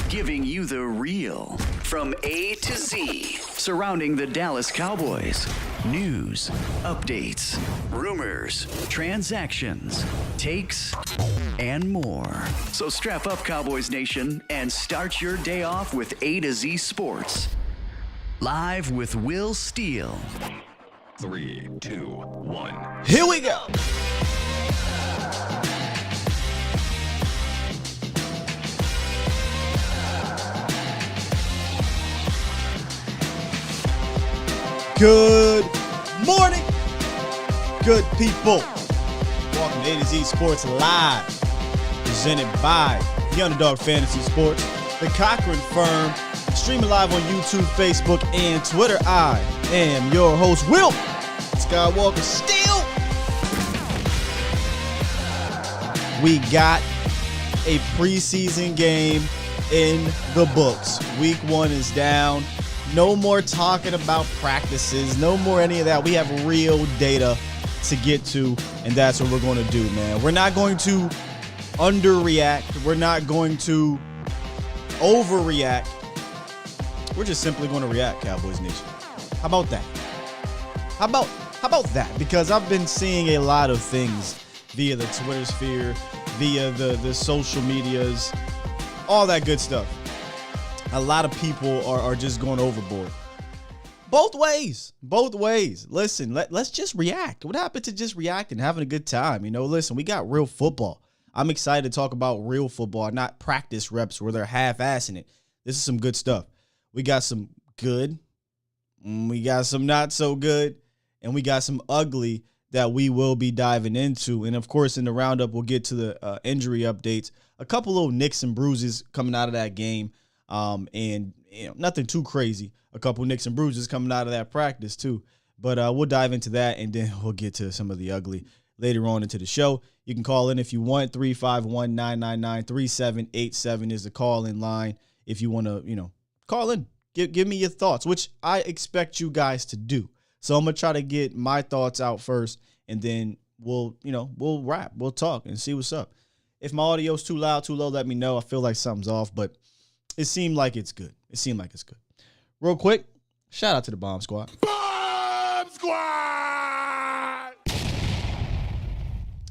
giving you the real from A to Z surrounding the Dallas Cowboys. News, updates, rumors, transactions, takes, and more. So strap up, Cowboys Nation, and start your day off with A to Z Sports. Live with Will Steele. 3, 2, 1. Here we go. Good morning, good people. Welcome to A to Z Sports Live, presented by the Underdog Fantasy Sports, the Cochran Firm, streaming live on YouTube, Facebook, and Twitter. I am your host, Will Skywalker Steele. We got a preseason game in the books. Week 1 is down. No more talking about practices. No more any of that. We have real data to get to, and that's what we're going to do, man. We're not going to underreact. We're not going to overreact. We're just simply going to react, Cowboys Nation. How about that? How about that? Because I've been seeing a lot of things via the Twitter sphere, via the social medias, all that good stuff. A lot of people are just going overboard. Both ways. Listen, let's just react. What happened to just reacting, having a good time? Listen, we got real football. I'm excited to talk about real football, not practice reps where they're half-assing it. This is some good stuff. We got some good, we got some not so good, and we got some ugly that we will be diving into. And, of course, in the roundup, we'll get to the injury updates. A couple little nicks and bruises coming out of that game. And nothing too crazy. A couple nicks and bruises coming out of that practice too. But we'll dive into that, and then we'll get to some of the ugly later on into the show. You can call in if you want. 351-999-3787 is the call-in line. If you want to, call in. Give me your thoughts, which I expect you guys to do. So I'm going to try to get my thoughts out first, and then we'll wrap. We'll talk and see what's up. If my audio's too loud, too low, let me know. I feel like something's off, but it seemed like it's good. Real quick, shout out to the Bomb Squad. Bomb Squad!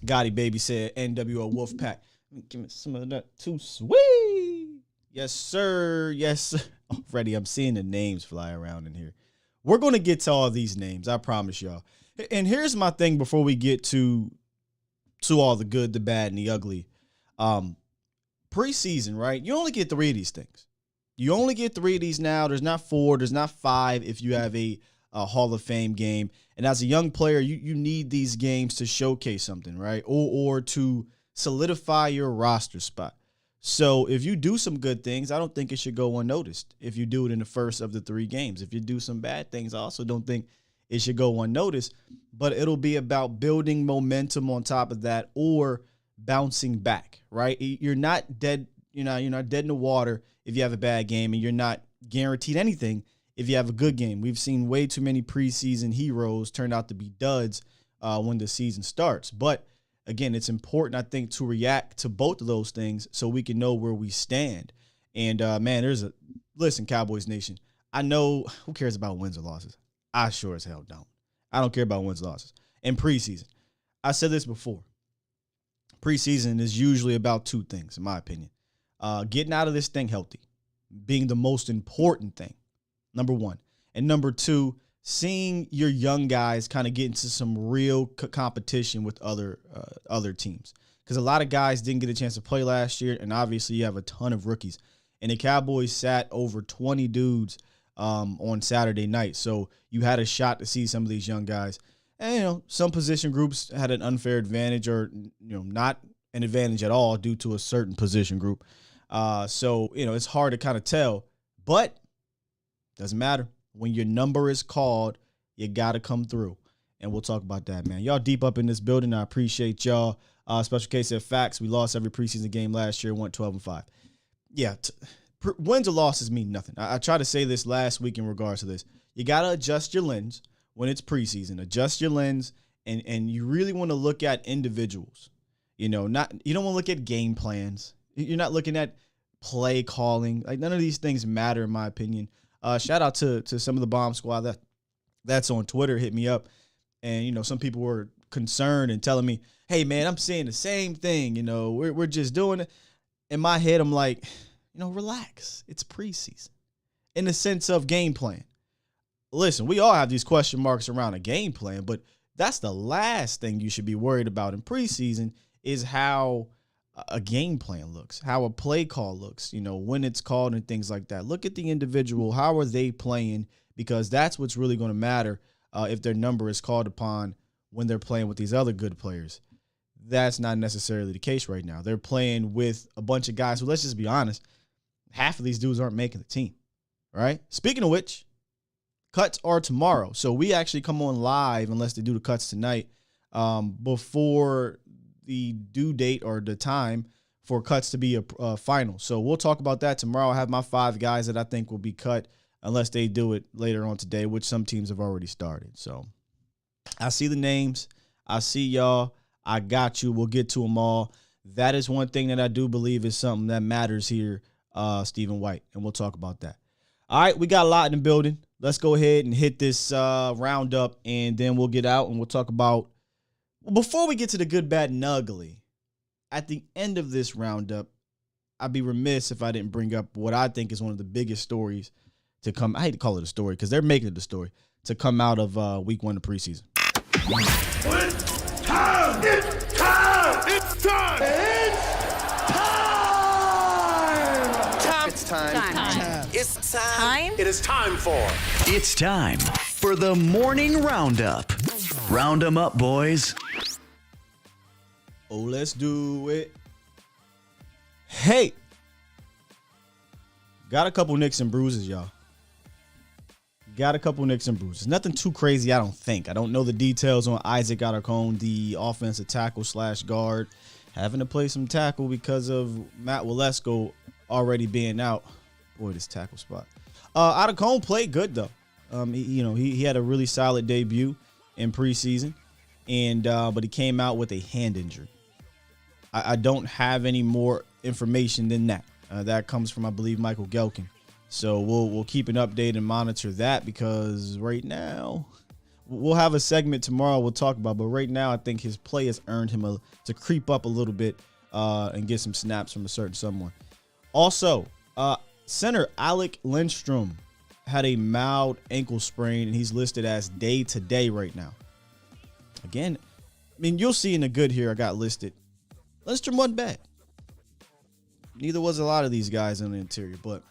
Gotti Baby said NWO Wolfpack. Give me some of that too sweet. Yes, sir. Already, I'm seeing the names fly around in here. We're going to get to all these names, I promise y'all. And here's my thing before we get to all the good, the bad, and the ugly. Preseason, right? You only get 3 of these things. You only get 3 of these now. There's not 4. There's not 5 if you have a Hall of Fame game. And as a young player, you need these games to showcase something, right? Or to solidify your roster spot. So if you do some good things, I don't think it should go unnoticed if you do it in the first of the 3 games. If you do some bad things, I also don't think it should go unnoticed. But it'll be about building momentum on top of that, or bouncing back, right? You're not dead, you're not dead in the water if you have a bad game, and you're not guaranteed anything if you have a good game. We've seen way too many preseason heroes turn out to be duds when the season starts. But again, it's important, I think, to react to both of those things so we can know where we stand. And man, listen, Cowboys Nation, I know who cares about wins or losses. I sure as hell don't. I don't care about wins or losses. In preseason, I said this before. Preseason is usually about 2 things, in my opinion. Getting out of this thing healthy, being the most important thing, number 1. And number 2, seeing your young guys kind of get into some real competition with other teams. Because a lot of guys didn't get a chance to play last year, and obviously you have a ton of rookies. And the Cowboys sat over 20 dudes on Saturday night. So you had a shot to see some of these young guys. And, some position groups had an unfair advantage, or, not an advantage at all due to a certain position group. So, it's hard to kind of tell, but doesn't matter. When your number is called, you got to come through. And we'll talk about that, man. Y'all deep up in this building. I appreciate y'all. Special case of facts. We lost every preseason game last year, went 12-5. Yeah, wins or losses mean nothing. I tried to say this last week in regards to this. You got to adjust your lens when it's preseason. Adjust your lens, and you really want to look at individuals. You don't want to look at game plans. You're not looking at play calling. Like, none of these things matter, in my opinion. Shout out to some of the bomb squad that's on Twitter, hit me up. And, some people were concerned and telling me, hey, man, I'm saying the same thing. We're just doing it. In my head, I'm like, relax. It's preseason. In the sense of game plan. Listen, we all have these question marks around a game plan, but that's the last thing you should be worried about in preseason is how a game plan looks, how a play call looks, when it's called and things like that. Look at the individual. How are they playing? Because that's what's really going to matter if their number is called upon when they're playing with these other good players. That's not necessarily the case right now. They're playing with a bunch of guys who, let's just be honest, half of these dudes aren't making the team, right? Speaking of which, cuts are tomorrow. So we actually come on live, unless they do the cuts tonight, before the due date or the time for cuts to be a final. So we'll talk about that tomorrow. I have my 5 guys that I think will be cut unless they do it later on today, which some teams have already started. So I see the names. I see y'all. I got you. We'll get to them all. That is one thing that I do believe is something that matters here, Stephen White, and we'll talk about that. All right, we got a lot in the building. Let's go ahead and hit this roundup, and then we'll get out and we'll talk about, before we get to the good, bad, and ugly, at the end of this roundup, I'd be remiss if I didn't bring up what I think is one of the biggest stories to come. I hate to call it a story because they're making it a story to come out of week 1 of preseason. It's time! It's time! It's time! It's time. It's time. It is time for It's time for the morning roundup. Round 'em up, boys. Oh, let's do it. Hey. Got a couple nicks and bruises, y'all. Nothing too crazy, I don't think. I don't know the details on Isaac Alarcon, the offensive tackle / guard, having to play some tackle because of Matt Walesko already being out. Boy, this tackle spot. Alarcon played good, though. He had a really solid debut in preseason, and but he came out with a hand injury. I don't have any more information than that. That comes from, I believe, Michael Gelkin. So we'll keep an update and monitor that, because right now we'll have a segment tomorrow we'll talk about. But right now, I think his play has earned him to creep up a little bit and get some snaps from a certain someone. Also, center Alec Lindstrom had a mild ankle sprain, and he's listed as day-to-day right now. Again, I mean, you'll see in the good here I got listed. Lindstrom wasn't bad. Neither was a lot of these guys in the interior, but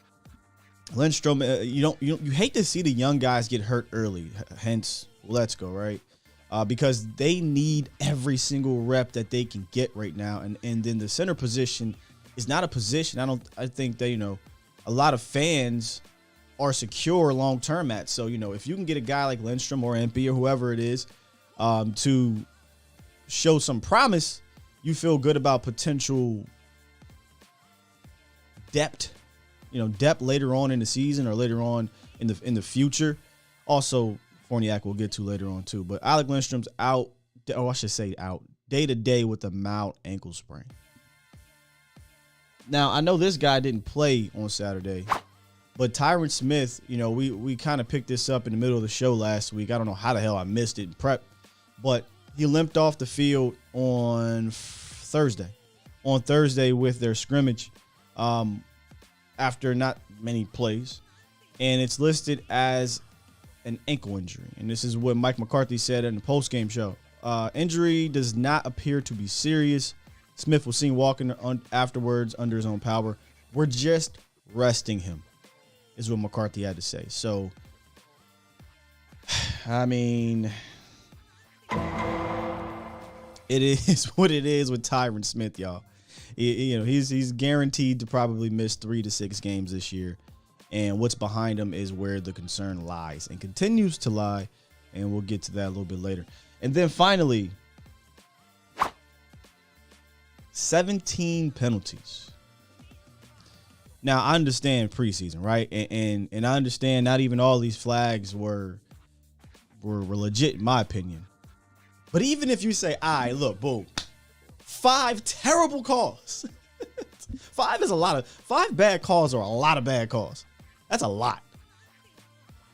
Lindstrom, you hate to see the young guys get hurt early. Hence, let's go, right? Because they need every single rep that they can get right now, and then the center position is not a position I think that a lot of fans are secure long term at. So if you can get a guy like Lindstrom or MP or whoever it is to show some promise, you feel good about potential depth later on in the season or later on in the future. Also, Forniak we'll get to later on too. But Alec Lindstrom's out, or I should say out, day-to-day with a mild ankle sprain. Now, I know this guy didn't play on Saturday, but Tyron Smith, we kind of picked this up in the middle of the show last week. I don't know how the hell I missed it in prep, but he limped off the field on Thursday. On Thursday with their scrimmage, after not many plays, and it's listed as an ankle injury. And this is what Mike McCarthy said in the post-game show. Injury does not appear to be serious. Smith was seen walking afterwards under his own power. We're just resting him, is what McCarthy had to say. So, I mean, it is what it is with Tyron Smith, y'all. He's guaranteed to probably miss 3 to 6 games this year. And what's behind him is where the concern lies and continues to lie. And we'll get to that a little bit later. And then finally, 17 penalties. Now, I understand preseason, right? And I understand not even all these flags were legit, in my opinion. But even if you say, all right, look, boom, 5 terrible calls. 5 is a lot of 5 bad calls are a lot of bad calls. That's a lot.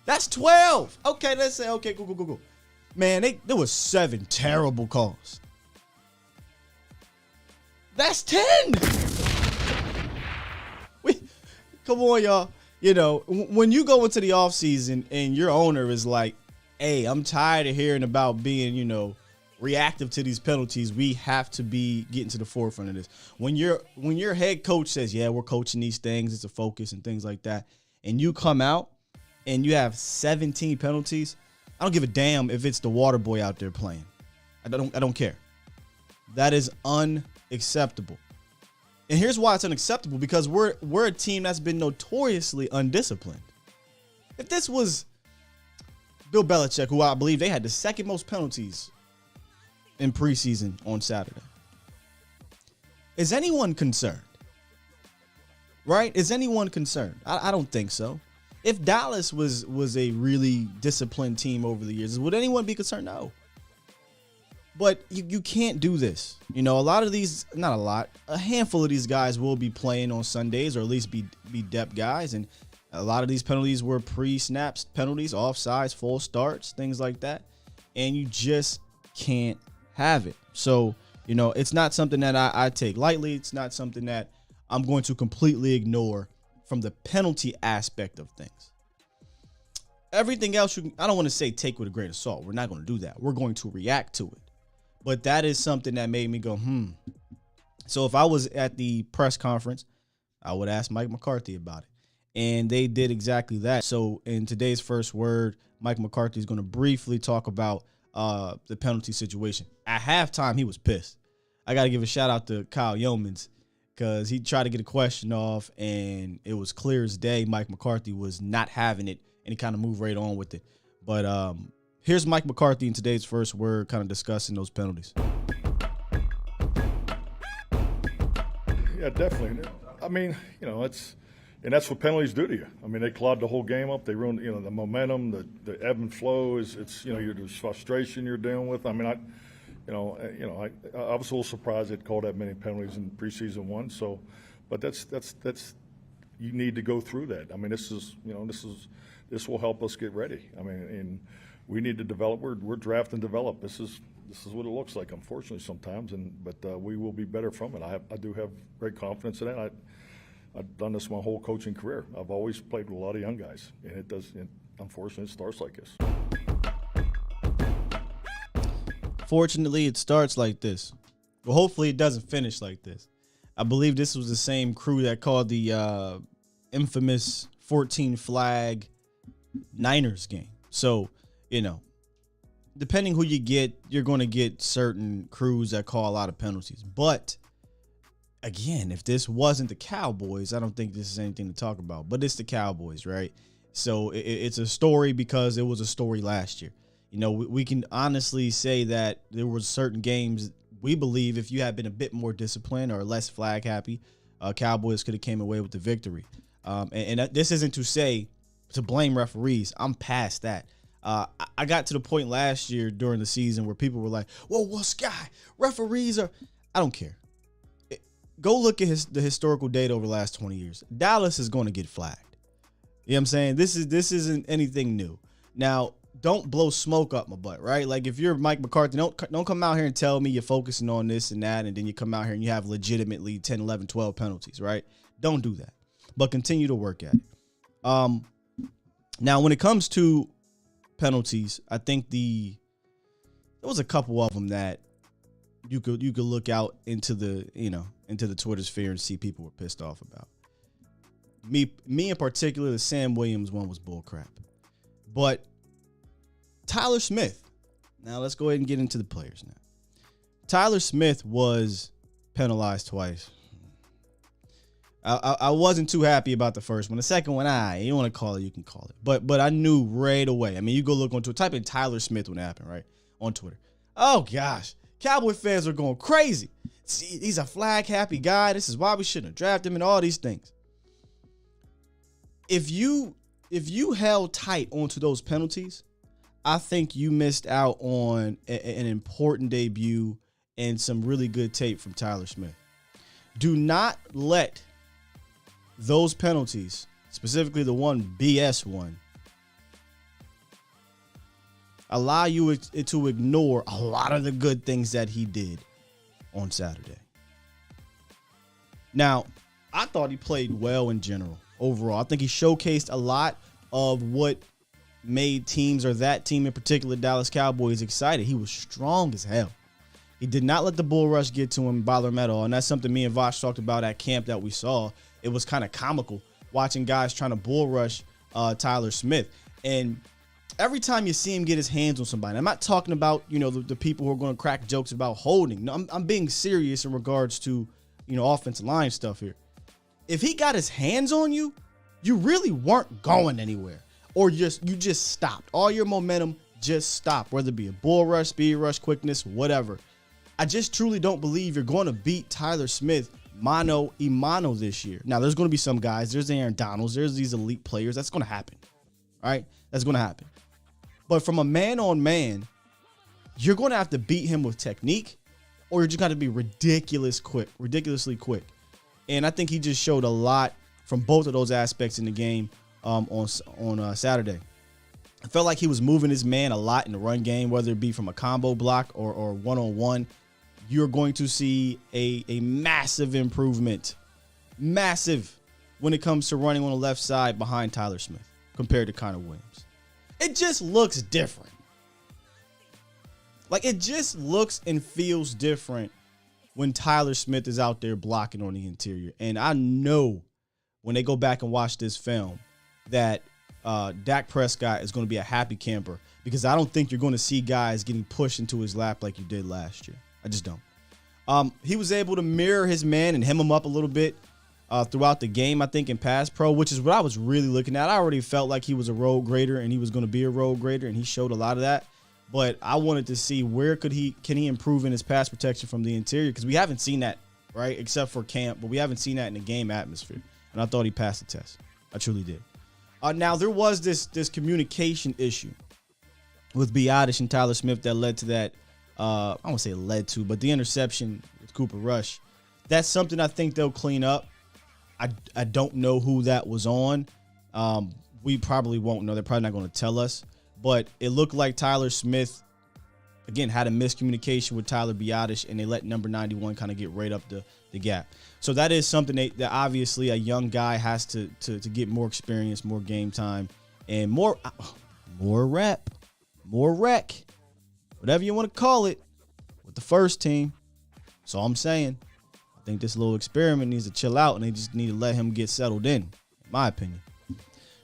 That's 12. Okay, let's say okay, go. Man, there was 7 terrible calls. That's 10. Come on, y'all. You know, when you go into the offseason and your owner is like, hey, I'm tired of hearing about being, reactive to these penalties. We have to be getting to the forefront of this. When your head coach says, yeah, we're coaching these things, it's a focus and things like that, and you come out and you have 17 penalties, I don't give a damn if it's the water boy out there playing. I don't care. That is unacceptable. And here's why it's unacceptable, because we're a team that's been notoriously undisciplined. If this was Bill Belichick, who I believe they had the second most penalties in preseason on Saturday, is anyone concerned? Right? Is anyone concerned? I don't think so. If Dallas was a really disciplined team over the years, would anyone be concerned? No. But you can't do this. A lot of these, not a lot, a handful of these guys will be playing on Sundays, or at least be depth guys. And a lot of these penalties were pre-snaps penalties, offsides, false starts, things like that. And you just can't have it. So, it's not something that I take lightly. It's not something that I'm going to completely ignore from the penalty aspect of things. Everything else, I don't want to say take with a grain of salt. We're not going to do that. We're going to react to it. But that is something that made me go, So if I was at the press conference, I would ask Mike McCarthy about it. And they did exactly that. So in today's first word, Mike McCarthy is going to briefly talk about the penalty situation. At halftime, he was pissed. I got to give a shout out to Kyle Yeomans, because he tried to get a question off, and it was clear as day Mike McCarthy was not having it, and he kind of moved right on with it. But here's Mike McCarthy in today's first word, kind of discussing those penalties. Yeah, definitely. I mean, and that's what penalties do to you. I mean, they clog the whole game up. They ruin, the momentum, the ebb and flow it's there's frustration you're dealing with. I mean, I was a little surprised they'd call that many penalties in preseason one. So, but that's you need to go through that. I mean, this will help us get ready. I mean, and we need to develop. We're draft and develop. This is what it looks like, unfortunately, sometimes. But we will be better from it. I do have great confidence in that. I've done this my whole coaching career. I've always played with a lot of young guys, and unfortunately, it starts like this. Fortunately, it starts like this. Well, hopefully, it doesn't finish like this. I believe this was the same crew that called the infamous 14 flag Niners game. So, depending who you get, you're going to get certain crews that call a lot of penalties. But again, if this wasn't the Cowboys, I don't think this is anything to talk about. But it's the Cowboys, right? So it's a story because it was a story last year. We can honestly say that there were certain games we believe if you had been a bit more disciplined or less flag happy, Cowboys could have came away with the victory. And this isn't to say to blame referees. I'm past that. I got to the point last year during the season where people were like, well, Sky, referees are... I don't care. Go look at the historical data over the last 20 years. Dallas is going to get flagged. You know what I'm saying? This isn't anything new. Now, don't blow smoke up my butt, right? Like, if you're Mike McCarthy, don't come out here and tell me you're focusing on this and that, and then you come out here and you have legitimately 10, 11, 12 penalties, right? Don't do that. But continue to work at it. Now, when it comes to penalties, I think there was a couple of them that you could look out into the Twitter sphere and see people were pissed off about. Me in particular, the Sam Williams one was bullcrap. But Tyler Smith. Now let's go ahead and get into the players now. Tyler Smith was penalized twice. I wasn't too happy about the first one. The second one, you want to call it, you can call it. But I knew right away. I mean, you go look on Twitter, type in Tyler Smith when it happened, right? On Twitter. Oh gosh. Cowboy fans are going crazy. See, he's a flag happy guy. This is why we shouldn't have drafted him and all these things. If you held tight onto those penalties, I think you missed out on an important debut and some really good tape from Tyler Smith. Do not let those penalties, specifically the one BS one, allow you to ignore a lot of the good things that he did on Saturday. Now, I thought he played well in general, overall. I think he showcased a lot of what made teams, or that team in particular, Dallas Cowboys, excited. He was strong as hell. He did not let the bull rush get to him, bother him at all. And that's something me and Vosh talked about at camp that we saw. It was kind of comical watching guys trying to bull rush Tyler Smith. And every time you see him get his hands on somebody, I'm not talking about, the people who are going to crack jokes about holding. No, I'm being serious in regards to, offensive line stuff here. If he got his hands on you, you really weren't going anywhere, or you just stopped. All your momentum just stopped, whether it be a bull rush, speed rush, quickness, whatever. I just truly don't believe you're going to beat Tyler Smith mano a mano this year. Now, there's going to be some guys. There's Aaron Donalds. There's these elite players. That's going to happen. All right? That's going to happen. But from a man-on-man, you're going to have to beat him with technique, or you're just going to be ridiculously quick. And I think he just showed a lot from both of those aspects in the game on Saturday. I felt like he was moving his man a lot in the run game, whether it be from a combo block or one-on-one. You're going to see a massive improvement, massive, when it comes to running on the left side behind Tyler Smith compared to Connor Williams. It just looks different. Like, it just looks and feels different when Tyler Smith is out there blocking on the interior. And I know when they go back and watch this film that Dak Prescott is going to be a happy camper, because I don't think you're going to see guys getting pushed into his lap like you did last year. I just don't. He was able to mirror his man and hem him up a little bit throughout the game, I think, in pass pro, which is what I was really looking at. I already felt like he was a road grader and he was going to be a road grader, and he showed a lot of that. But I wanted to see where can he improve in his pass protection from the interior, because we haven't seen that, right, except for camp, but we haven't seen that in the game atmosphere. And I thought he passed the test. I truly did. Now, there was this communication issue with Biotish and Tyler Smith that led to that. I won't say led to, but the interception with Cooper Rush. That's something I think they'll clean up. I don't know who that was on. We probably won't know. They're probably not going to tell us. But it looked like Tyler Smith, again, had a miscommunication with Tyler Biotish, and they let number 91 kind of get right up the gap. So that is something that obviously a young guy has to get more experience, more game time, and more rep, more rec, whatever you want to call it, with the first team. So I'm saying, I think this little experiment needs to chill out, and they just need to let him get settled in my opinion.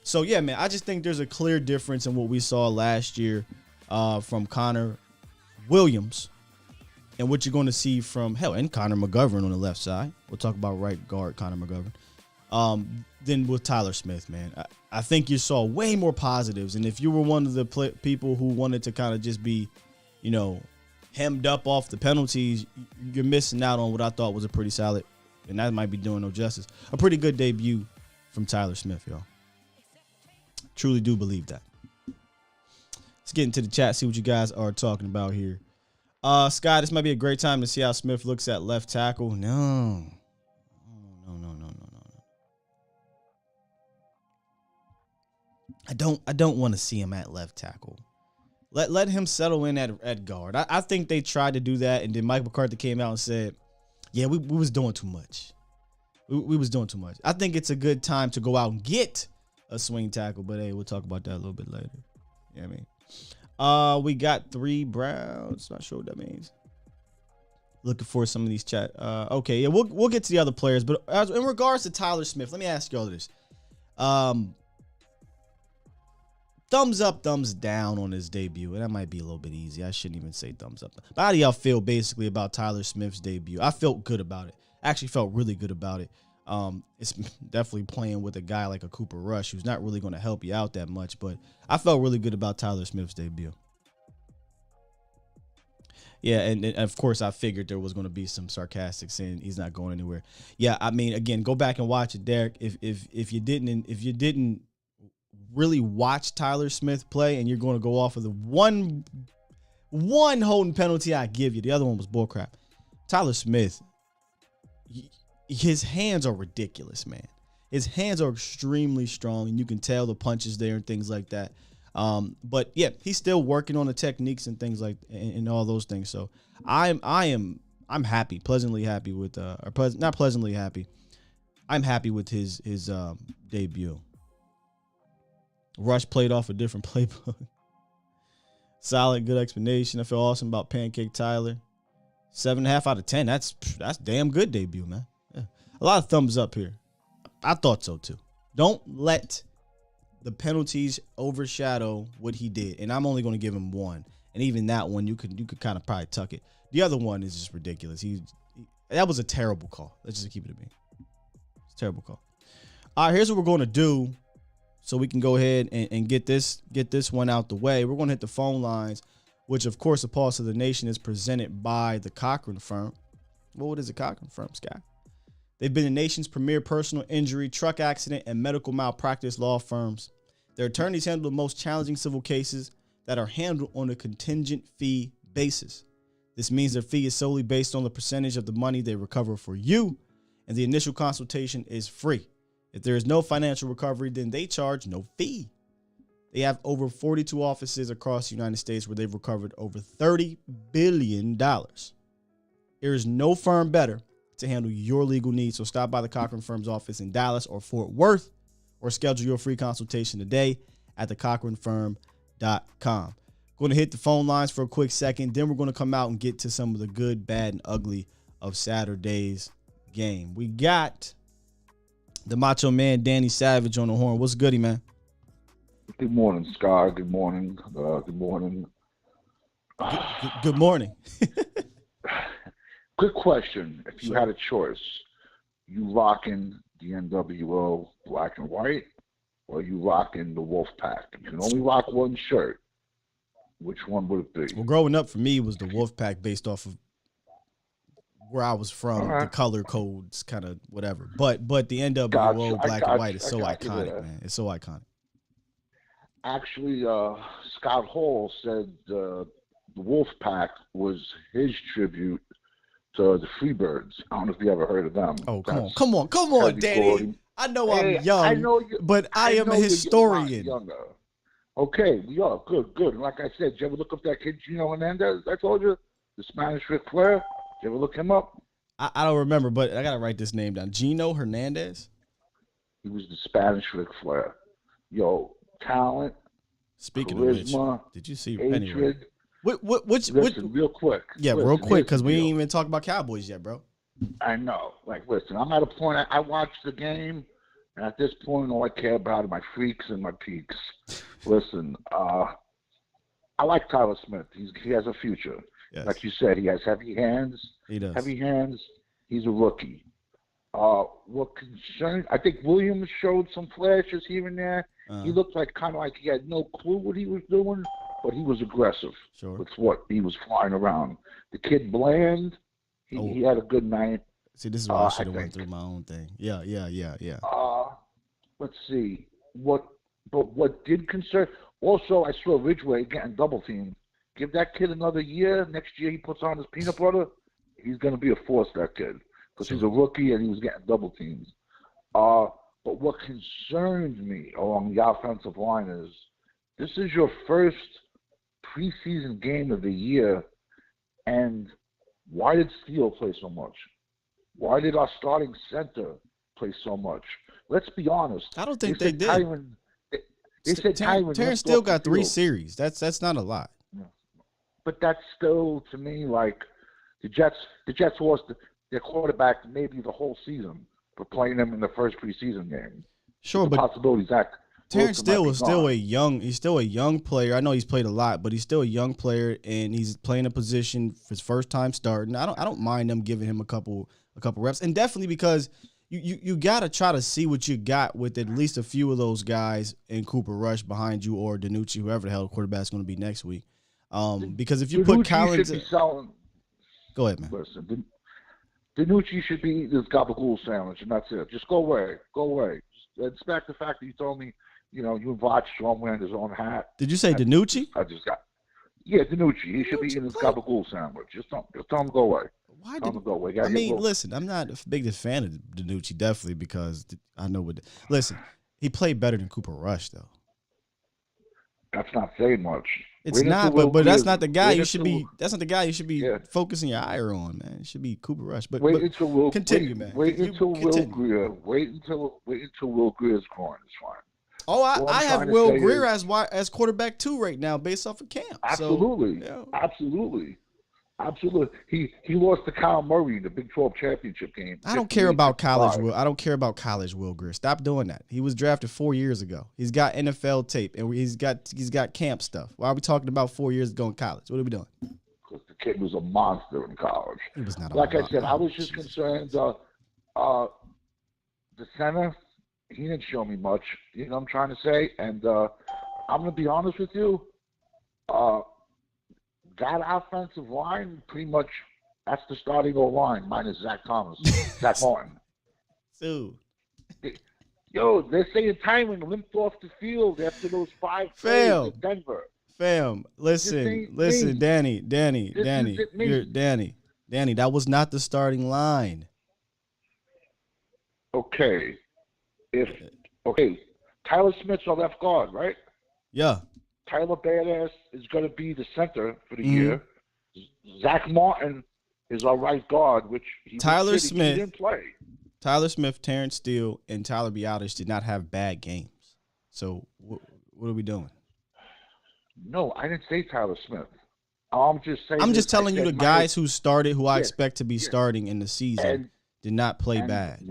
So, yeah, man, I just think there's a clear difference in what we saw last year from Connor Williams and what you're going to see from, and Connor McGovern on the left side. We'll talk about right guard Connor McGovern. Then with Tyler Smith, man. I think you saw way more positives. And if you were one of the people who wanted to kind of just be, hemmed up off the penalties, you're missing out on what I thought was a pretty solid, and that might be doing no justice, a pretty good debut from Tyler Smith, y'all. Truly do believe that. Let's get into the chat, see what you guys are talking about here. Scott, this might be a great time to see how Smith looks at left tackle. No. I don't want to see him at left tackle. Let him settle in at guard. I think they tried to do that, and then Mike McCarthy came out and said, yeah, we was doing too much. We was doing too much. I think it's a good time to go out and get a swing tackle, but hey, we'll talk about that a little bit later. You know what I mean? We got 3 Browns. Not sure what that means. Looking for some of these chat. Okay, yeah, we'll get to the other players, but in regards to Tyler Smith, let me ask you all this. Thumbs up, thumbs down on his debut. And that might be a little bit easy. I shouldn't even say thumbs up. But how do y'all feel basically about Tyler Smith's debut? I felt good about it. I actually felt really good about it. It's definitely playing with a guy like a Cooper Rush, who's not really going to help you out that much. But I felt really good about Tyler Smith's debut. Yeah, and of course I figured there was going to be some sarcastic saying he's not going anywhere. Yeah, I mean, again, go back and watch it, Derek. If you didn't really watch Tyler Smith play, and you're going to go off of the one holding penalty I give you, the other one was bullcrap. Tyler Smith, his hands are ridiculous, man. His hands are extremely strong, and you can tell the punches there and things like that. But yeah, he's still working on the techniques and things like and all those things. So I'm happy, pleasantly happy with not pleasantly happy. I'm happy with his debut. Rush played off a different playbook. Solid, good explanation. I feel awesome about Pancake Tyler. 7.5 out of 10. That's damn good debut, man. Yeah. A lot of thumbs up here. I thought so too. Don't let the penalties overshadow what he did, and I'm only going to give him one. And even that one, you could kind of probably tuck it. The other one is just ridiculous. That was a terrible call. Let's just keep it at me. It's a terrible call. All right, here's what we're going to do, so we can go ahead and get this one out the way. We're going to hit the phone lines, which of course, the Pulse of the Nation is presented by the Cochran Firm. Well, what is the Cochran Firm, Scott? They've been the nation's premier personal injury, truck accident, and medical malpractice law firms. Their attorneys handle the most challenging civil cases that are handled on a contingent fee basis. This means their fee is solely based on the percentage of the money they recover for you, and the initial consultation is free. If there is no financial recovery, then they charge no fee. They have over 42 offices across the United States where they've recovered over $30 billion. There is no firm better to handle your legal needs. So stop by the Cochran Firm's office in Dallas or Fort Worth, or schedule your free consultation today at thecochranfirm.com. Going to hit the phone lines for a quick second. Then we're going to come out and get to some of the good, bad, and ugly of Saturday's game. We got the Macho Man, Danny Savage, on the horn. What's goody, man? Good morning, Scott. Good morning. Good morning. Good morning. Quick question. If you had a choice, you rocking the NWO black and white, or you rocking the Wolf Pack? You can only rock one shirt. Which one would it be? Well, growing up for me, it was the Wolf Pack, based off of where I was from. Right. The color codes, kind of whatever. But the NWO black and white is so iconic, man. It's so iconic. Actually, Scott Hall said the Wolf Pack was his tribute to the Freebirds. I don't know if you ever heard of them. Oh, come on, Danny. Gordy. I know I'm young, but I am a historian. Okay, we are. Good. And like I said, did you ever look up that kid Gino Hernandez? I told you, the Spanish Ric Flair. Did you ever look him up? I don't remember, but I got to write this name down. Gino Hernandez? He was the Spanish Ric Flair. Yo, talent, speaking charisma, of which, did you see hatred. Anyway. Listen, real quick. Yeah, real quick, because we ain't even talking about Cowboys yet, bro. I know. Like, listen, I'm at a point, I watched the game, and at this point, all I care about are my freaks and my peaks. Listen, I like Tyler Smith. He has a future. Yes. Like you said, he has heavy hands. He does. Heavy hands. He's a rookie. What concerns, I think Williams showed some flashes here and there. He looked kind of like he had no clue what he was doing, but he was aggressive with what he was flying around. The kid Bland, he had a good night. See, this is why I should have went through my own thing. Yeah. Let's see. What did concern? Also, I saw Ridgeway getting double teamed. Give that kid another year. Next year he puts on his peanut butter. He's going to be a force, that kid, because he's a rookie and he was getting double teams. But what concerns me along the offensive line is this is your first preseason game of the year, and why did Steele play so much? Why did our starting center play so much? Let's be honest. I don't think they did. They said Terrence Steele got 3 series. That's not a lot. Yeah. But that's still, to me, like the Jets lost their quarterback maybe the whole season for playing them in the first preseason game. Sure, but possibilities that Terrence Steele was still he's still a young player. I know he's played a lot, but he's still a young player, and he's playing a position for his first time starting. I don't mind them giving him a couple reps, and definitely because you got to try to see what you got with at least a few of those guys in Cooper Rush behind you, or DiNucci, whoever the hell the quarterback's going to be next week. Because if you put Collins, go ahead, man. Listen, DiNucci should be eating this gabagool sandwich, and that's it. Just go away. It's back to the fact that you told me, you watched Sean wearing his own hat. Did you say DiNucci? DiNucci. He should be eating his gabagool sandwich. Just tell him to go away. Why Tell did? him to go. We I gotta get mean, Will. listen, I'm not a big fan of Danucci, definitely, because I know what. Listen, he played better than Cooper Rush, though. That's not saying much. It's Wait until not, Will but that's Greer's- not the guy wait you should until- be. That's not the guy you should be Yeah. focusing your ire on, man. It should be Cooper Rush. But Wait until Will. continue, man. Wait You until Will continue. Greer. Wait until Will Greer's gone. It's fine. Oh, All I'm I have trying to Will say Greer is- as quarterback 2 right now, based off of camp. Absolutely, So, absolutely. He lost to Kyle Murray in the Big 12 championship game. I don't care about 58-55. college Will. I don't care about college Will Greer. Stop doing that. He was drafted 4 years ago. He's got NFL tape and he's got camp stuff. Why are we talking about 4 years ago in college? What are we doing? Because the kid was a monster in college. He was not. Like I said, I was just concerned. The center, he didn't show me much. You know what I'm trying to say? And I'm going to be honest with you. That offensive line, pretty much, that's the starting line, minus Zach Thomas, Zach Martin. Dude. Yo, they're saying Tyron limped off the field after those 5 plays in Denver. Fam, listen, Danny, Danny, that was not the starting line. Okay. Tyler Smith's our left guard, right? Yeah. Tyler Badass is going to be the center for the Mm-hmm. year. Zach Martin is our right guard, which he didn't play. Tyler Smith, Terrence Steele, and Tyler Biotish did not have bad games. So what are we doing? No, I didn't say Tyler Smith. I'm just saying. I'm just telling you the guys who started, who I expect to be starting in the season, And- did not play bad.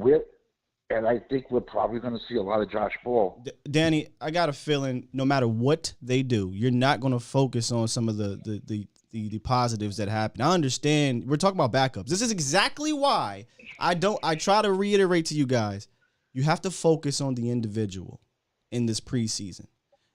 And I think we're probably going to see a lot of Josh Ball. Danny, I got a feeling no matter what they do, you're not going to focus on some of the positives that happen. I understand we're talking about backups. This is exactly why I try to reiterate to you guys, you have to focus on the individual in this preseason.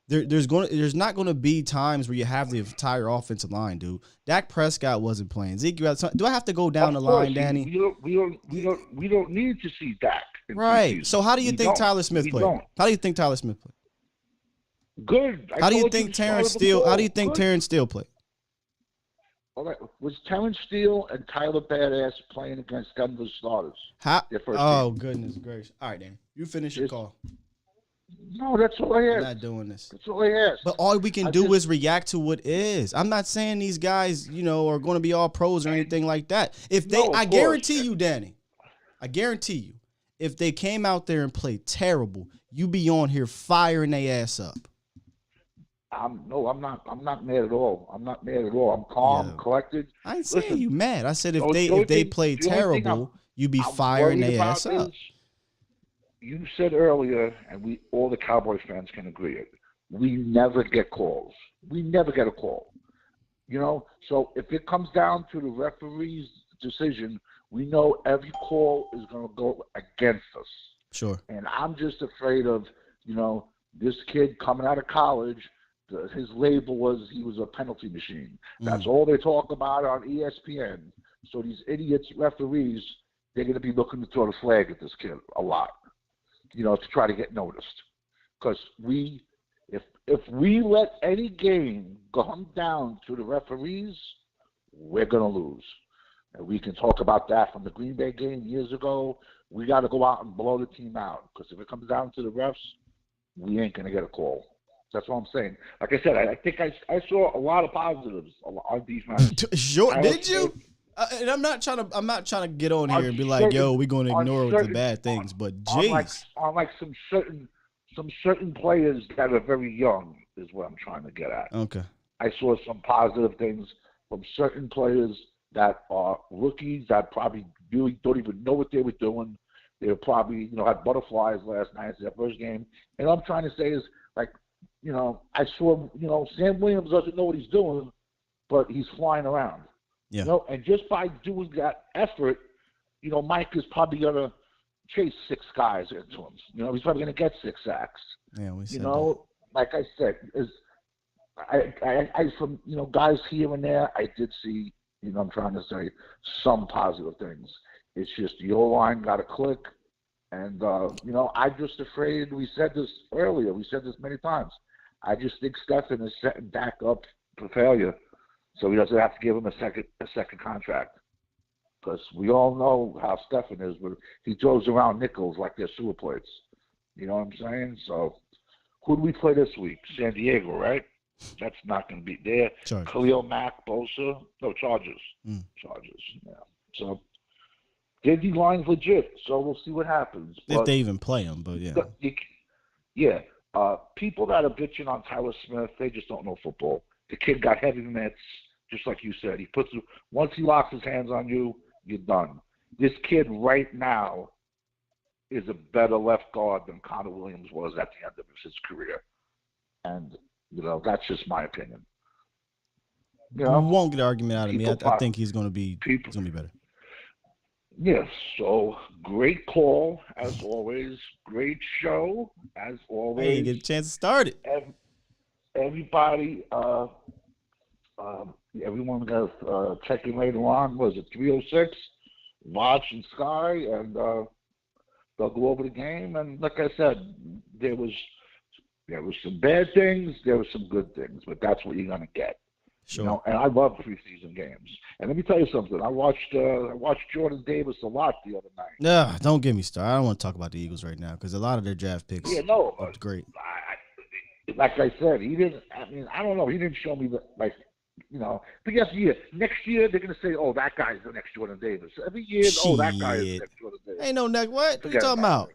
There's not going to be times where you have the entire offensive line, dude. Dak Prescott wasn't playing. Zeke, do I have to go down the line, Danny? We don't need to see Dak. Right. So how do you think Tyler Smith played? How do you think Tyler Smith played? Good. How do you think Terrence Steele? How do you think Terrence Steele played? All right. Was Terrence Steele and Tyler Badass playing against Denver's starters? Oh, goodness gracious. All right, Danny. You finish your call. No, that's all I I'm asked. not doing this. That's all I asked. But all we can do is react to what is. I'm not saying these guys, are going to be all pros or anything like that. I guarantee you, Danny, if they came out there and played terrible, you be on here firing their ass up. I'm not mad at all. I'm not mad at all. I'm calm, collected. I ain't saying you mad. I said if they played terrible, you be firing their ass up. You said earlier, and all the Cowboys fans can agree it. We never get calls. We never get a call. So if it comes down to the referee's decision, we know every call is going to go against us. Sure. And I'm just afraid of, this kid coming out of college. His label was he was a penalty machine. That's all they talk about on ESPN. So these idiots referees, they're going to be looking to throw the flag at this kid a lot, to try to get noticed. Because if we let any game come down to the referees, we're going to lose. And we can talk about that from the Green Bay game years ago. We got to go out and blow the team out. Because if it comes down to the refs, we ain't going to get a call. That's what I'm saying. Like I said, I think I saw a lot of positives on defense. Sure, did you? And I'm not trying to get on here and be like, yo, we're going to ignore the bad things. But jeez, on some certain players that are very young is what I'm trying to get at. Okay. I saw some positive things from certain players that are rookies that probably really don't even know what they were doing. They were probably, had butterflies last night in their first game. And all I'm trying to say is, I saw, Sam Williams doesn't know what he's doing, but he's flying around. Yeah. And just by doing that effort, Mike is probably going to chase 6 guys into him. He's probably going to get 6 sacks. Yeah, we said like I said, I from guys here and there, I did see. I'm trying to say some positive things. It's just the O-line got to click, and I'm just afraid. We said this earlier. We said this many times. I just think Stephen is setting Dak up for failure, so he doesn't have to give him a second contract. because we all know how Stefan is, but he throws around nickels like they're sewer plates. You know what I'm saying? So, who do we play this week? San Diego, right? That's not going to be there. Chargers. Khalil Mack, Bosa. No, Chargers. Chargers, yeah. So, their D-line's legit, so we'll see what happens. If they even play them, but yeah. People that are bitching on Tyler Smith, they just don't know football. The kid got heavy mitts, just like you said. Once he locks his hands on you, you're done. This kid right now is a better left guard than Connor Williams was at the end of his career. And, that's just my opinion. You won't get an argument out of me. I think he's going to be better. Yes, so great call, as always. Great show, as always. Hey, you get a chance to start it. Everybody, everyone got checking later on. Was it 3:06? Watch and Sky, and they'll go over the game. And like I said, there was some bad things, there was some good things, but that's what you're gonna get. Sure. And I love preseason games. And let me tell you something. I watched Jordan Davis a lot the other night. No, don't get me started. I don't want to talk about the Eagles right now because a lot of their draft picks looked great. Like I said, he didn't. I mean, I don't know. He didn't show me But yes, next year they're gonna say, "Oh, that guy's the next Jordan Davis." Every year, "Oh, that guy is the next Jordan Davis." Ain't no next. What are you talking about?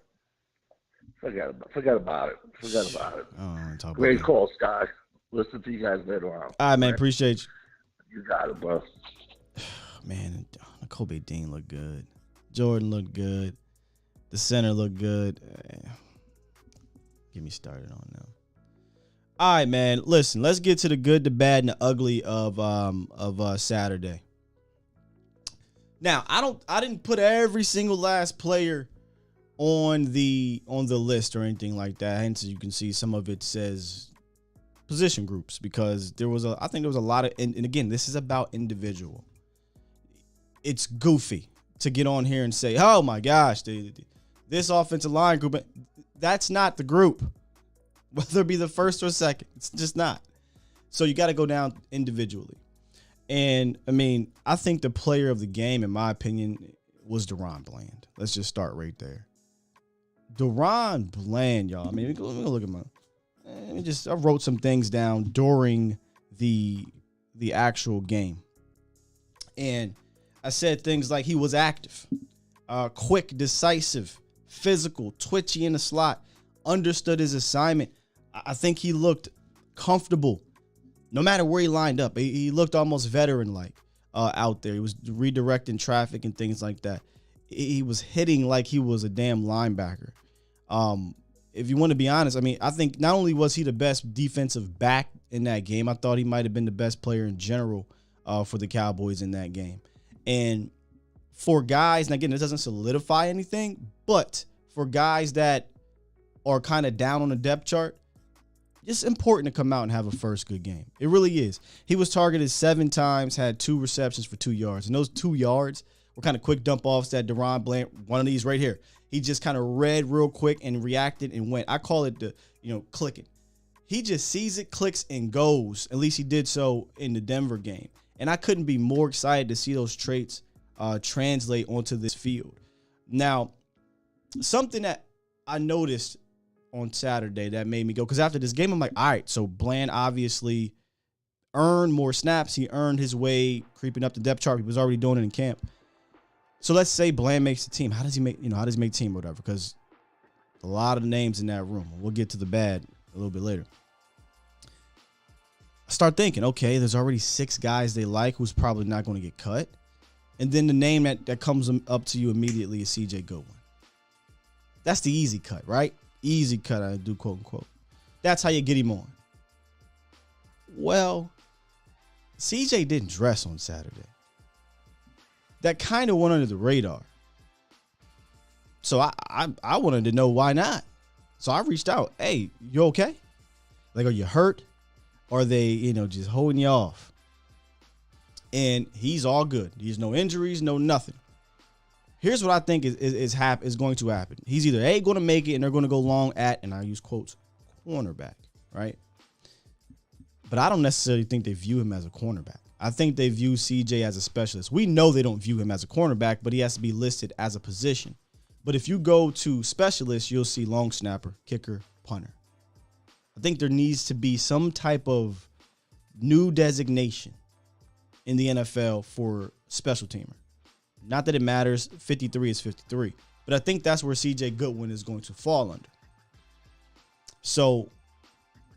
Forget about it. I don't want to talk Great about call, Scott. Listen to you guys later on. All right, man. Appreciate you. You got it, bro. Man, Kobe Dean looked good. Jordan looked good. The center looked good. Get me started on them. All right, man. Listen, let's get to the good, the bad, and the ugly of Saturday. Now, I didn't put every single last player on the list or anything like that. Hence, you can see some of it says position groups because I think there was a lot of, and again, this is about individual. It's goofy to get on here and say, "Oh my gosh, this offensive line group," that's not the group. Whether it be the first or second, it's just not. So you got to go down individually. And I mean, I think the player of the game, in my opinion, was DaRon Bland. Let's just start right there. DaRon Bland, y'all. I mean, let me look at I wrote some things down during the actual game. And I said things like he was active, quick, decisive, physical, twitchy in the slot, understood his assignment. I think he looked comfortable no matter where he lined up. He looked almost veteran-like out there. He was redirecting traffic and things like that. He was hitting like he was a damn linebacker. If you want to be honest, I mean, I think not only was he the best defensive back in that game, I thought he might have been the best player in general for the Cowboys in that game. And for guys, and again, this doesn't solidify anything, but for guys that are kind of down on the depth chart, it's important to come out and have a first good game. It really is. He was targeted 7 times, had 2 receptions for 2 yards. And those 2 yards were kind of quick dump offs that DaRon Bland, one of these right here. He just kind of read real quick and reacted and went. I call it clicking. He just sees it, clicks, and goes. At least he did so in the Denver game. And I couldn't be more excited to see those traits translate onto this field. Now, something that I noticed on Saturday that made me go, because after this game, I'm like, all right, so Bland obviously earned more snaps. He earned his way creeping up the depth chart. He was already doing it in camp. So let's say Bland makes the team. How does he make team or whatever? Because a lot of names in that room. We'll get to the bad a little bit later. I start thinking, okay, there's already 6 guys they like who's probably not going to get cut. And then the name that comes up to you immediately is CJ Goodwin. That's the easy cut, right? Easy cut, I do quote unquote. That's how you get him on. Well, CJ didn't dress on Saturday. That kind of went under the radar. So I wanted to know why not. So I reached out. Hey, you okay? Like, are you hurt? Or are they, just holding you off? And he's all good. There's no injuries, no nothing. Here's what I think is going to happen. He's either A, going to make it, and they're going to go long at, and I use quotes, cornerback, right? But I don't necessarily think they view him as a cornerback. I think they view CJ as a specialist. We know they don't view him as a cornerback, but he has to be listed as a position. But if you go to specialists, you'll see long snapper, kicker, punter. I think there needs to be some type of new designation in the NFL for special teamer. Not that it matters. 53 is 53. But I think that's where CJ Goodwin is going to fall under. So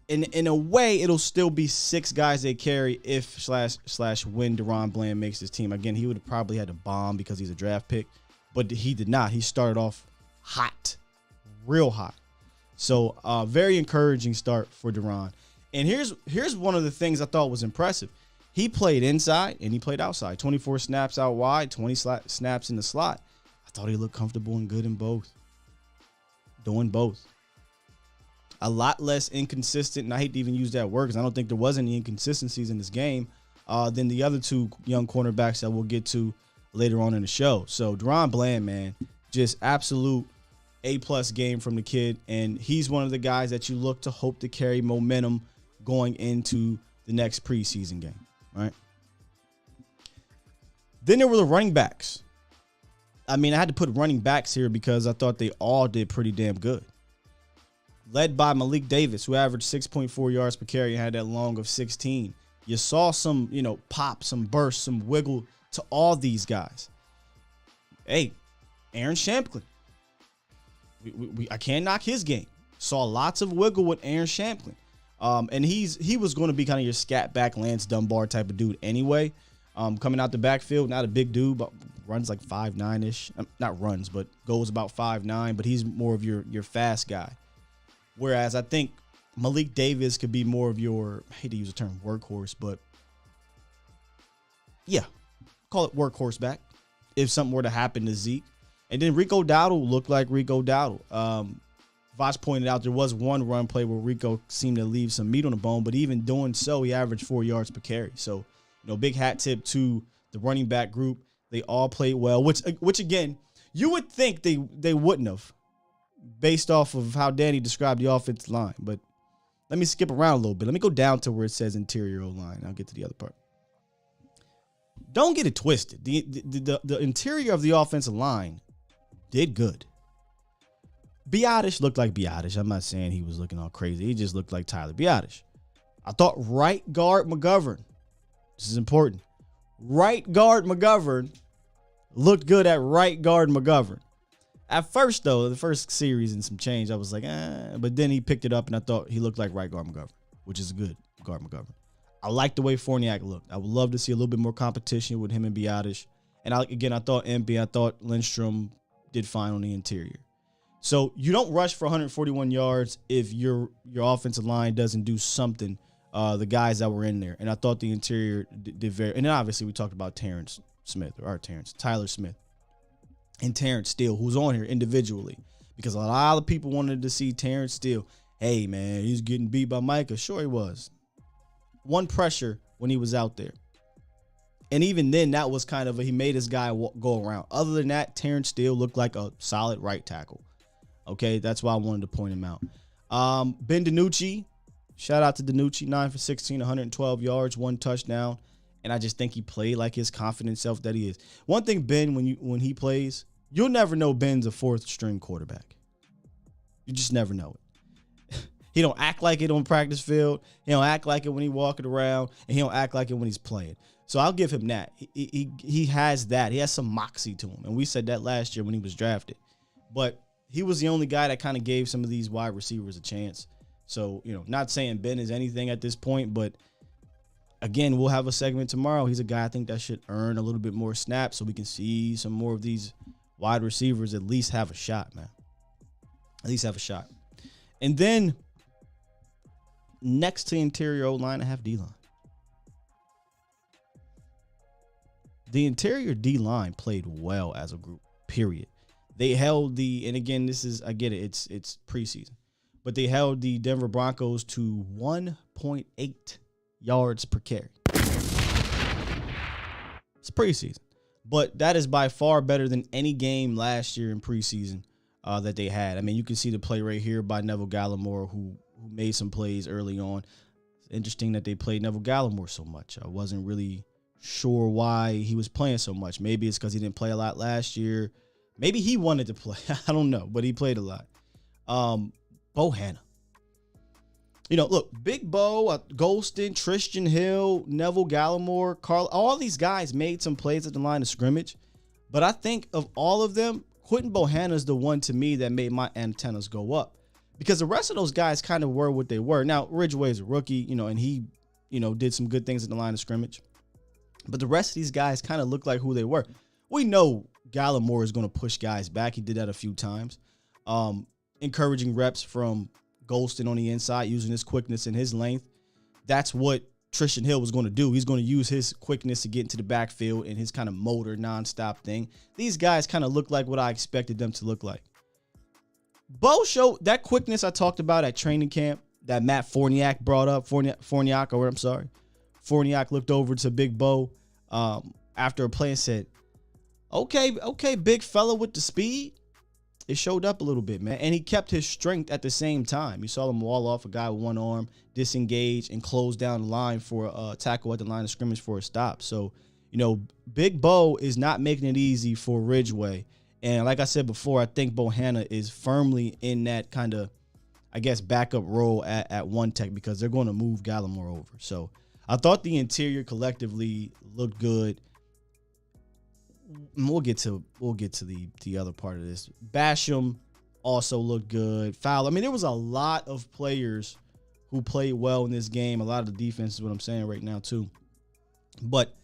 in a way, it'll still be 6 guys they carry if slash when DaRon Bland makes his team. Again, he would have probably had to bomb because he's a draft pick, but he did not. He started off hot, real hot. So very encouraging start for DaRon. And here's one of the things I thought was impressive. He played inside and he played outside. 24 snaps out wide, 20 snaps in the slot. I thought he looked comfortable and good in both. Doing both. A lot less inconsistent, and I hate to even use that word because I don't think there was any inconsistencies in this game than the other 2 young cornerbacks that we'll get to later on in the show. So DaRon Bland, man, just absolute A+ game from the kid, and he's one of the guys that you look to hope to carry momentum going into the next preseason game, right? Then there were the running backs. I mean, I had to put running backs here because I thought they all did pretty damn good. Led by Malik Davis, who averaged 6.4 yards per carry and had that long of 16. You saw some, pop, some burst, some wiggle to all these guys. Hey, Aaron Shampklin. I can't knock his game. Saw lots of wiggle with Aaron Shampklin. And he was going to be kind of your scat back Lance Dunbar type of dude anyway. Coming out the backfield, not a big dude, but runs like 5'9"-ish. Not runs, but goes about 5'9", but he's more of your fast guy. Whereas I think Malik Davis could be more of your, I hate to use the term workhorse, but yeah, call it workhorse back if something were to happen to Zeke. And then Rico Dowdle looked like Rico Dowdle. Voch pointed out there was one run play where Rico seemed to leave some meat on the bone, but even doing so, he averaged 4 yards per carry. So, big hat tip to the running back group. They all played well, which again, you would think they wouldn't have based off of how Danny described the offensive line. But let me skip around a little bit. Let me go down to where it says interior O-line. I'll get to the other part. Don't get it twisted. The interior of the offensive line did good. Biotish looked like Biotish. I'm not saying he was looking all crazy. He just looked like Tyler Biotish. I thought right guard McGovern. This is important. Right guard McGovern looked good at right guard McGovern. At first, though, the first series and some change, I was like, but then he picked it up, and I thought he looked like right guard McGovern, which is a good guard McGovern. I like the way Fournier looked. I would love to see a little bit more competition with him and Biotish. And I thought Empey, I thought Lindstrom did fine on the interior. So you don't rush for 141 yards if your offensive line doesn't do something, the guys that were in there. And I thought the interior did very – and then obviously we talked about Tyler Smith. And Terrence Steele, who's on here individually, because a lot of people wanted to see Terrence Steele. Hey, man, he's getting beat by Micah. Sure he was. One pressure when he was out there. And even then, that was kind of he made his guy go around. Other than that, Terrence Steele looked like a solid right tackle. Okay, that's why I wanted to point him out. Ben DiNucci, shout out to DiNucci, 9 for 16, 112 yards, 1 touchdown. And I just think he played like his confident self that he is. One thing, Ben, when he plays, you'll never know Ben's a 4th-string quarterback. You just never know it. He don't act like it on practice field. He don't act like it when he walking around, and he don't act like it when he's playing. So I'll give him that. He has that. He has some moxie to him, and we said that last year when he was drafted. But he was the only guy that kind of gave some of these wide receivers a chance. So, not saying Ben is anything at this point, but again, we'll have a segment tomorrow. He's a guy I think that should earn a little bit more snaps so we can see some more of these wide receivers at least have a shot, man. At least have a shot. And then next to interior O-line, I have D-line. The interior D-line played well as a group, period. They held and again, I get it, it's preseason, but they held the Denver Broncos to 1.8 yards per carry. It's preseason, but that is by far better than any game last year in preseason that they had. I mean, you can see the play right here by Neville Gallimore, who made some plays early on. interesting that they played Neville Gallimore so much. I wasn't really sure why he was playing so much. Maybe it's because he didn't play a lot last year. Maybe he wanted to play. I don't know, but he played a lot. Bohanna. Look, Big Bo, Golston, Tristan Hill, Neville Gallimore, Carl, all these guys made some plays at the line of scrimmage. But I think of all of them, Quentin Bohanna is the one to me that made my antennas go up. Because the rest of those guys kind of were what they were. Now, Ridgeway is a rookie, and he, did some good things at the line of scrimmage. But the rest of these guys kind of look like who they were. We know Gallimore is going to push guys back. He did that a few times. Encouraging reps from Golston on the inside, using his quickness and his length. That's what Tristan Hill was going to do. He's going to use his quickness to get into the backfield and his kind of motor nonstop thing. These guys kind of look like what I expected them to look like. Bo showed that quickness I talked about at training camp that Matt Forniak brought up. Forniak looked over to Big Bo after a play and said, okay, big fella with the speed. It showed up a little bit, man. And he kept his strength at the same time. You saw him wall off a guy with one arm, disengage, and close down the line for a tackle at the line of scrimmage for a stop. So, Big Bo is not making it easy for Ridgeway. And like I said before, I think Bohanna is firmly in that kind of, backup role at one tech because they're going to move Gallimore over. So I thought the interior collectively looked good. We'll get to the other part of this. Basham also looked good. Fowler. I mean, there was a lot of players who played well in this game. A lot of the defense is what I'm saying right now too. But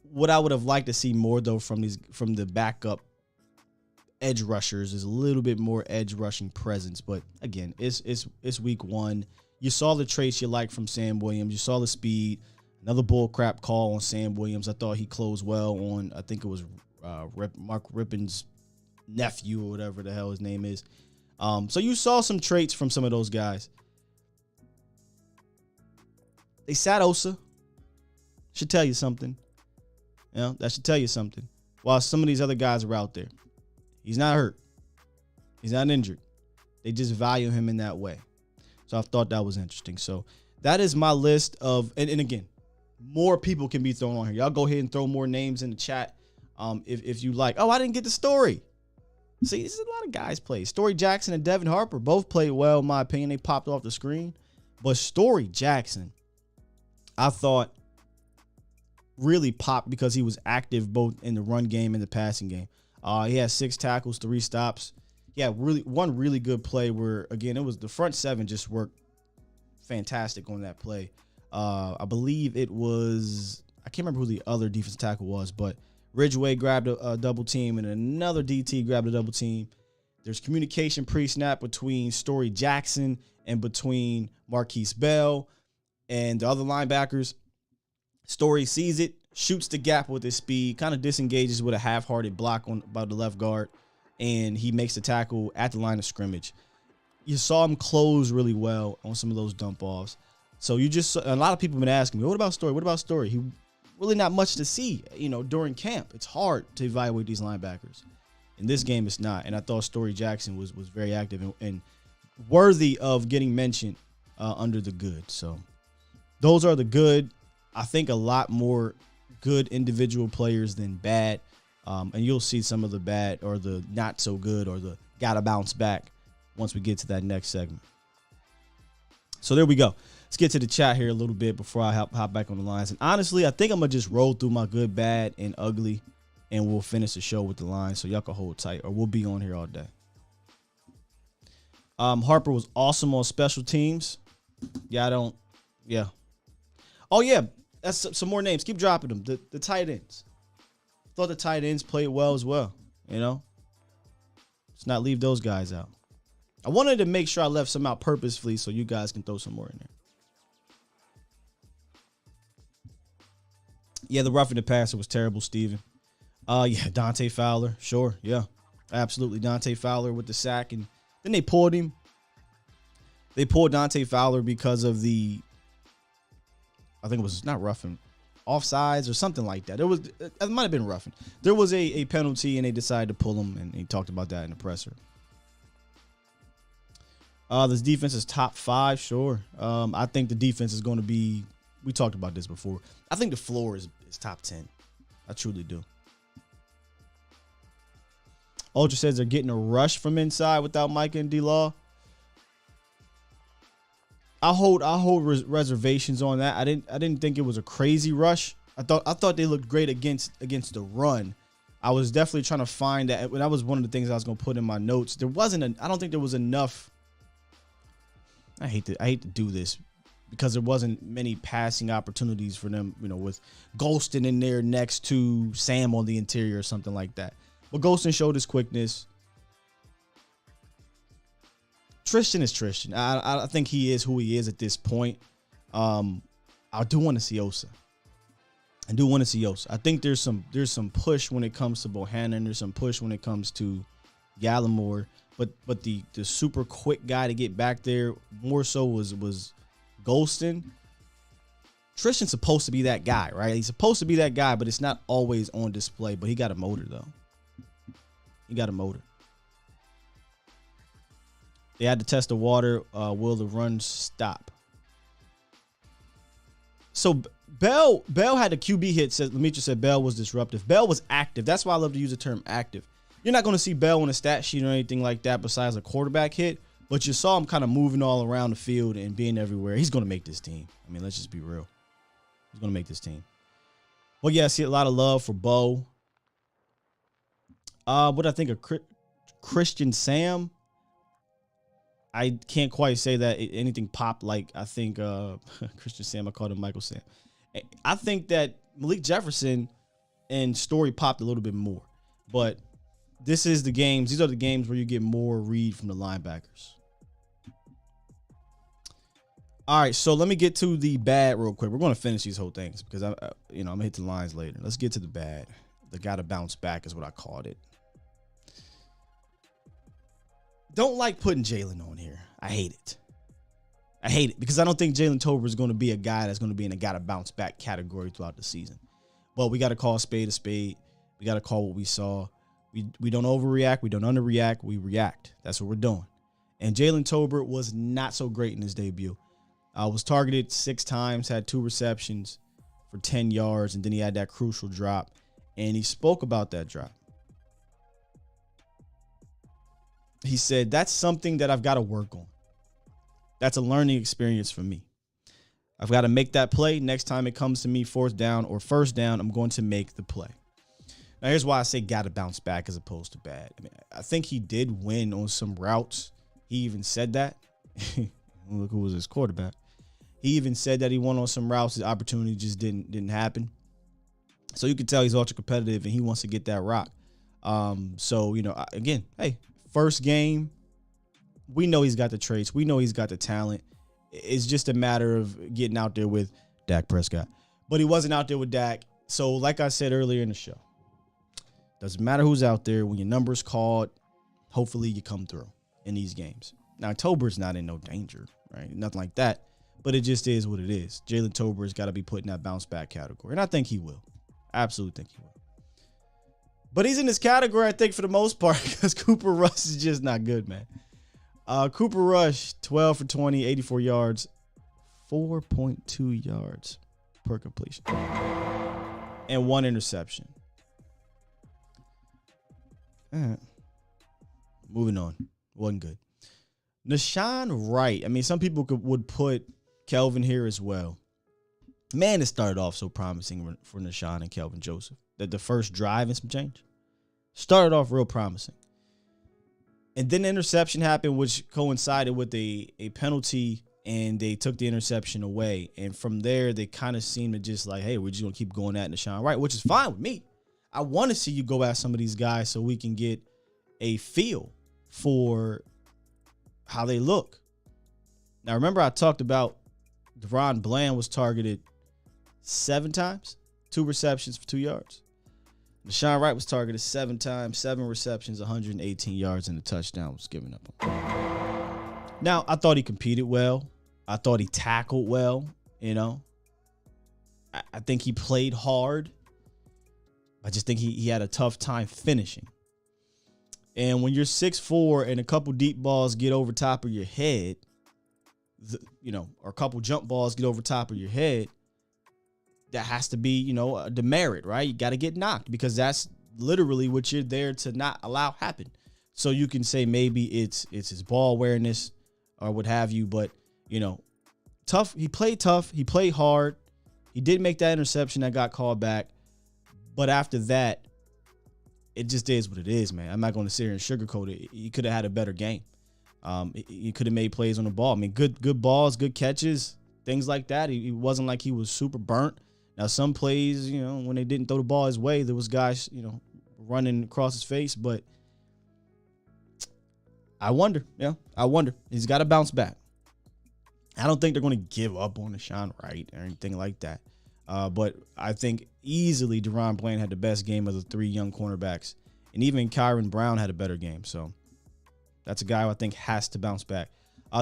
what I would have liked to see more though from the backup edge rushers is a little bit more edge rushing presence. But again, it's week one. You saw the traits you like from Sam Williams. You saw the speed. Another bull crap call on Sam Williams. I thought he closed well on, I think it was Mark Rippon's nephew or whatever the hell his name is. So you saw some traits from some of those guys. They sat Osa. Should tell you something. That should tell you something. While some of these other guys are out there. He's not hurt. He's not injured. They just value him in that way. So I thought that was interesting. So that is my list of, and again, more people can be thrown on here. Y'all go ahead and throw more names in the chat if you like. Oh, I didn't get the story. See, this is a lot of guys play. Story Jackson and Devin Harper both played well, in my opinion. They popped off the screen. But Story Jackson, I thought, really popped because he was active both in the run game and the passing game. He had 6 tackles, 3 stops. Yeah, one really good play where, again, it was the front 7 just worked fantastic on that play. I believe it was, I can't remember who the other defensive tackle was, but Ridgeway grabbed a double team and another DT grabbed a double team. There's communication pre-snap between Story Jackson and between Marquise Bell and the other linebackers. Story sees it, shoots the gap with his speed, kind of disengages with a half-hearted block by the left guard, and he makes the tackle at the line of scrimmage. You saw him close really well on some of those dump-offs. So a lot of people have been asking me, what about Story? What about Story? He really not much to see, during camp. It's hard to evaluate these linebackers. In this game, it's not. And I thought Story Jackson was very active and worthy of getting mentioned under the good. So those are the good. I think a lot more good individual players than bad. And you'll see some of the bad or the not so good or the gotta bounce back once we get to that next segment. So there we go. Let's get to the chat here a little bit before I hop back on the lines. And honestly, I think I'm going to just roll through my good, bad, and ugly, and we'll finish the show with the lines so y'all can hold tight, or we'll be on here all day. Harper was awesome on special teams. Yeah. Oh, yeah. That's some more names. Keep dropping them. The tight ends. Thought the tight ends played well as well, Let's not leave those guys out. I wanted to make sure I left some out purposefully so you guys can throw some more in there. Yeah, the roughing the passer was terrible, Steven. Yeah, Dante Fowler. Sure, yeah. Absolutely. Dante Fowler with the sack. And then they pulled him. They pulled Dante Fowler because of I think it was not roughing, offsides or something like that. It might have been roughing. There was a penalty and they decided to pull him, and he talked about that in the presser. This defense is top 5, sure. I think the defense is going to be, we talked about this before. I think the floor is top 10. I truly do. Ultra says they're getting a rush from inside without Micah and D-Law. I hold reservations on that. I didn't think it was a crazy rush. I thought they looked great against the run. I was definitely trying to find that. That was one of the things I was going to put in my notes. I don't think there was enough. I hate to do this because there wasn't many passing opportunities for them, with Golston in there next to Sam on the interior or something like that. But Golston showed his quickness. Tristan is Tristan. I think he is who he is at this point. I do want to see Osa. I think there's some push when it comes to Bohannon. There's some push when it comes to Gallimore. But the super quick guy to get back there more so was Golston. Tristan's supposed to be that guy, right? He's supposed to be that guy, but it's not always on display. But he got a motor, though. They had to test the water. Will the run stop? So Bell had a QB hit. Lemaitre said Bell was disruptive. Bell was active. That's why I love to use the term active. You're not going to see Bell on a stat sheet or anything like that besides a quarterback hit, but you saw him kind of moving all around the field and being everywhere. He's going to make this team. I mean, let's just be real. He's going to make this team. Well, yeah, I see a lot of love for Bo. What I think of Christian Sam, I can't quite say that anything popped like I think Christian Sam. I called him Michael Sam. I think that Malik Jefferson and Story popped a little bit more, but these are the games where you get more read from the linebackers. All right, so let me get to the bad real quick. We're going to finish these whole things because I'm going to hit the lines later. Let's get to the bad. The gotta bounce back is what I called it. Don't like putting Jalen on here. I hate it because I don't think Jalen Tolbert is going to be a guy that's going to be in a gotta bounce back category throughout the season. But we got to call a spade a spade. We got to call what we saw. We don't overreact. We don't underreact. We react. That's what we're doing. And Jalen Tolbert was not so great in his debut. Was targeted 6 times, had 2 receptions for 10 yards, and then he had that crucial drop. And he spoke about that drop. He said, that's something that I've got to work on. That's a learning experience for me. I've got to make that play. Next time it comes to me 4th down or 1st down, I'm going to make the play. Now, here's why I say got to bounce back as opposed to bad. I mean, I think he did win on some routes. He even said that. Look who was his quarterback. He even said that he won on some routes. His opportunity just didn't happen. So you can tell he's ultra competitive and he wants to get that rock. So, again, hey, first game, we know he's got the traits. We know he's got the talent. It's just a matter of getting out there with Dak Prescott. But he wasn't out there with Dak. So like I said earlier in the show, doesn't matter who's out there. When your number's called, hopefully you come through in these games. Now, Tolbert's not in no danger, right? Nothing like that. But it just is what it is. Jalen Tolbert's got to be put in that bounce back category. And I think he will. I absolutely think he will. But he's in this category, I think, for the most part, because Cooper Rush is just not good, man. Cooper Rush, 12 for 20, 84 yards, 4.2 yards per completion, and 1 interception. Moving on. Wasn't good. Nashawn Wright. I mean, some people would put Kelvin here as well. Man, it started off so promising for Nashawn and Kelvin Joseph. That the first drive and some change started off real promising. And then the interception happened, which coincided with a penalty, and they took the interception away. And from there, they kind of seemed to just like, hey, we're just going to keep going at Nashawn Wright, which is fine with me. I want to see you go at some of these guys so we can get a feel for how they look. Now, remember I talked about Deron Bland was targeted 7 times, 2 receptions for 2 yards. Nashawn Wright was targeted 7 times, 7 receptions, 118 yards, and a touchdown was given up. Now, I thought he competed well. I thought he tackled well, I think he played hard. I just think he had a tough time finishing. And when you're 6'4" and a couple deep balls get over top of your head, or a couple jump balls get over top of your head, that has to be, a demerit, right? You got to get knocked because that's literally what you're there to not allow happen. So you can say maybe it's his ball awareness or what have you, but, tough. He played tough. He played hard. He did make that interception that got called back. But after that, it just is what it is, man. I'm not going to sit here and sugarcoat it. He could have had a better game. He could have made plays on the ball. I mean, good balls, good catches, things like that. He wasn't like he was super burnt. Now, some plays, when they didn't throw the ball his way, there was guys, running across his face. But I wonder. He's got to bounce back. I don't think they're going to give up on Deshaun Wright or anything like that. But I think easily Deron Bland had the best game of the three young cornerbacks. And even Kyron Brown had a better game. So that's a guy who I think has to bounce back.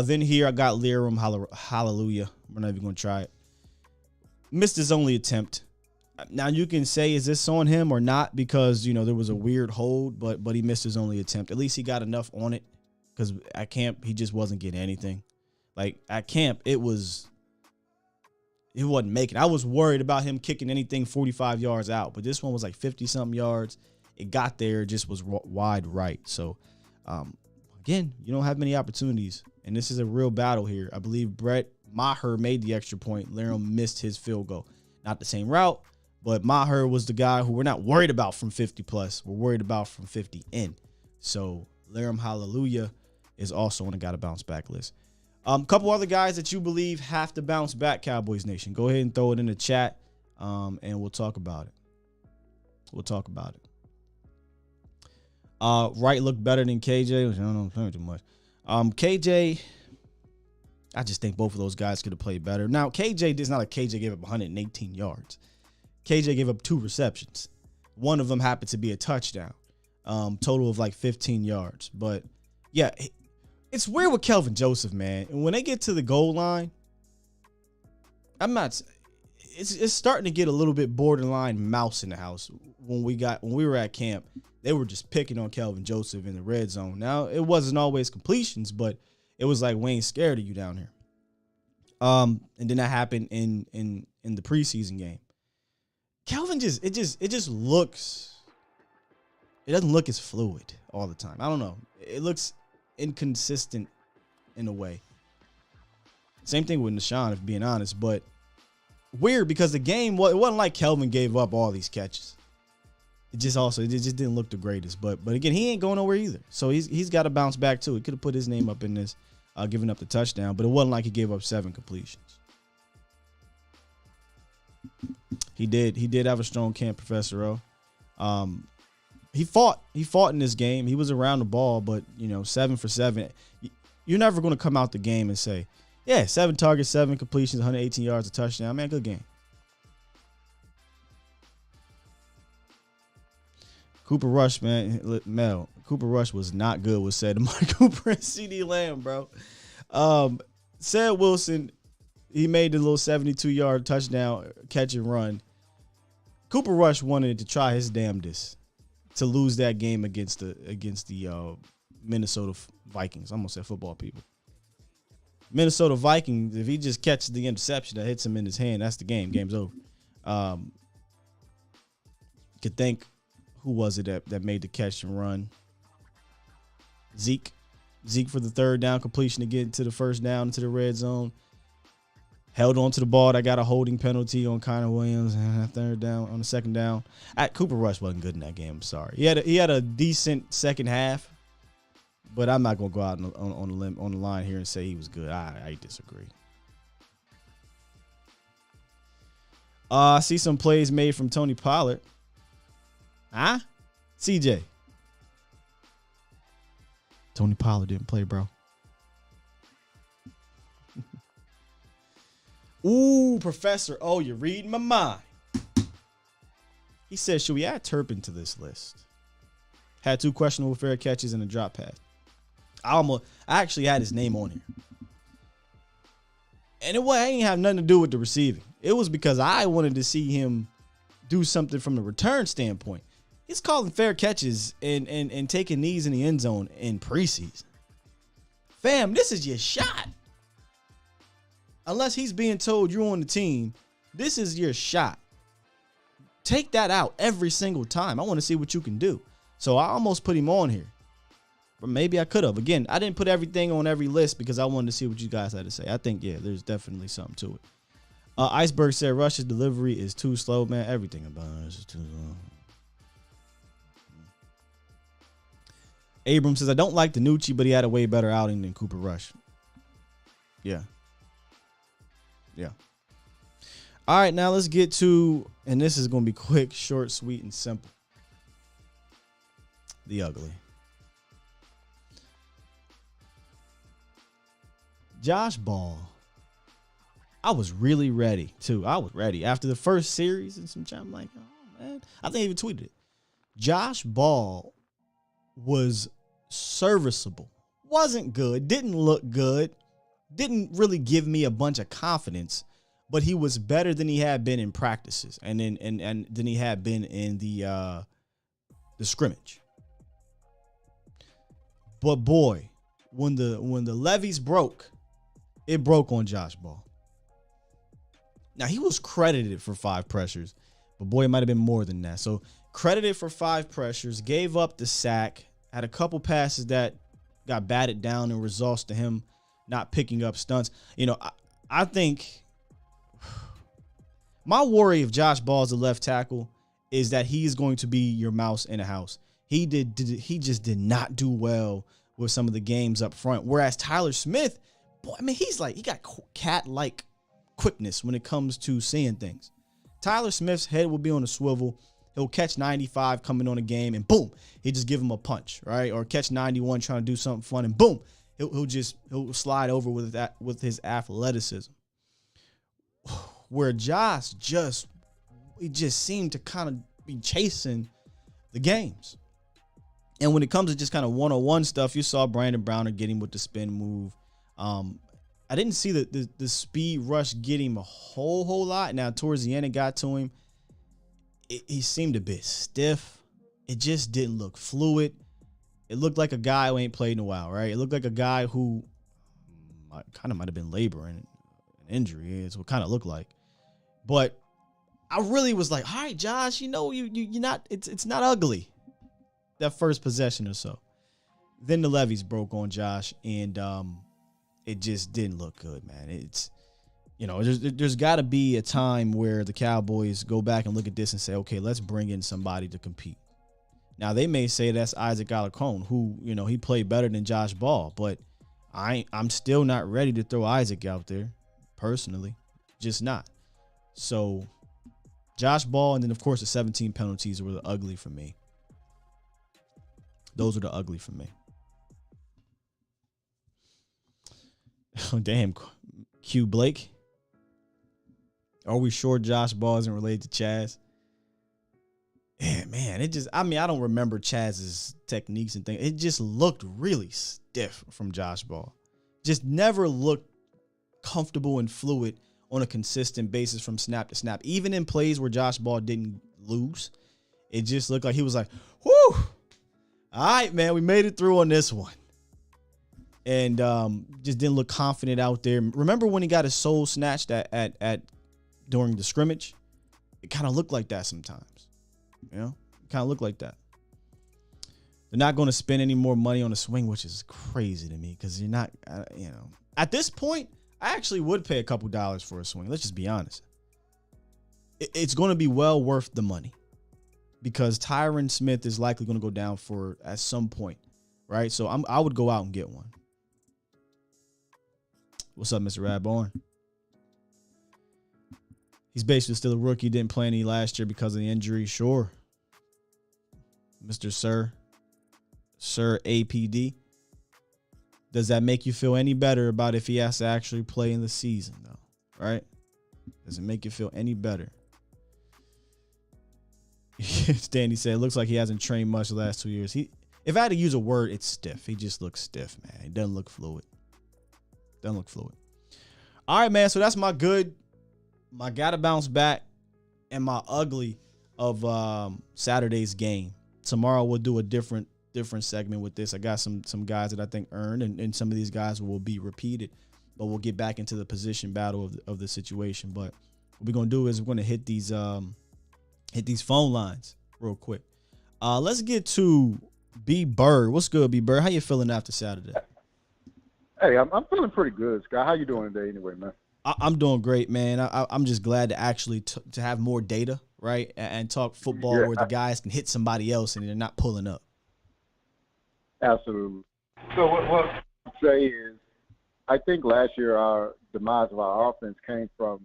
Then here I got Lirim Hallelujah. We're not even going to try it. Missed his only attempt. Now you can say, is this on him or not? Because, there was a weird hold, but he missed his only attempt. At least he got enough on it because at camp, he just wasn't getting anything. Like at camp, it wasn't making. I was worried about him kicking anything 45 yards out, but this one was like 50-something yards. It got there, just was wide right. So, again, you don't have many opportunities, and this is a real battle here. I believe Brett Maher made the extra point. Lirim missed his field goal. Not the same route, but Maher was the guy who we're not worried about from 50+. We're worried about from 50 in. So, Lirim Hallelujah is also on the got to bounce back list. Couple other guys that you believe have to bounce back, Cowboys Nation. Go ahead and throw it in the chat, and we'll talk about it. Wright looked better than KJ, which I don't know too much. KJ, I just think both of those guys could have played better. Now, KJ, it's not like KJ gave up 118 yards. KJ gave up 2 receptions. One of them happened to be a touchdown. Total of like 15 yards. But, yeah, it's weird with Kelvin Joseph, man. And when they get to the goal line, it's starting to get a little bit borderline mouse in the house. When we were at camp, they were just picking on Kelvin Joseph in the red zone. Now, it wasn't always completions, but it was like, we ain't scared of you down here. And then that happened in the preseason game. Kelvin it doesn't look as fluid all the time. I don't know. It looks inconsistent in a way. Same thing with Deshaun, if being honest, but weird because the game, it wasn't like Kelvin gave up all these catches. It just didn't look the greatest. But again, he ain't going nowhere either. So he's got to bounce back too. He could have put his name up in this, giving up the touchdown, but it wasn't like he gave up 7 completions. He did have a strong camp, Professor O. He fought in this game. He was around the ball, but 7 for 7. You're never going to come out the game and say, yeah, 7 targets, 7 completions, 118 yards, a touchdown. Man, good game. Cooper Rush, man, Mel. Cooper Rush was not good, was said to Mark Cooper and CeeDee Lamb, bro. Said Wilson, he made the little 72-yard touchdown catch and run. Cooper Rush wanted to try his damnedest to lose that game against the Minnesota Vikings. I'm gonna say football people. Minnesota Vikings, if he just catches the interception that hits him in his hand, that's the game. Game's over. Could think, who was it that made the catch and run? Zeke for the 3rd down completion to get into the 1st down into the red zone. Held on to the ball. That got a holding penalty on Connor Williams and 3rd down on the 2nd down. Cooper Rush wasn't good in that game. I'm sorry. He had a decent second half, but I'm not gonna go out on the line here and say he was good. I disagree. I see some plays made from Tony Pollard. Huh? CJ. Tony Pollard didn't play, bro. Ooh, Professor. Oh, you're reading my mind. He said, should we add Turpin to this list? Had 2 questionable fair catches and a drop pass. I actually had his name on here. And it ain't have nothing to do with the receiving. It was because I wanted to see him do something from the return standpoint. He's calling fair catches and taking knees in the end zone in preseason. Fam, this is your shot. Unless he's being told you're on the team, this is your shot. Take that out every single time. I want to see what you can do. So I almost put him on here. But maybe I could have. Again, I didn't put everything on every list because I wanted to see what you guys had to say. I think, yeah, there's definitely something to it. Iceberg said Rush's delivery is too slow, man. Everything about it is too slow. Abram says, I don't like Danucci, but he had a way better outing than Cooper Rush. Yeah. Yeah. All right, now let's get to, and this is going to be quick, short, sweet, and simple. The ugly. Josh Ball. I was really ready, too. I was ready. After the first series and some time, I'm like, oh, man. I think I even tweeted it. Josh Ball was serviceable. Wasn't good. Didn't look good. Didn't really give me a bunch of confidence. But he was better than he had been in practices and than he had been in the scrimmage. But boy, when the levees broke, it broke on Josh Ball. Now he was credited for 5 pressures, but boy, it might have been more than that. So credited for 5 pressures, gave up the sack, had a couple passes that got batted down and results to him not picking up stunts. You know, I think my worry of Josh Ball as a left tackle is that he is going to be your mouse in a house. He just did not do well with some of the games up front. Whereas Tyler Smith, boy, I mean, he got cat-like quickness when it comes to seeing things. Tyler Smith's head will be on a swivel. He'll catch 95 coming on a game, and boom, he just give him a punch, right? Or catch 91 trying to do something fun, and boom, he'll slide over with his athleticism. Where Josh just seemed to kind of be chasing the games. And when it comes to just kind of one-on-one stuff, you saw Brandon Browner get him with the spin move. I didn't see the speed rush get him a whole lot. Now, towards the end, it got to him. He seemed a bit stiff. It just didn't look fluid. It looked like a guy who ain't played in a while, right? It looked like a guy who kind of might have been laboring an injury. It's what kind of looked like. But I really was like, all right, Josh, you know, you're not, it's not ugly. That first possession or so. Then the levees broke on Josh, and it just didn't look good, man. It's, you know, there's got to be a time where the Cowboys go back and look at this and say, okay, let's bring in somebody to compete. Now, they may say that's Isaac Alarcon, who, you know, he played better than Josh Ball, but I'm still not ready to throw Isaac out there, personally. Just not. So, Josh Ball, and then, of course, the 17 penalties were the ugly for me. Those are the ugly for me. Oh, damn. Q Blake. Are we sure Josh Ball isn't related to Chaz? Yeah, man, I don't remember Chaz's techniques and things. It just looked really stiff from Josh Ball. Just never looked comfortable and fluid on a consistent basis from snap to snap. Even in plays where Josh Ball didn't lose, it just looked like he was like, whew, all right, man, we made it through on this one. And just didn't look confident out there. Remember when he got his soul snatched at during the scrimmage? It kind of looked like that sometimes. You know, kind of looked like that. They're not going to spend any more money on a swing, which is crazy to me because you're not, you know. At this point, I actually would pay a couple dollars for a swing. Let's just be honest. It's going to be well worth the money because Tyron Smith is likely going to go down at some point, right? So I would go out and get one. What's up, Mr. Radborn? He's basically still a rookie. Didn't play any last year because of the injury. Sure. Mr. Sir APD. Does that make you feel any better about if he has to actually play in the season, though? Right? Does it make you feel any better? Danny said, it looks like he hasn't trained much the last 2 years. If I had to use a word, it's stiff. He just looks stiff, man. He doesn't look fluid. All right, man. So that's my good, my gotta bounce back, and my ugly of Saturday's game. Tomorrow we'll do a different segment with this. I got some guys that I think earned, and some of these guys will be repeated, but we'll get back into the position battle of the situation. But what we're gonna do is we're gonna hit these phone lines real quick. Let's get to B Bird. What's good, B Bird? How you feeling after Saturday? Hey, I'm feeling pretty good, Scott. How you doing today, anyway, man? I'm doing great, man. I'm just glad to actually to have more data, right, and talk football where the guys can hit somebody else and they're not pulling up. Absolutely. So what I'd say is, I think last year our demise of our offense came from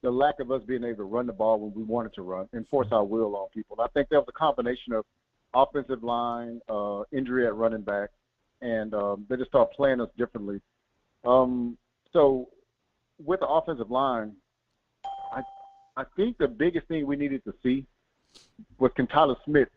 the lack of us being able to run the ball when we wanted to run and force our will on people. And I think that was a combination of offensive line, injury at running back, and they just started playing us differently. So with the offensive line, I think the biggest thing we needed to see was, can Tyler Smith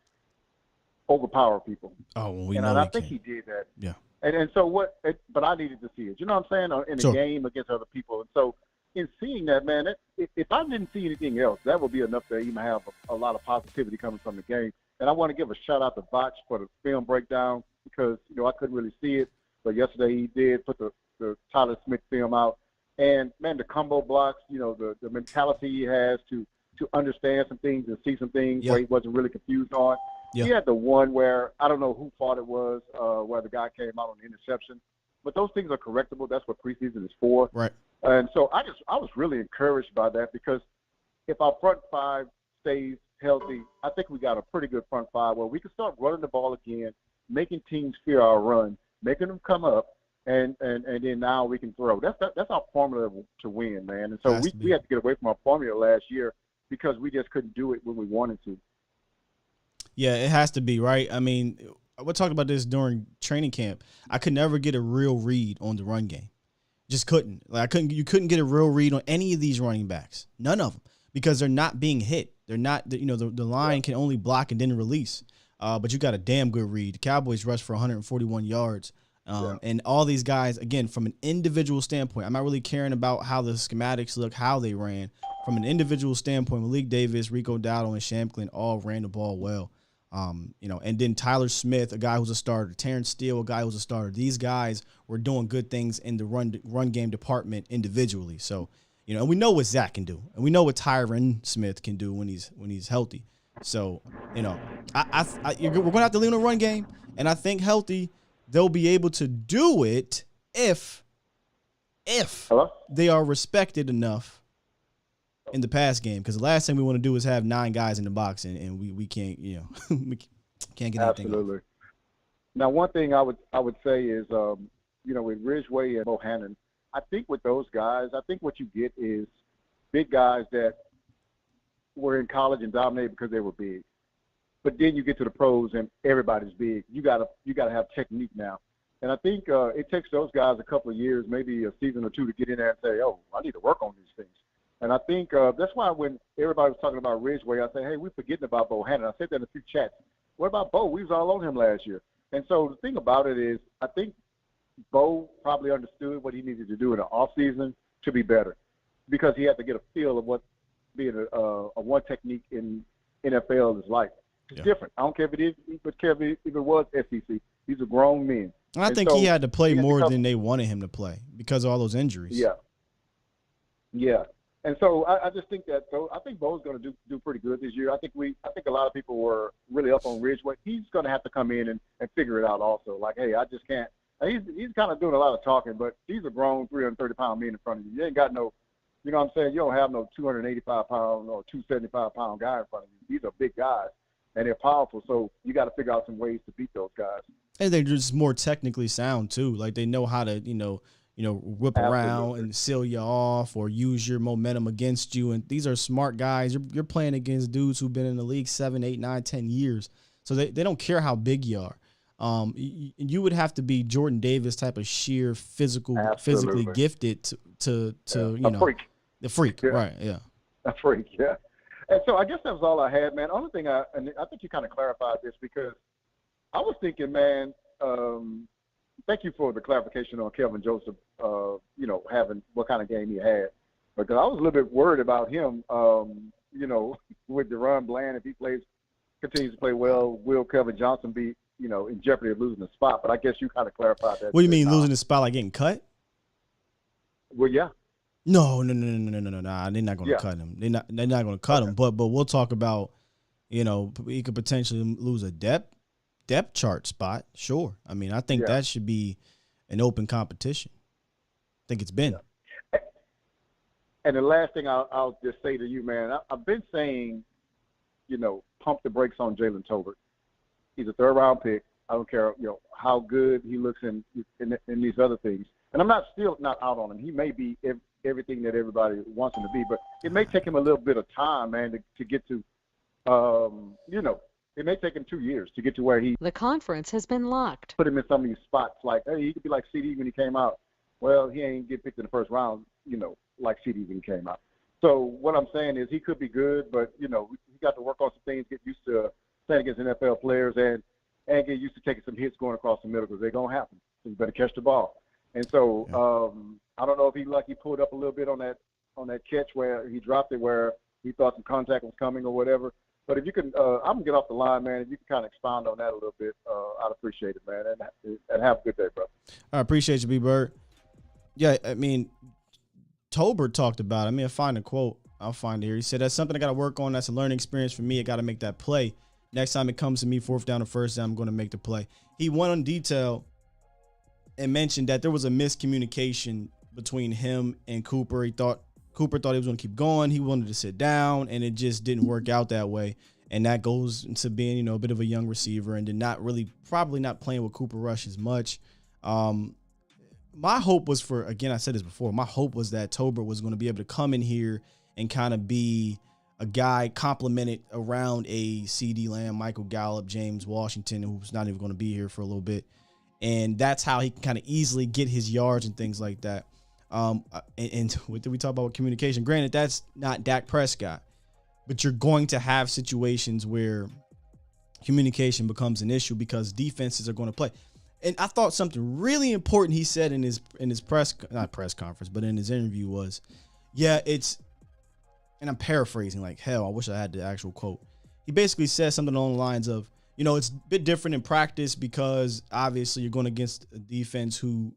overpower people? Oh, well, we and know I think he did that. Yeah. And so but I needed to see it. You know what I'm saying? In a game against other people. And so in seeing that, man, if I didn't see anything else, that would be enough to even have a lot of positivity coming from the game. And I want to give a shout out to Botch for the film breakdown, because, I couldn't really see it. But yesterday he did put the Tyler Smith film out. And, man, the combo blocks, the mentality he has to understand some things and see some things where he wasn't really confused on. He had the one where, I don't know who fault it was, where the guy came out on the interception. But those things are correctable. That's what preseason is for. Right. And so I was really encouraged by that, because if our front five stays healthy, I think we got a pretty good front five where we can start running the ball again, making teams fear our run, making them come up, and then now we can throw. That's our formula to win, man. And so we had to get away from our formula last year because we just couldn't do it when we wanted to. Yeah, it has to be, right? I mean, we're talking about this during training camp. I could never get a real read on the run game. Just couldn't. You couldn't get a real read on any of these running backs. None of them, because they're not being hit. They're not, the line can only block and then release. But you got a damn good read. The Cowboys rushed for 141 yards. And all these guys, again, from an individual standpoint, I'm not really caring about how the schematics look, how they ran. From an individual standpoint, Malik Davis, Rico Dowdle, and Shamklin all ran the ball well. And then Tyler Smith, a guy who's a starter, Terrence Steele, a guy who's a starter. These guys were doing good things in the run game department individually. So, and we know what Zach can do, and we know what Tyron Smith can do when he's healthy. So, we're going to have to lean on the run game, and I think healthy, they'll be able to do it if they are respected enough in the pass game, because the last thing we want to do is have 9 guys in the box and we can't, we can't get anything. Absolutely. Now, one thing I would say is, with Ridgeway and Bohannon, I think with those guys, I think what you get is big guys that were in college and dominated because they were big. But then you get to the pros and everybody's big. You gotta have technique now. And I think it takes those guys a couple of years, maybe a season or two, to get in there and say, oh, I need to work on these things. And I think that's why when everybody was talking about Ridgeway, I say, hey, we're forgetting about Bohannon. I said that in a few chats. What about Bo? We was all on him last year. And so the thing about it is, I think Bo probably understood what he needed to do in the offseason to be better, because he had to get a feel of what being a one technique in NFL is like. It's different. I don't care if it is, but care if it was SEC. These are grown men. And I think he had to play more than they wanted him to play because of all those injuries. Yeah. And so I just think that I think Bo's going to do pretty good this year. I think a lot of people were really up on Ridgeway. He's going to have to come in and figure it out also. Like, hey, I just can't. He's kind of doing a lot of talking, but he's a grown 330-pound man in front of you. You ain't got no, you know what I'm saying? You don't have no 285-pound or 275-pound guy in front of you. These are big guys, and they're powerful. So you got to figure out some ways to beat those guys. And they're just more technically sound too. Like, they know how to, whip around and seal you off or use your momentum against you. And these are smart guys. You're playing against dudes who've been in the league 7, 8, 9, 10 years. So they don't care how big you are. You would have to be Jordan Davis type of sheer physically gifted to freak. The freak, right? Yeah, a freak. Yeah. And so I guess that was all I had, man. Only thing I think you kind of clarified this, because I was thinking, man. Thank you for the clarification on Kelvin Joseph, having what kind of game he had. Because I was a little bit worried about him, with Deron Bland, if he plays continues to play well, will Kevin Johnson be, in jeopardy of losing the spot? But I guess you kind of clarified that. What do you mean losing the spot, like getting cut? Well, yeah. No. Nah, they're not going to cut him. They're not going to cut him. But we'll talk about, he could potentially lose a depth chart spot. Sure. I mean, I think that should be an open competition. I think it's been. Yeah. And the last thing I'll just say to you, man, I've been saying, pump the brakes on Jalen Tolbert. He's a third-round pick. I don't care, how good he looks in these other things. And I'm still not out on him. He may be everything that everybody wants him to be, but it may take him a little bit of time, man, to get to, it may take him 2 years to get to where he. The conference has been locked. Put him in some of these spots, like, hey, he could be like CD when he came out. Well, he ain't get picked in the first round, like CD when he came out. So what I'm saying is he could be good, but, he got to work on some things, get used to playing against NFL players and get used to taking some hits going across the middle because they're going to happen. So you better catch the ball. And so I don't know if he pulled up a little bit on that catch where he dropped it where he thought some contact was coming or whatever. But if you can, I'm going to get off the line, man. If you can kind of expound on that a little bit, I'd appreciate it, man. And have a good day, bro. I appreciate you, B-Bird. Yeah, I mean, Tolbert talked about it. I mean, I'll find a quote. I'll find it here. He said, that's something I got to work on. That's a learning experience for me. I got to make that play. Next time it comes to me, fourth down or first down, I'm going to make the play. He went on detail and mentioned that there was a miscommunication between him and Cooper. Cooper thought he was going to keep going. He wanted to sit down, and it just didn't work out that way. And that goes into being, a bit of a young receiver and then probably not playing with Cooper Rush as much. My hope was I said this before, my hope was that Tolbert was going to be able to come in here and kind of be a guy complimented around a CD Lamb, Michael Gallup, James Washington, who's not even going to be here for a little bit. And that's how he can kind of easily get his yards and things like that. And what did we talk about with communication? Granted, that's not Dak Prescott, but you're going to have situations where communication becomes an issue because defenses are going to play. And I thought something really important he said in his not press conference, but in his interview was, and I'm paraphrasing like hell. I wish I had the actual quote. He basically said something along the lines of, it's a bit different in practice because obviously you're going against a defense who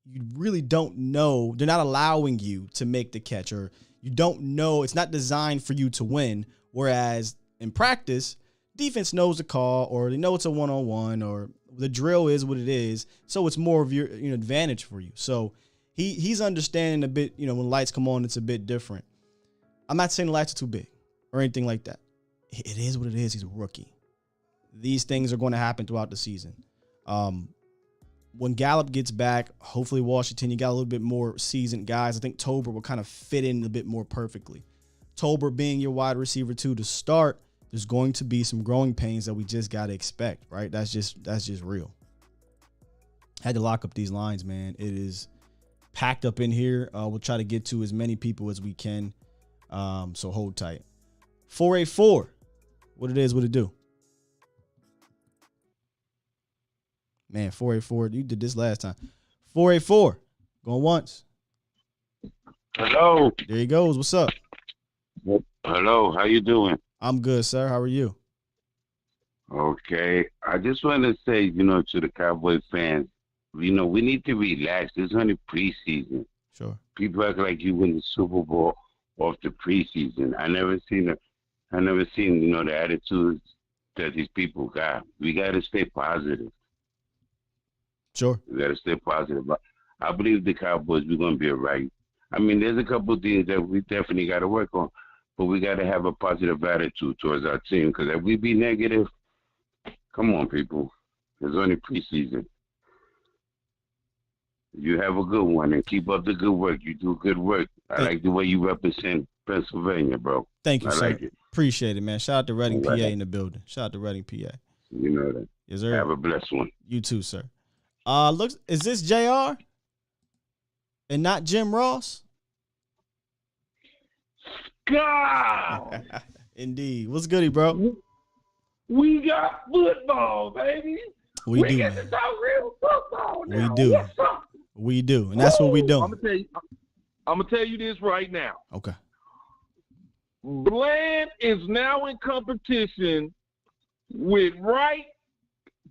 you really don't know. They're not allowing you to make the catch, or you don't know. It's not designed for you to win. Whereas in practice, defense knows the call, or they know it's a one-on-one, or the drill is what it is. So it's more of your advantage for you. So he's understanding a bit, when lights come on, it's a bit different. I'm not saying the lights are too big or anything like that. It is what it is. He's a rookie. These things are going to happen throughout the season. When Gallup gets back, hopefully Washington, you got a little bit more seasoned guys. I think Tolbert will kind of fit in a bit more perfectly. Tolbert being your wide receiver too to start, there's going to be some growing pains that we just got to expect, right? That's just real. Had to lock up these lines, man. It is packed up in here. We'll try to get to as many people as we can. So hold tight. 484. What it is, what it do? Man, 484. You did this last time. 484. Going once. Hello. There he goes. What's up? Hello. How you doing? I'm good, sir. How are you? Okay. I just want to say, to the Cowboys fans, we need to relax. It's only preseason. Sure. People act like you win the Super Bowl off the preseason. I never seen the attitudes that these people got. We got to stay positive. Sure. We got to stay positive. I believe the Cowboys, we're going to be all right. I mean, there's a couple of things that we definitely got to work on, but we got to have a positive attitude towards our team, because if we be negative, come on, people. It's only preseason. You have a good one, and keep up the good work. You do good work. I like the way you represent Pennsylvania, bro. Thank you, I sir. like it. Appreciate it, man. Shout out to Reading, PA in the building. Shout out to Reading, PA. You know that. Yes, sir. Have a blessed one. You too, sir. Is this JR and not Jim Ross? God! Indeed. What's goody, bro? We got football, baby. We do, get man. to talk real football now. We do. What's up? We do. And that's what we do. I'm gonna tell you this right now. Okay. Bland is now in competition with Wright,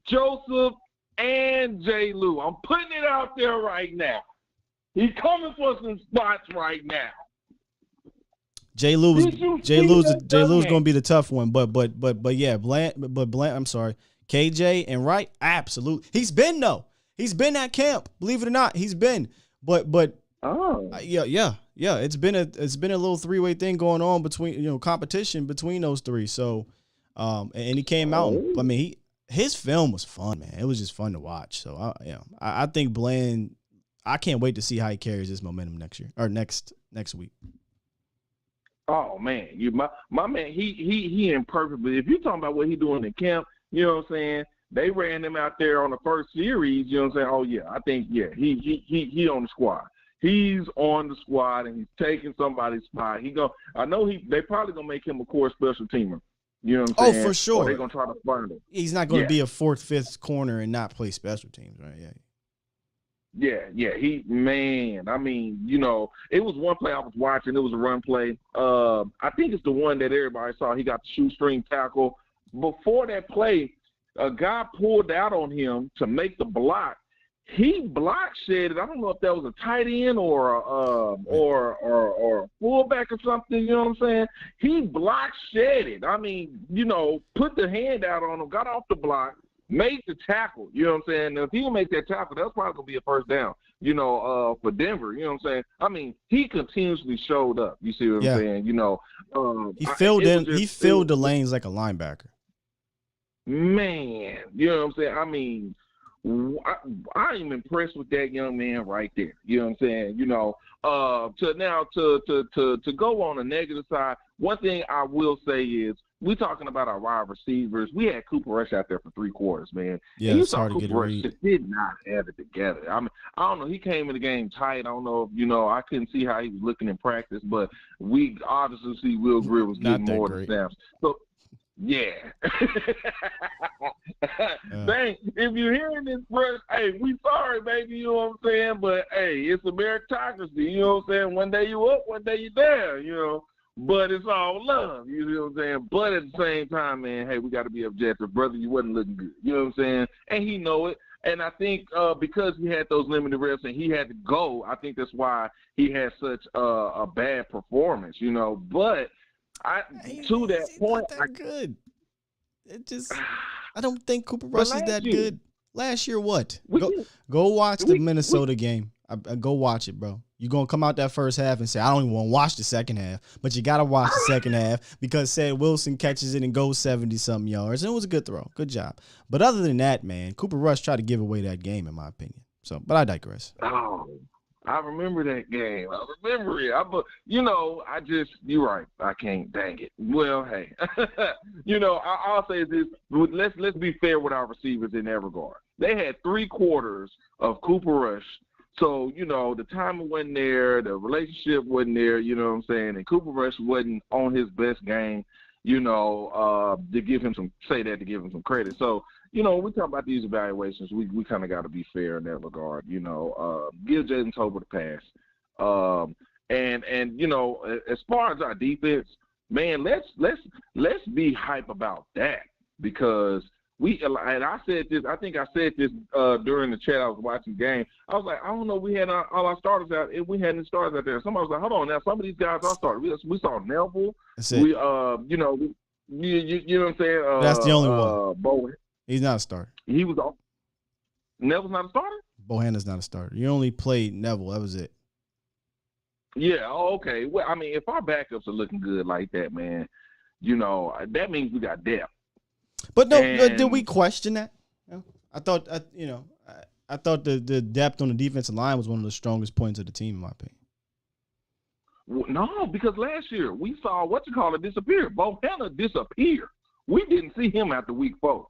Joseph, and J. Lou. I'm putting it out there right now. He's coming for some spots right now. J. Lou's gonna be the tough one, but yeah, Bland. I'm sorry, KJ and Wright, absolutely. He's been at camp. Believe it or not, he's been. But yeah. It's been a little three-way thing going on between competition between those three. So, and he came out. I mean, his film was fun, man. It was just fun to watch. So I think Bland. I can't wait to see how he carries this momentum next year or next week. Oh man, my man, he in perfectly. If you're talking about what he doing in camp, you know what I'm saying? They ran him out there on the first series, you know what I'm saying? Oh yeah, I think he on the squad. He's on the squad and he's taking somebody's spot. They probably gonna make him a core special teamer. You know what I'm saying? Oh, for sure. Or they're gonna try to find him. He's not gonna be a fourth, fifth corner and not play special teams, right? Yeah. Yeah. I mean, it was one play I was watching. It was a run play. I think it's the one that everybody saw. He got the shoestring tackle. Before that play, a guy pulled out on him to make the block. He block shedded. I don't know if that was a tight end or a fullback or something. You know what I'm saying? He block shedded. I mean, put the hand out on him, got off the block, made the tackle. You know what I'm saying? Now, if he didn't make that tackle, that's probably gonna be a first down. For Denver. You know what I'm saying? I mean, he continuously showed up. You see what I'm saying? He filled the lanes like a linebacker. Man, you know what I'm saying? I mean, I'm impressed with that young man right there. You know what I'm saying? To go on the negative side, one thing I will say is we're talking about our wide receivers. We had Cooper Rush out there for 3 quarters, man. Yeah, and you it's saw hard to Cooper get a Rush read. just did not have it together. I mean, I don't know. He came in the game tight. I don't know if, I couldn't see how he was looking in practice, but we obviously see Will Greer was getting more than snaps. So, yeah. Dang, if you're hearing this, bro, hey, we sorry, baby, you know what I'm saying? But, hey, it's a meritocracy, you know what I'm saying? One day you up, one day you down, But it's all love, you know what I'm saying? But at the same time, man, hey, we got to be objective. Brother, you wasn't looking good, you know what I'm saying? And he know it. And I think because he had those limited reps and he had to go, I think that's why he had such a bad performance, But to that point, good. It just, I don't think Cooper Rush is that good. Last year, what? Go watch the Minnesota game. Go watch it, bro. You're going to come out that first half and say, I don't even want to watch the second half. But you got to watch the second half because said Wilson catches it and goes 70-something yards. And it was a good throw. Good job. But other than that, man, Cooper Rush tried to give away that game, in my opinion. But I digress. Oh, I remember that game. I remember it. You're right. I can't, dang it. Well, hey, I'll say this. Let's be fair with our receivers in that regard. They had 3 quarters of Cooper Rush. So, the timing wasn't there. The relationship wasn't there, you know what I'm saying? And Cooper Rush wasn't on his best game, to give him some credit. So, we talk about these evaluations. We kind of got to be fair in that regard. Give Jaden Tober the pass. And as far as our defense, man, let's be hype about that because I said this. I think I said this during the chat. I was watching the game. I was like, I don't know. We had all our starters out. If we had any starters out there, somebody was like, hold on now. Some of these guys are starters. We saw Neville. That's it. We you know what I'm saying. That's the only one. Bowen. He's not a starter. He was off. Neville's not a starter. Bohanna's not a starter. You only played Neville. That was it. Yeah. Okay. Well, I mean, if our backups are looking good like that, man, that means we got depth. But no, did we question that? I thought, I thought the depth on the defensive line was one of the strongest points of the team, in my opinion. Well, no, because last year we saw disappear. Bohanna disappear. We didn't see him after week 4.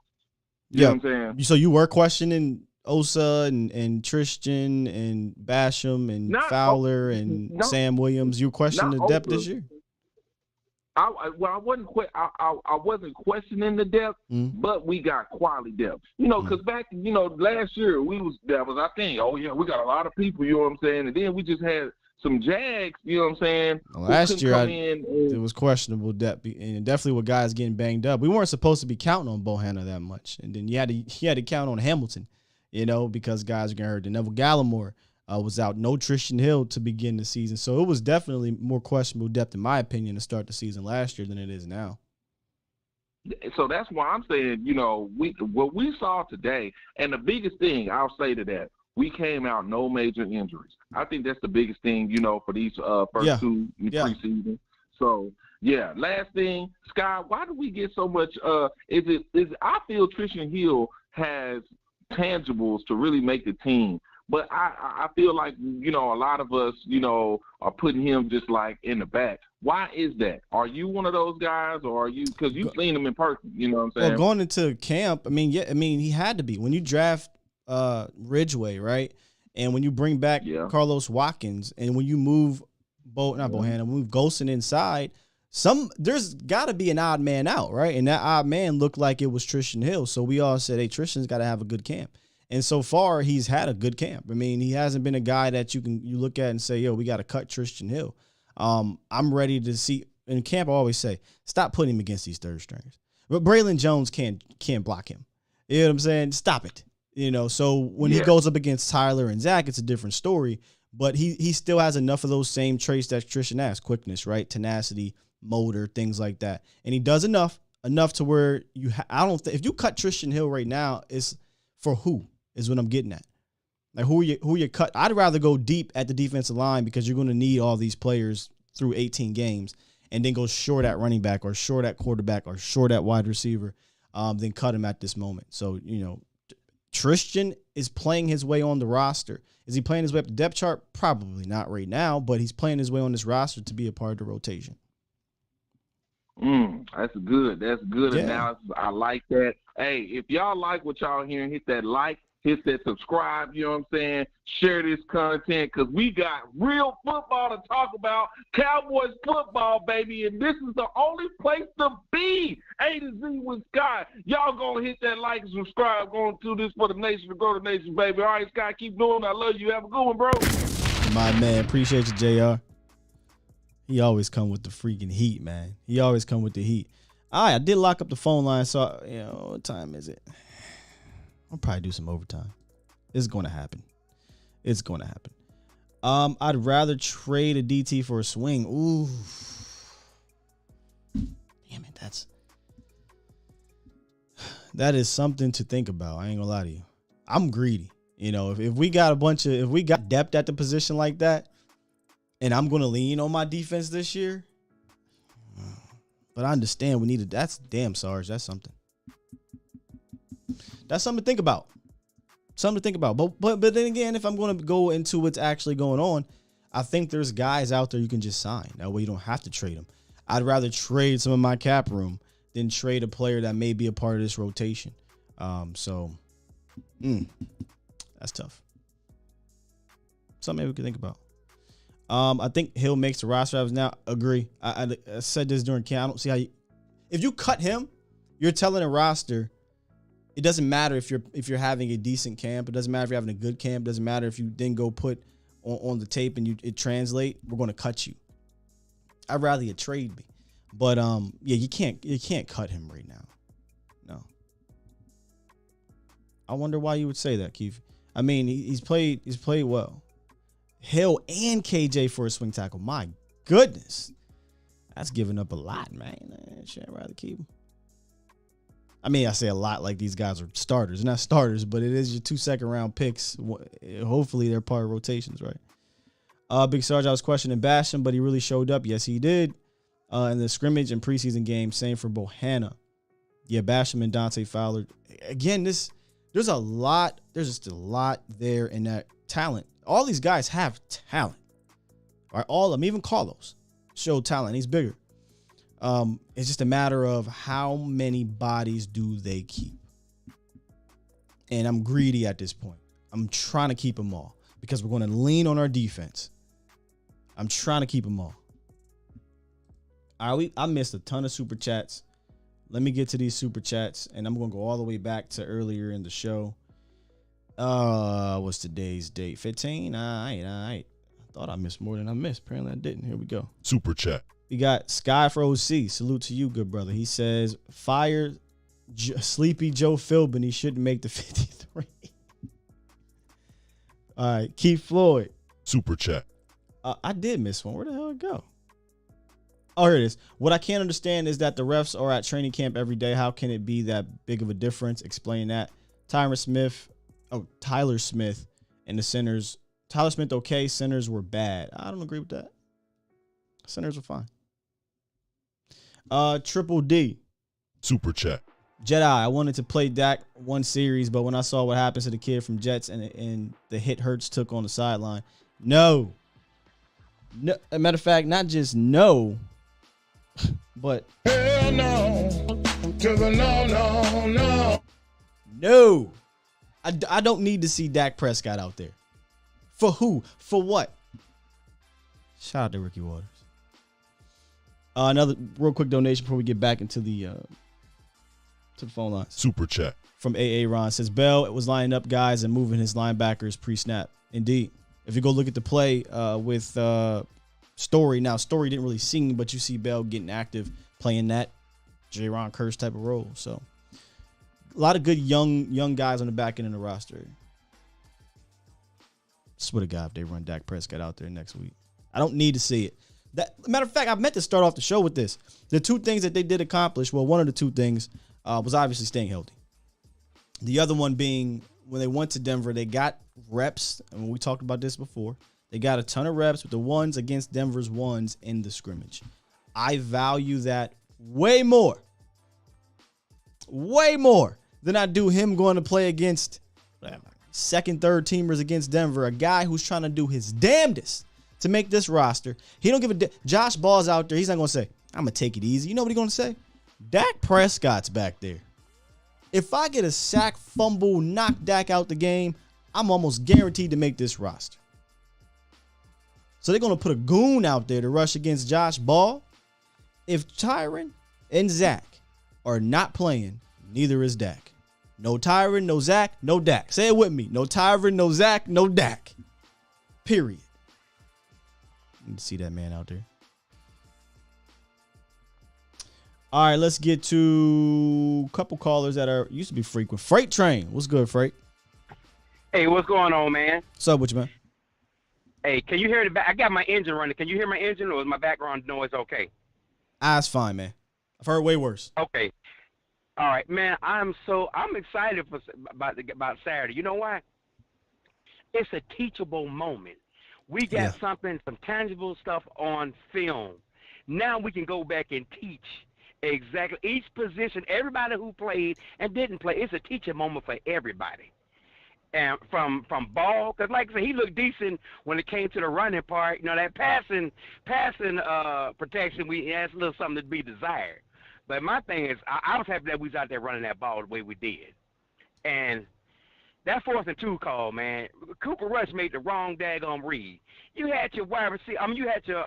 You know what I'm saying? So you were questioning Osa and Tristan and Basham and Fowler and Sam Williams. You questioned the depth this year? I wasn't questioning the depth, but we got quality depth. Because back, last year that was our thing. Oh yeah, we got a lot of people. You know what I'm saying? And then we just had some Jags, you know what I'm saying? Last year, it was questionable depth, and definitely with guys getting banged up. We weren't supposed to be counting on Bohanna that much, and then you had to count on Hamilton, because guys are getting hurt. And Neville Gallimore was out. No Tristan Hill to begin the season, so it was definitely more questionable depth, in my opinion, to start the season last year than it is now. So that's why I'm saying, what we saw today, and the biggest thing I'll say to that, we came out no major injuries. I think that's the biggest thing, for these first two preseason. So last thing, Scott, why do we get so much? I feel Tristan Hill has tangibles to really make the team. But I feel like, a lot of us, are putting him just like in the back. Why is that? Are you one of those guys, or are you, because you've seen him in person, you know what I'm saying? Well, going into camp, he had to be. When you draft Ridgeway, right? And when you bring back Carlos Watkins, and when you move Bohanna, move Golson inside, there's got to be an odd man out, right? And that odd man looked like it was Tristan Hill. So we all said, hey, Tristan's got to have a good camp. And so far, he's had a good camp. He hasn't been a guy that you look at and say, yo, we got to cut Tristan Hill. I'm ready to see. In camp, I always say, stop putting him against these third strings. But Braylon Jones can't block him. You know what I'm saying? Stop it. So when he goes up against Tyler and Zach, it's a different story. But he still has enough of those same traits that Tristan has: quickness, right, tenacity, motor, things like that. And he does enough to where if you cut Tristan Hill right now, it's for who is what I'm getting at. Like who you cut. I'd rather go deep at the defensive line, because you're going to need all these players through 18 games, and then go short at running back or short at quarterback or short at wide receiver, than cut him at this moment. So, Tristan is playing his way on the roster. Is he playing his way up the depth chart? Probably not right now, but he's playing his way on this roster to be a part of the rotation. That's good analysis. I like that. Hey, if y'all like what y'all hearing, hit that like, hit that subscribe, you know what I'm saying? Share this content, because we got real football to talk about. Cowboys football, baby, and this is the only place to be. A to Z with Scott. Y'all gonna hit that like and subscribe. Going to do this for the nation, to grow the nation, baby. All right, Scott, keep doing it. I love you. Have a good one, bro. My man, appreciate you, JR. He always come with the freaking heat, man. He always come with the heat. All right, I did lock up the phone line, so, what time is it? I'll probably do some overtime. It's going to happen. I'd rather trade a DT for a swing. Ooh. Damn it, that is something to think about. I ain't gonna lie to you. I'm greedy. If we got depth at the position like that, and I'm gonna lean on my defense this year, but I understand we need that's damn Sarge. That's something. That's something to think about. But then again, if I'm going to go into what's actually going on, I think there's guys out there you can just sign. That way you don't have to trade them. I'd rather trade some of my cap room than trade a player that may be a part of this rotation. That's tough. Something we can think about. I think Hill makes the roster. I was now agree. I said this during camp. I don't see how if you cut him, you're telling a roster. It doesn't matter if you're having a decent camp. It doesn't matter if you're having a good camp. It doesn't matter if you then go put on the tape and it translate. We're going to cut you. I'd rather you trade me, but you can't cut him right now. No. I wonder why you would say that, Keith. He's played well. Hill and KJ for a swing tackle. My goodness, that's giving up a lot, man. I'd rather keep him. I say a lot like these guys are starters. They're not starters, but it is your 2 second-round picks. Hopefully they're part of rotations, right? Big Sarge, I was questioning Basham, but he really showed up. Yes, he did. In the scrimmage and preseason game, same for Bohanna. Yeah, Basham and Dante Fowler. Again, there's just a lot there in that talent. All these guys have talent. All right, all of them, even Carlos, showed talent. He's bigger. It's just a matter of how many bodies do they keep. And I'm greedy at this point. I'm trying to keep them all because we're going to lean on our defense. I'm trying to keep them all. All right, I missed a ton of super chats. Let me get to these super chats, and I'm going to go all the way back to earlier in the show. What's today's date? 15? All right. Thought I missed more than I missed. Apparently I didn't. Here we go. Super chat. We got Sky for OC. Salute to you, good brother. He says, fire Sleepy Joe Philbin. He shouldn't make the 53. All right, Keith Floyd. Super chat. I did miss one. Where the hell did it go? Oh, here it is. What I can't understand is that the refs are at training camp every day. How can it be that big of a difference? Explain that. Tyler Smith, and the centers. Tyler Smith, okay. Centers were bad. I don't agree with that. Centers were fine. Triple D. Super chat. Jedi, I wanted to play Dak one series, but when I saw what happens to the kid from Jets and the hit Hurts took on the sideline, no. As a matter of fact, not just no, but hell no to the no. No. I don't need to see Dak Prescott out there. For who? For what? Shout out to Ricky Waters. Another real quick donation before we get back into the phone lines. Super chat. From AA Ron says, Bell was lining up guys and moving his linebackers pre-snap. Indeed. If you go look at the play with Story, now Story didn't really sing, but you see Bell getting active, playing that J-Ron Curse type of role. So a lot of good young guys on the back end of the roster. Swear to God, if they run Dak Prescott out there next week, I don't need to see it. Matter of fact, I meant to start off the show with this. The two things that they did accomplish, well, one of the two things was obviously staying healthy. The other one being when they went to Denver, they got reps, and we talked about this before. They got a ton of reps with the ones against Denver's ones in the scrimmage. I value that way more than I do him going to play against second, third teamers against Denver, a guy who's trying to do his damnedest to make this roster. He don't give a Josh Ball's out there. He's not going to say, I'm going to take it easy. You know what he's going to say? Dak Prescott's back there. If I get a sack, fumble, knock Dak out the game, I'm almost guaranteed to make this roster. So they're going to put a goon out there to rush against Josh Ball. If Tyron and Zach are not playing, neither is Dak. No Tyron, no Zach, no Dak. Say it with me. No Tyron, no Zach, no Dak. Period. You can see that man out there. All right, let's get to a couple callers that used to be frequent. Freight Train. What's good, Freight? Hey, what's going on, man? What's up with you, man? Hey, can you hear the back? I got my engine running. Can you hear my engine, or is my background noise okay? It's fine, man. I've heard way worse. Okay. All right, man. I'm excited about Saturday. You know why? It's a teachable moment. We got some tangible stuff on film. Now we can go back and teach exactly each position, everybody who played and didn't play. It's a teaching moment for everybody. And from Ball, because like I said, he looked decent when it came to the running part. You know, that passing protection, that's a little something to be desired. But my thing is, I was happy that we was out there running that ball the way we did. And that 4th and 2 call, man, Cooper Rush made the wrong daggone read. You had your wide receiver, you had your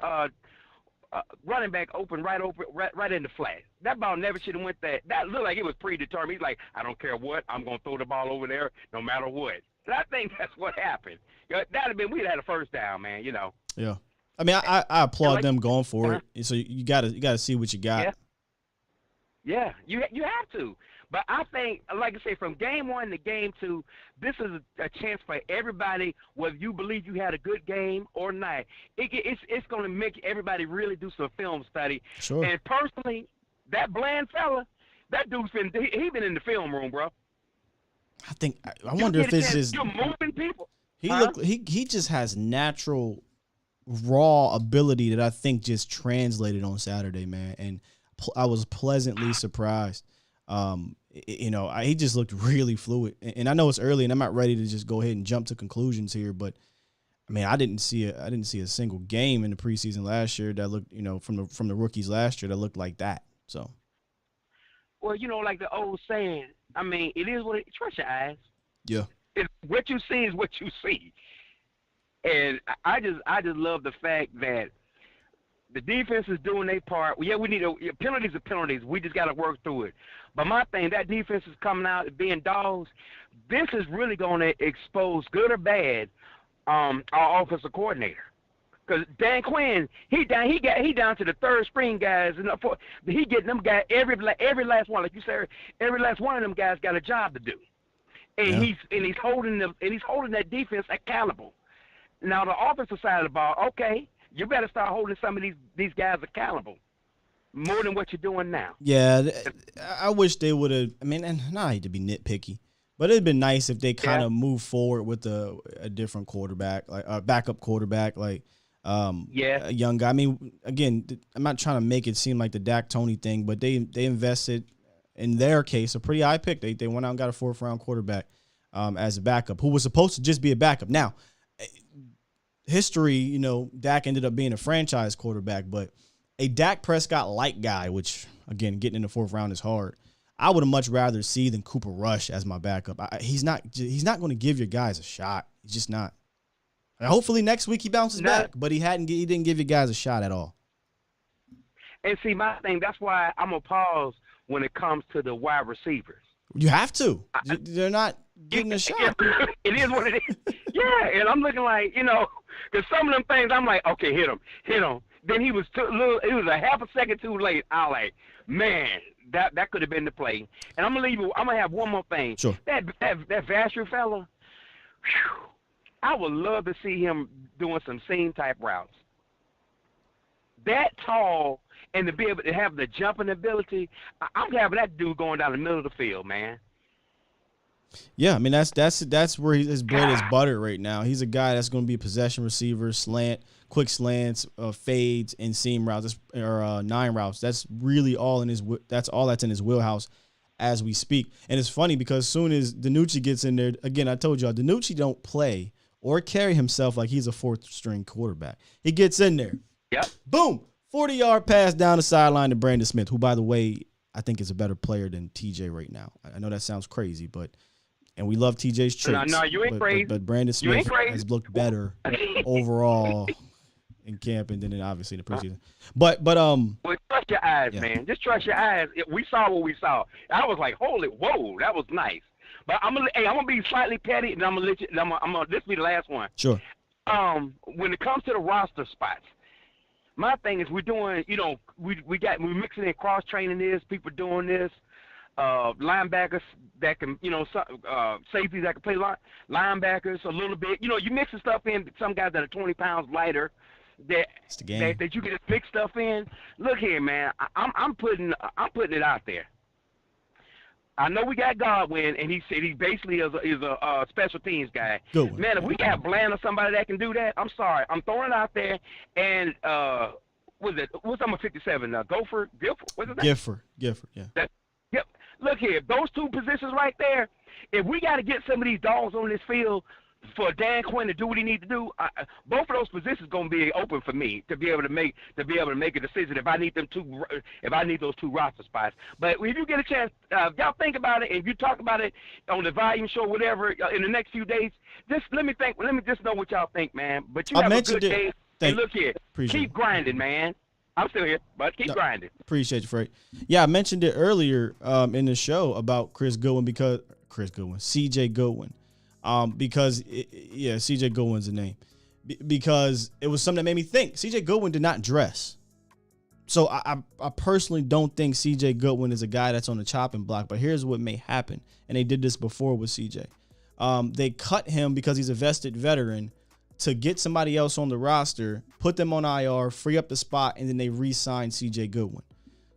running back right in the flat. That ball never should have went that. That looked like it was predetermined. He's like, I don't care what, I'm going to throw the ball over there no matter what. And I think that's what happened. That'd have been, we'd had a first down, man, you know. Yeah. I mean, I applaud them going for it. So you gotta see what you got. Yeah, you have to. But I think, like I say, from game 1 to game 2, this is a chance for everybody, whether you believe you had a good game or not. It's going to make everybody really do some film study. Sure. And personally, that Bland fella, that dude's been in the film room, bro. I wonder if it's just you're moving people. He just has natural raw ability that I think just translated on Saturday, man. And I was pleasantly surprised. He just looked really fluid, and I know it's early, and I'm not ready to just go ahead and jump to conclusions here. But I mean, I didn't see a single game in the preseason last year that looked, from the rookies last year that looked like that. So, well, like the old saying, I mean, it is what trust your eyes. Yeah, what you see is what you see, and I just love the fact that the defense is doing their part. Yeah, we need penalties are penalties. We just got to work through it. But my thing, that defense is coming out being dogs. This is really going to expose, good or bad, our offensive coordinator. Because Dan Quinn, he down to the third string guys, and he getting them guys every last one, like you said, every last one of them guys got a job to do, and he's holding that defense accountable. Now the offensive side of the ball, okay, you better start holding some of these guys accountable more than what you're doing now. Yeah, I wish they would have. I mean, and I hate to be nitpicky, but it'd been nice if they kind of moved forward with a different quarterback, like a backup quarterback, like a young guy. I mean, again, I'm not trying to make it seem like the Dak Tony thing, but they invested in their case a pretty high pick. They went out and got a 4th round quarterback as a backup who was supposed to just be a backup. Now, history, Dak ended up being a franchise quarterback, but a Dak Prescott light guy, which again, getting in the 4th round is hard. I would have much rather see than Cooper Rush as my backup. He's not going to give your guys a shot. He's just not. And hopefully next week he bounces back, but he didn't give you guys a shot at all. And see, my thing, that's why I'm gonna pause when it comes to the wide receivers. You have to. They're not getting a shot. It is what it is. Yeah, and I'm looking like, because some of them things I'm like, okay, hit him. Then he was it was a half a second too late. I like, man, that could have been the play. And I'm gonna have one more thing. Sure. That Vasher fella, whew, I would love to see him doing some seam type routes. That tall and to be able to have the jumping ability, I'm having that dude going down the middle of the field, man. Yeah, I mean that's where his bread is buttered right now. He's a guy that's going to be a possession receiver, quick slants, fades, and seam routes, or 9 routes. That's really all in his. That's all that's in his wheelhouse as we speak. And it's funny because as soon as DiNucci gets in there, again, I told y'all DiNucci don't play or carry himself like he's a 4th string quarterback. He gets in there. Yep. Boom. 40-yard pass down the sideline to Brandon Smith, who, by the way, I think is a better player than TJ right now. I know that sounds crazy, and we love TJ's traits. No, you ain't crazy. But Brandon Smith has looked better overall in camp and then obviously in the preseason. But well, trust your eyes, man. Just trust your eyes. We saw what we saw. I was like, holy, whoa, that was nice. But I'm gonna be slightly petty, and I'm gonna let you. This will be the last one. Sure. When it comes to the roster spots, my thing is we're doing. We're mixing in cross training this. People doing this. Linebackers that can, safeties that can play linebackers a little bit. You're mixing stuff in. Some guys that are 20 pounds lighter. That you can just mix stuff in. Look here, man. I'm putting it out there. I know we got Godwin, and he said he basically is a special teams guy. Good. Man, if we got Bland or somebody that can do that, I'm sorry. I'm throwing it out there. And what's number 57? Gifford? What's his name? Gifford, yeah. Yep. Look here, those 2 positions right there. If we got to get some of these dogs on this field for Dan Quinn to do what he needs to do, both of those positions going to be open for me to be able to make a decision if I need those 2 roster spots. But if you get a chance, y'all think about it, and if you talk about it on the volume show, whatever, in the next few days, let me just know what y'all think, man. But you have a good day. And look here, keep grinding, man. I'm still here, but keep grinding. Appreciate you, Frank. Yeah, I mentioned it earlier in the show about CJ Goodwin. Because CJ Goodwin's the name. Because it was something that made me think. CJ Goodwin did not dress. So I personally don't think CJ Goodwin is a guy that's on the chopping block. But here's what may happen. And they did this before with CJ. They cut him because he's a vested veteran to get somebody else on the roster, put them on IR, free up the spot, and then they re-sign CJ Goodwin.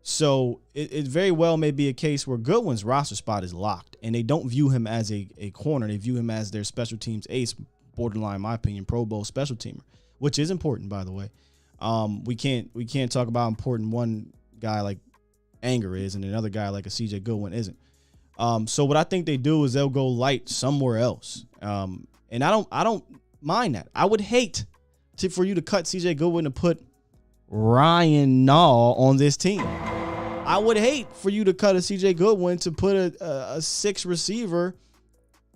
So it very well may be a case where Goodwin's roster spot is locked, and they don't view him as a corner. They view him as their special teams ace, borderline, in my opinion, Pro Bowl special teamer, which is important, by the way. We can't talk about how important one guy like Anger is and another guy like a CJ Goodwin isn't. So what I think they do is they'll go light somewhere else. And I don't mind that. I would hate for you to cut CJ Goodwin to put Ryan Nall on this team. I would hate for you to cut a CJ Goodwin to put a 6 receiver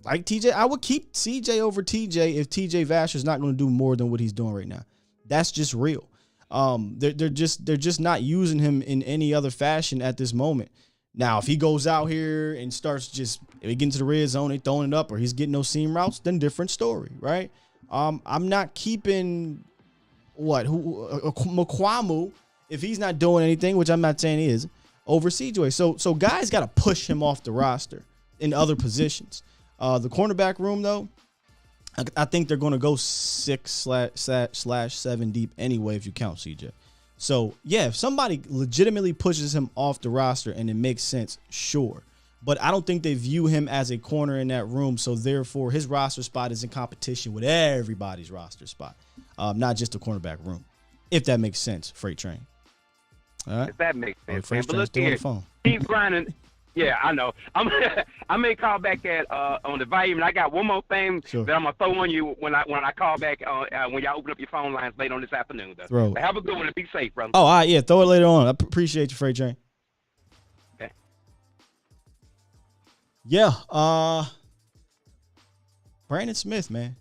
like TJ. I would keep CJ over TJ if TJ Vasher's not going to do more than what he's doing right now. That's just real. They're just not using him in any other fashion at this moment. Now, if he goes out here and starts if he gets into the red zone, they throwing it up, or he's getting those seam routes, then different story, right? I'm not keeping Mukwamu, if he's not doing anything, which I'm not saying he is, over CJ. So guys got to push him off the roster in other positions. The cornerback room, though, I think they're going to go 6/7 deep anyway if you count CJ. So, yeah, if somebody legitimately pushes him off the roster and it makes sense, sure. But I don't think they view him as a corner in that room, so therefore his roster spot is in competition with everybody's roster spot, not just the cornerback room, if that makes sense, Freight Train. All right? If that makes sense, man. Freight But Train's look still on here, the phone. keep grinding. Yeah, I know. I may call back at on the volume, and I got one more thing that I'm gonna throw on you when I call back when y'all open up your phone lines later on this afternoon. Though. Throw it. But have a good one and be safe, brother. Oh, all right, yeah, throw it later on. I appreciate you, Freight Train. Okay. Yeah, Brandon Smith, man.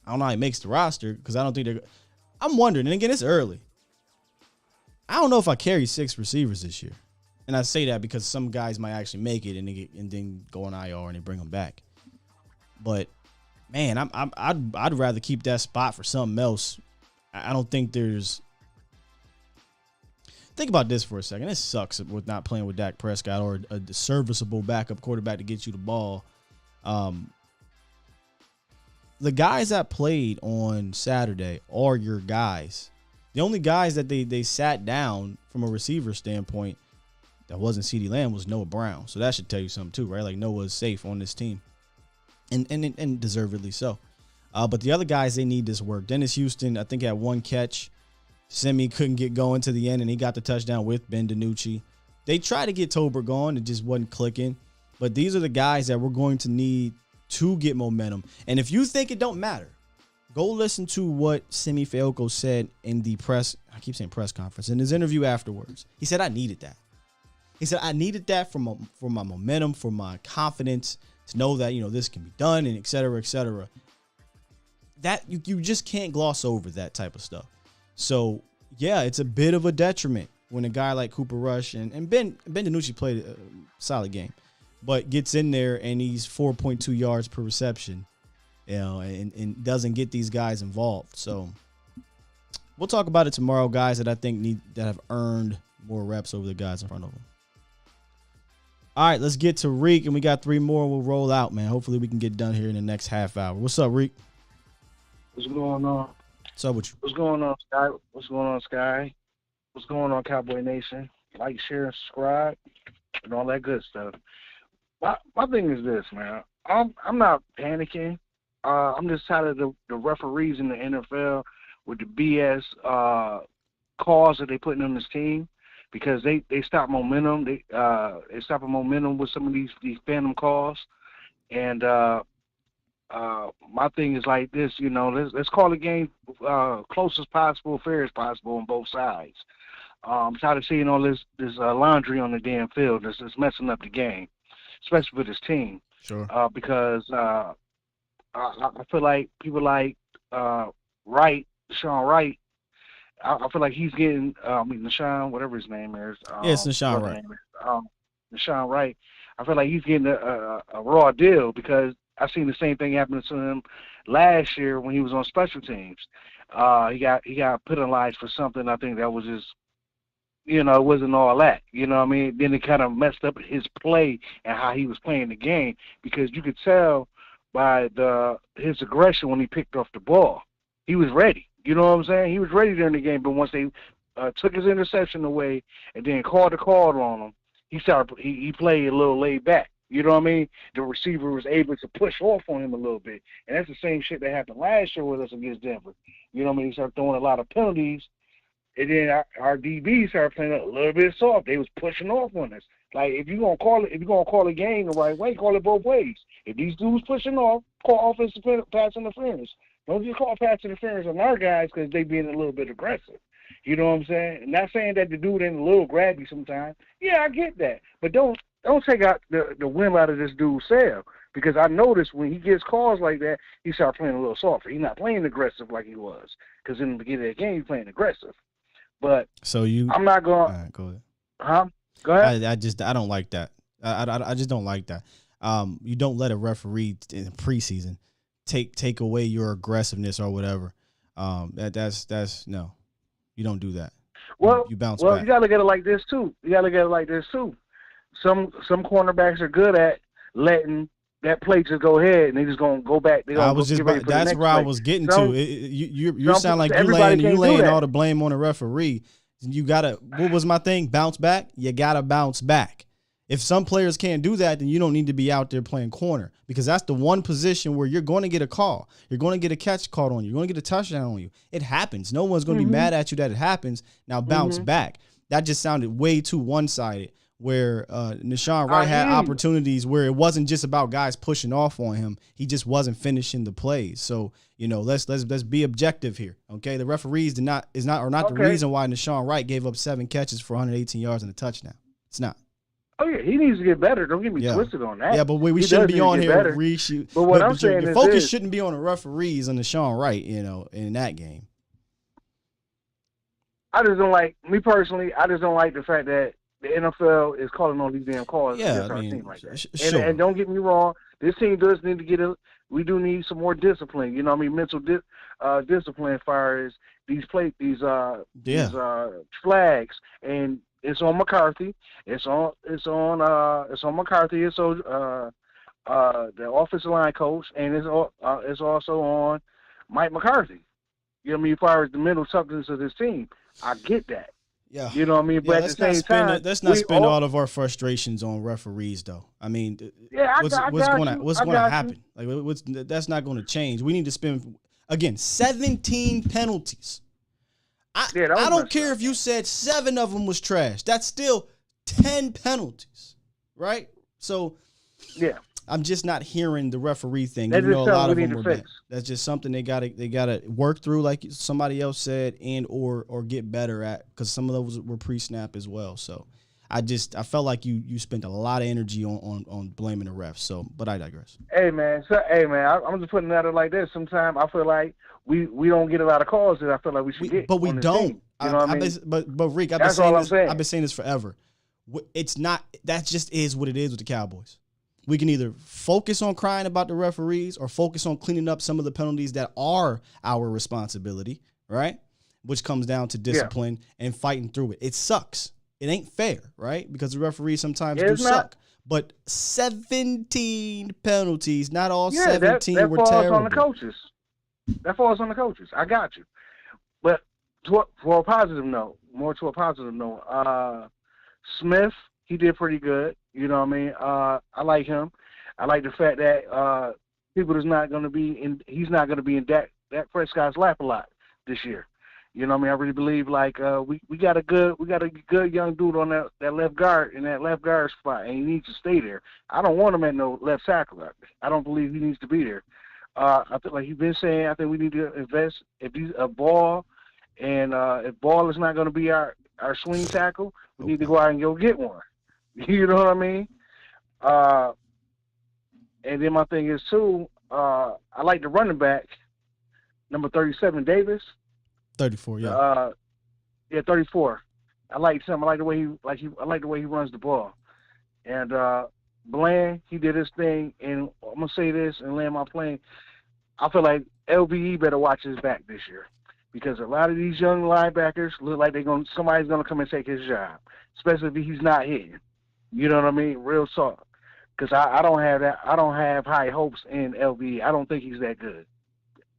I don't know how he makes the roster because I don't think they're. I'm wondering, and again, it's early. I don't know if I carry 6 receivers this year. And I say that because some guys might actually make it and then go on IR and they bring them back. But man, I'd rather keep that spot for something else. I don't think there's. Think about this for a second. It sucks with not playing with Dak Prescott or a serviceable backup quarterback to get you the ball. The guys that played on Saturday are your guys. The only guys that they sat down from a receiver standpoint that wasn't CeeDee Lamb was Noah Brown. So that should tell you something too, right? Like Noah's safe on this team. And deservedly so. But the other guys, they need this work. Dennis Houston, I think, had 1 catch. Semi couldn't get going to the end, and he got the touchdown with Ben DiNucci. They tried to get Tolbert going. It just wasn't clicking. But these are the guys that we're going to need to get momentum. And if you think it don't matter, go listen to what Semi Fehoko said in the press. I keep saying press conference. In his interview afterwards, he said, I needed that. He said, I needed that for my momentum, for my confidence, to know that, this can be done, and et cetera, et cetera. That you just can't gloss over that type of stuff. So, yeah, it's a bit of a detriment when a guy like Cooper Rush and Ben DiNucci played a solid game, but gets in there and he's 4.2 yards per reception, and doesn't get these guys involved. So we'll talk about it tomorrow, guys that I think that have earned more reps over the guys in front of them. All right, let's get to Reek, and we got 3 more. We'll roll out, man. Hopefully we can get done here in the next half hour. What's up, Reek? What's going on? What's up with you? What's going on, Sky? What's going on, Sky? What's going on, Cowboy Nation? Like, share, and subscribe, and all that good stuff. My thing is this, man. I'm not panicking. I'm just tired of the referees in the NFL with the BS calls that they putting on this team. Because they stop momentum, they stop a momentum with some of these phantom calls, and my thing is like this, let's call the game close as possible, fair as possible on both sides. I'm tired of seeing all this laundry on the damn field that's messing up the game, especially for this team. Sure. Because I feel like people like Wright, Sean Wright. I feel like he's getting, Nashawn, whatever his name is. It's Nashawn Wright. Nashawn Wright. I feel like he's getting a raw deal because I've seen the same thing happen to him last year when he was on special teams. He got penalized for something. I think that was just, it wasn't all that. You know what I mean? Then it kind of messed up his play and how he was playing the game because you could tell by his aggression when he picked off the ball. He was ready. You know what I'm saying? He was ready during the game, but once they took his interception away and then called the call on him, he played a little laid back. You know what I mean? The receiver was able to push off on him a little bit. And that's the same shit that happened last year with us against Denver. You know what I mean? He started throwing a lot of penalties, and then our DBs started playing a little bit soft. They was pushing off on us. Like, if you're gonna call a game the right way, call it both ways. If these dudes pushing off, call offensive pass interference. Don't just call pass interference on our guys because they being a little bit aggressive. You know what I'm saying? And not saying that the dude ain't a little grabby sometimes. Yeah, I get that. But don't take out the wind out of this dude's sail. Because I noticed when he gets calls like that, he starts playing a little softer. He's not playing aggressive like he was. Because in the beginning of the game, he's playing aggressive. But I'm not going. All right, go ahead. Huh? Go ahead. I don't like that. I just don't like that. You don't let a referee in preseason take away your aggressiveness or whatever. That's no, you don't do that. Well, you bounce back. You gotta look at it like this too. Some cornerbacks are good at letting that play just go ahead, and they just gonna go back. That's where I was getting to. You sound like you laying all the blame on the referee. You gotta. What was my thing? Bounce back. You gotta bounce back. If some players can't do that, then you don't need to be out there playing corner, because that's the one position where you're going to get a call. You're going to get a catch called on you. You're going to get a touchdown on you. It happens. No one's going to be mad at you that it happens. Now bounce back. That just sounded way too one-sided, where Nahshon Wright had opportunities where it wasn't just about guys pushing off on him. He just wasn't finishing the plays. So, let's be objective here. Okay. The referees are not the reason why Nahshon Wright gave up 7 catches for 118 yards and a touchdown. It's not. Oh yeah, he needs to get better. Don't get me twisted on that. Yeah, but we shouldn't be on here reshoot. But what I'm saying your is focus shouldn't be on the referees and Nahshon Wright, in that game. I just don't like the fact that the NFL is calling on these damn calls against our team like that. Sure. And don't get me wrong, this team does need to get we do need some more discipline. Mental discipline as far as these flags, and it's on McCarthy. It's on McCarthy. It's on the offensive line coach, and it's also on Mike McCarthy. As far as the mental toughness of this team, I get that. Yeah. You know what I mean? But at the same time, let's not spend all of our frustrations on referees, though. I mean, what's going to happen? That's not going to change. We need to spend, again, 17 penalties. I don't care if you said 7 of them was trash. That's still 10 penalties, right? So, yeah, I'm just not hearing the referee thing. That's a lot of them were bad. That's just something they gotta work through, like somebody else said, and or get better at, because some of those were pre-snap as well. So, I felt like you spent a lot of energy on blaming the refs. So, but I digress. Hey man, I'm just putting it out like this. Sometimes I feel like we don't get a lot of calls that I feel like we should get. But we don't. Team. You know what I mean? But Rick, I've been saying this forever. It's not. That just is what it is with the Cowboys. We can either focus on crying about the referees or focus on cleaning up some of the penalties that are our responsibility, right? Which comes down to discipline and fighting through it. It sucks. It ain't fair, right? Because the referees sometimes do suck. But 17 penalties, not all 17 were terrible. That falls on the coaches. I got you. But for a positive note, Smith, he did pretty good. You know what I mean? I like him. I like the fact that he's not going to be in Dak Prescott's lap a lot this year. You know what I mean? I really believe we got a good young dude on that left guard in that left guard spot, and he needs to stay there. I don't want him at no left tackle. I don't believe he needs to be there. I think, like you've been saying, I think we need to invest. If he's a ball, and if ball is not going to be our swing tackle, we need to go out and go get one. You know what I mean? And then my thing is too, I like the running back, number 37, Davis. 34, yeah. 34. I like him. I like the way he runs the ball. And Bland, he did his thing. And I'm gonna say this and land my plane. I feel like LVE better watch his back this year, because a lot of these young linebackers look like somebody's gonna come and take his job, especially if he's not hitting. You know what I mean? Real talk. Because I don't have that. I don't have high hopes in LVE. I don't think he's that good.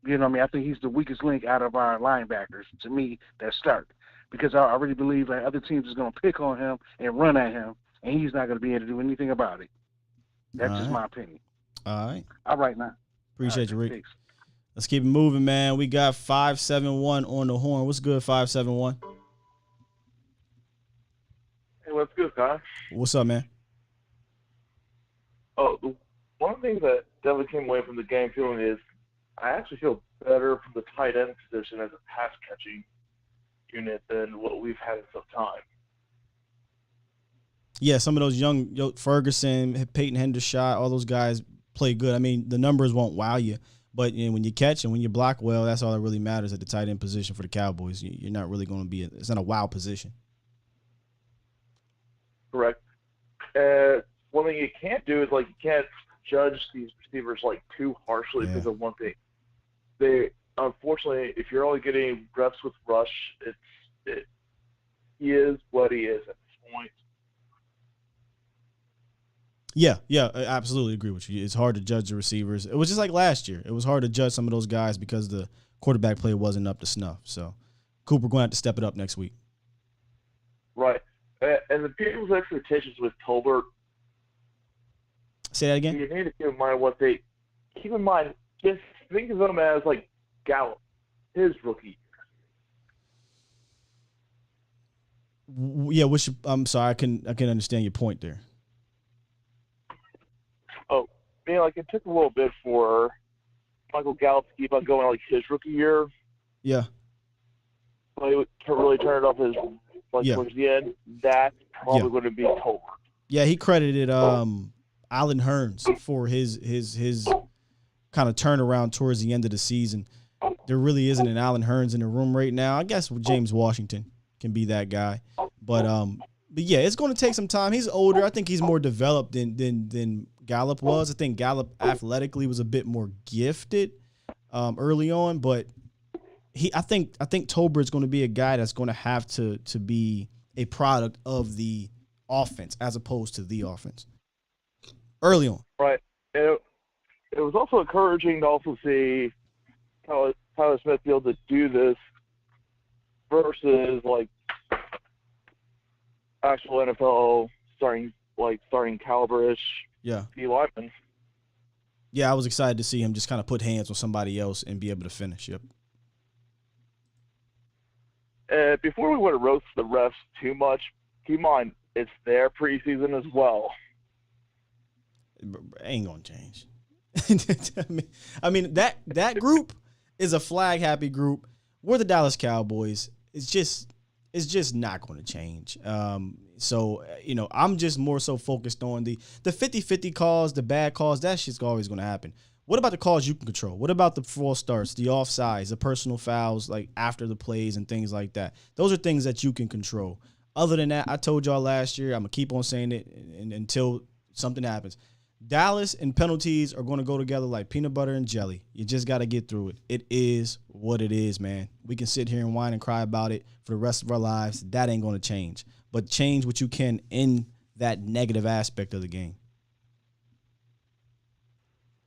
You know what I mean? I think he's the weakest link out of our linebackers, to me, that start. Because I really believe that other teams is going to pick on him and run at him, and he's not going to be able to do anything about it. That's just my opinion. All right. All right, now. Appreciate you, Rick. Thanks. Let's keep it moving, man. We got 571 on the horn. What's good, 571? Hey, what's good, guys? What's up, man? Oh, one of the things that definitely came away from the game feeling is I actually feel better from the tight end position as a pass-catching unit than what we've had in some time. Yeah, some of those young Ferguson, Peyton Hendershot, all those guys play good. I mean, the numbers won't wow you, but when you catch and when you block well, that's all that really matters at the tight end position for the Cowboys. You're not really going to be it's not a wow position. Correct. One thing you can't do is you can't judge these receivers too harshly because of one thing. unfortunately, if you're only getting reps with Rush, he is what he is at this point. Yeah, I absolutely agree with you. It's hard to judge the receivers. It was just like last year. It was hard to judge some of those guys because the quarterback play wasn't up to snuff. So Cooper going to have to step it up next week. Right. And the people's expectations with Tolbert. Say that again? You need to keep in mind, just think of him as like Gallup, his rookie year. Yeah, I'm sorry, I can understand your point there. Oh, like it took a little bit for Michael Gallup to keep on going like his rookie year. Yeah. Like to really turn it off towards the end. That's probably going to be Tolbert. Yeah, he credited Allen Hurns for his kind of turnaround towards the end of the season. There really isn't an Allen Hurns in the room right now. I guess James Washington can be that guy, but yeah, it's going to take some time. He's older. I think he's more developed than Gallup was. I think Gallup athletically was a bit more gifted early on, but I think Tolbert's going to be a guy that's going to have to be a product of the offense as opposed to the offense early on. Right. It was also encouraging to also see Tyler Smith be able to do this versus like actual NFL starting caliber-ish D linemen. Yeah, I was excited to see him just kind of put hands on somebody else and be able to finish. Yep. Before we want to roast the refs too much, keep in mind it's their preseason as well. Ain't gonna change. I mean that group is a flag happy group. We're the Dallas Cowboys. It's just not going to change. So I'm just more so focused on the 50-50 calls, the bad calls. That shit's always going to happen. What about the calls you can control? What about the false starts, the offsides, the personal fouls, like after the plays and things like that? Those are things that you can control. Other than that, I told y'all last year, I'm going to keep on saying it until something happens. Dallas and penalties are going to go together like peanut butter and jelly. You just got to get through it. It is what it is, man. We can sit here and whine and cry about it for the rest of our lives. That ain't going to change. But change what you can in that negative aspect of the game.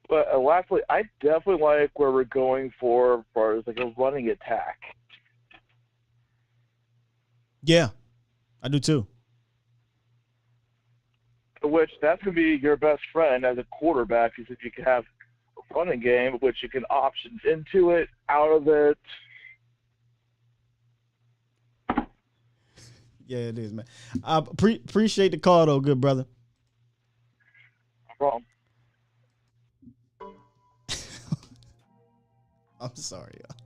But lastly, I definitely like where we're going for as far as like a running attack. Yeah, I do too. Which that's going to be your best friend as a quarterback, is if you can have a running game, which you can options into it, out of it. Yeah, it is, man. I appreciate the call, though, good brother. No problem. I'm sorry, y'all.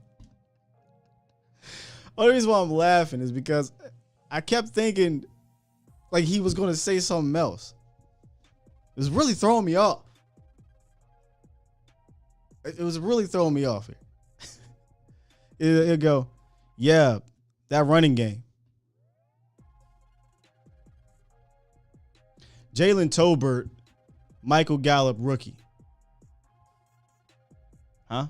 Only reason why I'm laughing is because I kept thinking like he was going to say something else. It was really throwing me off. It was really throwing me off here. It'll go, yeah, that running game. Jalen Tolbert, Michael Gallup, rookie. Huh?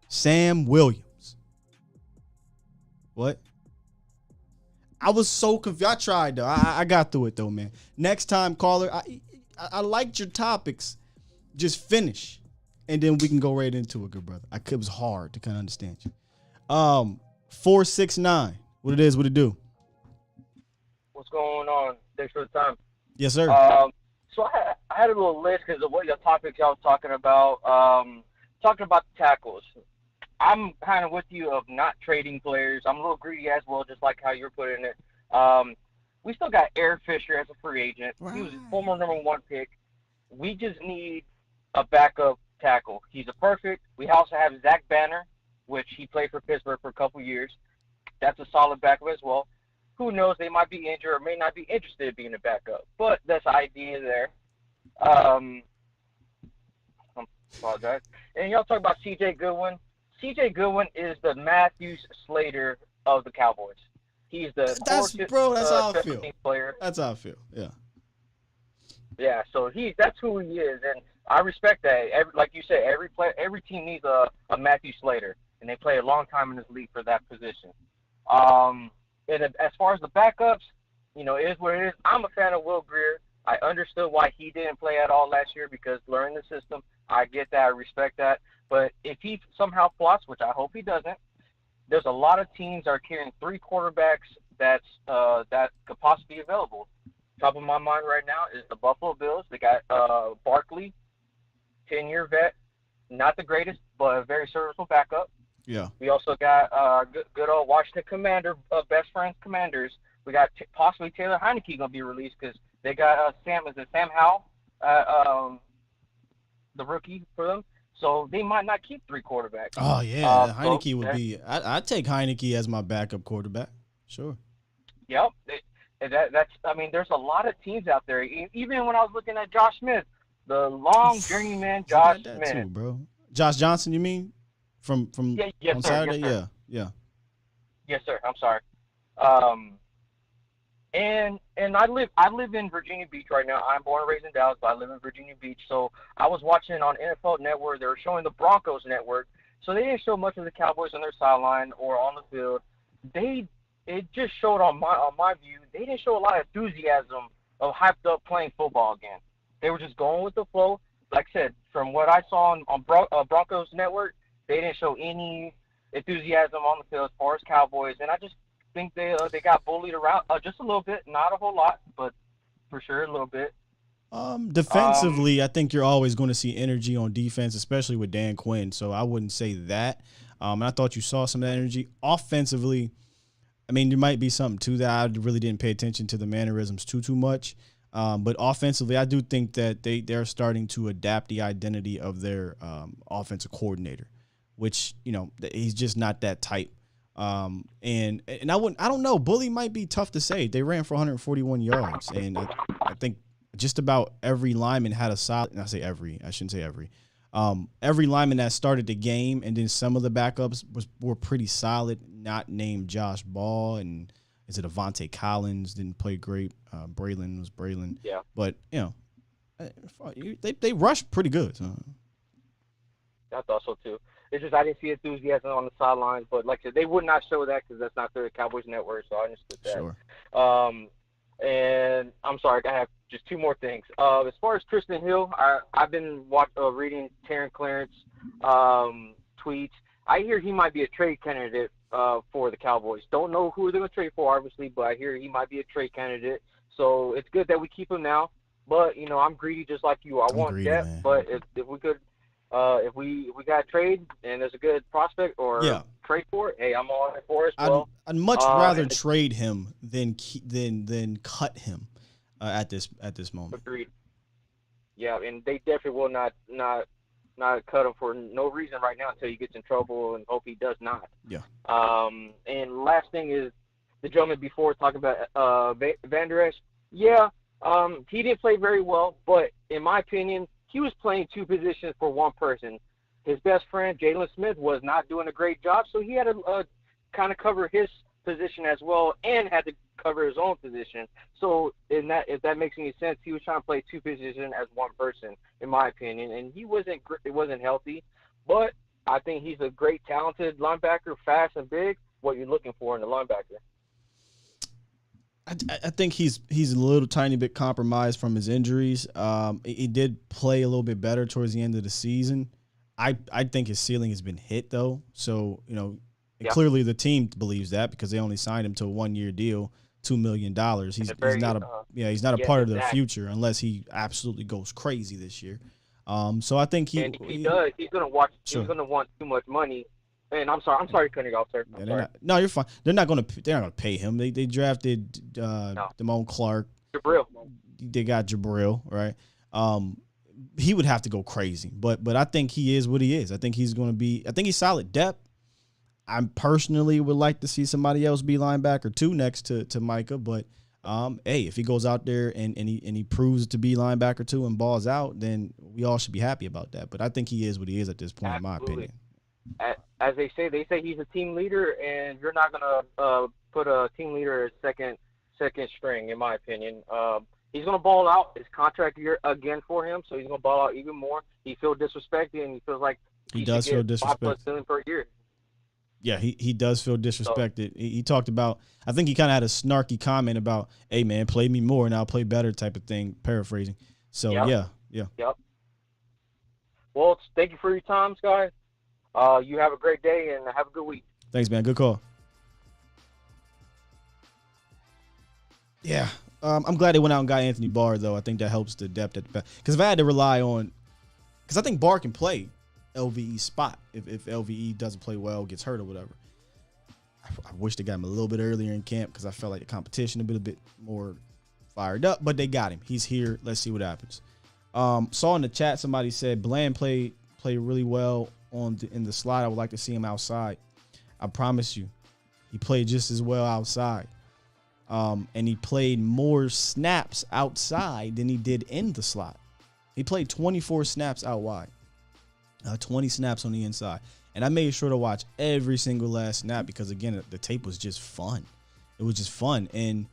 Sam Williams. What? I was so confused. I tried, though. I got through it, though, man. Next time, caller, I liked your topics. Just finish, and then we can go right into it, good brother. It was hard to kind of understand you. 469. What it is, what it do? What's going on? Thanks for the time. Yes, sir. So I had a little list because of what your topics y'all was talking about. Talking about the tackles. I'm kind of with you of not trading players. I'm a little greedy as well, just like how you're putting it. We still got Eric Fisher as a free agent. Right. He was a former number 1 pick. We just need a backup tackle. He's a perfect. We also have Zach Banner, which he played for Pittsburgh for a couple years. That's a solid backup as well. Who knows? They might be injured or may not be interested in being a backup. But that's the idea there. I apologize. And y'all talk about C.J. Goodwin. C.J. Goodwin is the Matthew Slater of the Cowboys. He's the that's how I feel. Player. That's how I feel. Yeah. Yeah. So that's who he is, and I respect that. Like you said, every team needs a Matthew Slater, and they play a long time in this league for that position. And as far as the backups, it is what it is. I'm a fan of Will Greer. I understood why he didn't play at all last year because learning the system. I get that. I respect that. But if he somehow flops, which I hope he doesn't, there's a lot of teams that are carrying 3 quarterbacks that could possibly be available. Top of my mind right now is the Buffalo Bills. They got Barkley, 10-year vet, not the greatest, but a very serviceable backup. Yeah. We also got good old Washington Commander, best friends Commanders. We got possibly Taylor Heineke going to be released because they got Sam Howell, the rookie for them. So they might not keep 3 quarterbacks. Oh, yeah. Heineke would be – I'd take Heineke as my backup quarterback. Sure. Yep. There's a lot of teams out there. Even when I was looking at Josh Smith, the long journeyman Josh Smith. Too, bro. Josh Johnson, you mean? From yes, on sir, Saturday? yes, sir. Yeah. Yes, sir. I'm sorry. And I live in Virginia Beach right now. I'm born and raised in Dallas, but I live in Virginia Beach. So I was watching on NFL Network. They were showing the Broncos Network. So they didn't show much of the Cowboys on their sideline or on the field. It just showed on my view. They didn't show a lot of enthusiasm of hyped up playing football again. They were just going with the flow. Like I said, from what I saw on Broncos Network, they didn't show any enthusiasm on the field as far as Cowboys. And I just think they got bullied around just a little bit, not a whole lot, but for sure a little bit. Defensively, I think you're always going to see energy on defense, especially with Dan Quinn. So I wouldn't say that. And I thought you saw some of that energy. Offensively, there might be something to that. I really didn't pay attention to the mannerisms too much. But offensively, I do think that they're starting to adapt the identity of their offensive coordinator, which, he's just not that type. And I don't know. Bully might be tough to say. They ran for 141 yards, and I think just about every lineman had a solid. And I shouldn't say every. Every lineman that started the game, and then some of the backups were pretty solid. Not named Josh Ball, and is it Avante Collins didn't play great. Braylon was Braylon. Yeah. But they rushed pretty good. So. I thought so too. It's just I didn't see enthusiasm on the sidelines, but like I said, they would not show that because that's not the Cowboys Network, so I understood that. Sure. And I'm sorry, I have just 2 more things. As far as Tristan Hill, I've been reading Terran Clarence tweets. I hear he might be a trade candidate for the Cowboys. Don't know who they're going to trade for, obviously, but I hear he might be a trade candidate. So it's good that we keep him now. But, I'm greedy just like you. I'm want depth, man. But if we could if we got a trade and there's a good prospect or trade for it, hey, I'm all for it as well. I'd much rather trade him than cut him at this moment. Agreed. Yeah, and they definitely will not cut him for no reason right now until he gets in trouble, and hope he does not. Yeah. And last thing is the gentleman before talking about Van Der Esch. Yeah, he didn't play very well, but in my opinion, he was playing 2 positions for one person. His best friend, Jalen Smith, was not doing a great job, so he had to kind of cover his position as well and had to cover his own position. So if that makes any sense, he was trying to play 2 positions as one person, in my opinion, and it wasn't healthy. But I think he's a great, talented linebacker, fast and big, what you're looking for in a linebacker. I think he's a little tiny bit compromised from his injuries. He did play a little bit better towards the end of the season. I think his ceiling has been hit though. So clearly the team believes that because they only signed him to a 1-year deal, $2 million. He's not a part of their future unless he absolutely goes crazy this year. So I think he's gonna want too much money. And I'm sorry cutting you off, sir. No, you're fine. They're not going to pay him. They drafted Damone Clark. Jabril. They got Jabril, right? He would have to go crazy, but I think he is what he is. I think he's going to be. I think he's solid depth. I personally would like to see somebody else be linebacker 2 next to Micah, but hey, if he goes out there and he proves to be linebacker 2 and balls out, then we all should be happy about that. But I think he is what he is at this point, in my opinion. As they say he's a team leader, and you're not gonna put a team leader as second string, in my opinion. He's gonna ball out. It's contract year again for him, so he's gonna ball out even more. He feels disrespected, and he feels like he does feel disrespected. $5+ million per year. Yeah, he does feel disrespected. He talked about, I think he kind of had a snarky comment about, hey, man, play me more and I'll play better type of thing, paraphrasing. So, yeah. Yep. Well, thank you for your time, guys. You have a great day and have a good week. Thanks, man. Good call. Yeah. I'm glad they went out and got Anthony Barr, though. I think that helps the depth at the back. Because if I had to rely on – because I think Barr can play LVE's spot if LVE doesn't play well, gets hurt or whatever. I wish they got him a little bit earlier in camp because I felt like the competition a bit more fired up, but they got him. He's here. Let's see what happens. Saw in the chat somebody said Bland played really well in the slot. I would like to see him outside. I promise you, he played just as well outside. And he played more snaps outside than he did in the slot. He played 24 snaps out wide. 20 snaps on the inside. And I made sure to watch every single last snap because, again, the tape was just fun. It was just fun. And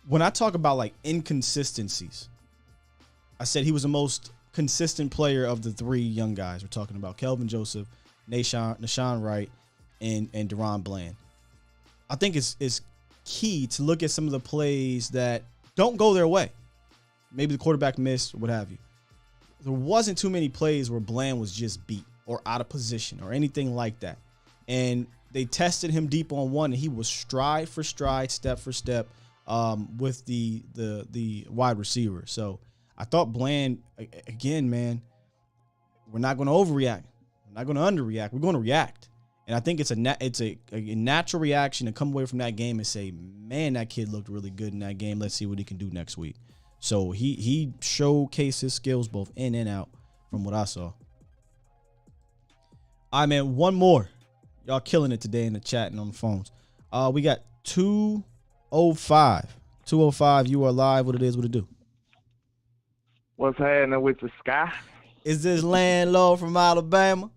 when I talk about, like, inconsistencies, I said he was the most consistent player of the three young guys. We're talking about Kelvin Joseph, Nashawn Wright, and Deron Bland. I think it's key to look at some of the plays that don't go their way. Maybe the quarterback missed, what have you. There wasn't too many plays where Bland was just beat or out of position or anything like that. And they tested him deep on one, and he was stride for stride, step for step with the wide receiver. So I thought Bland, again, man, we're not going to overreact. We're not going to underreact. We're going to react. And I think it's a natural reaction to come away from that game and say, man, that kid looked really good in that game. Let's see what he can do next week. So he showcased his skills both in and out from what I saw. All right, man, one more. Y'all killing it today in the chat and on the phones. We got 205. 205, you are live. What it do? What's happening with the sky? Is this landlord from Alabama?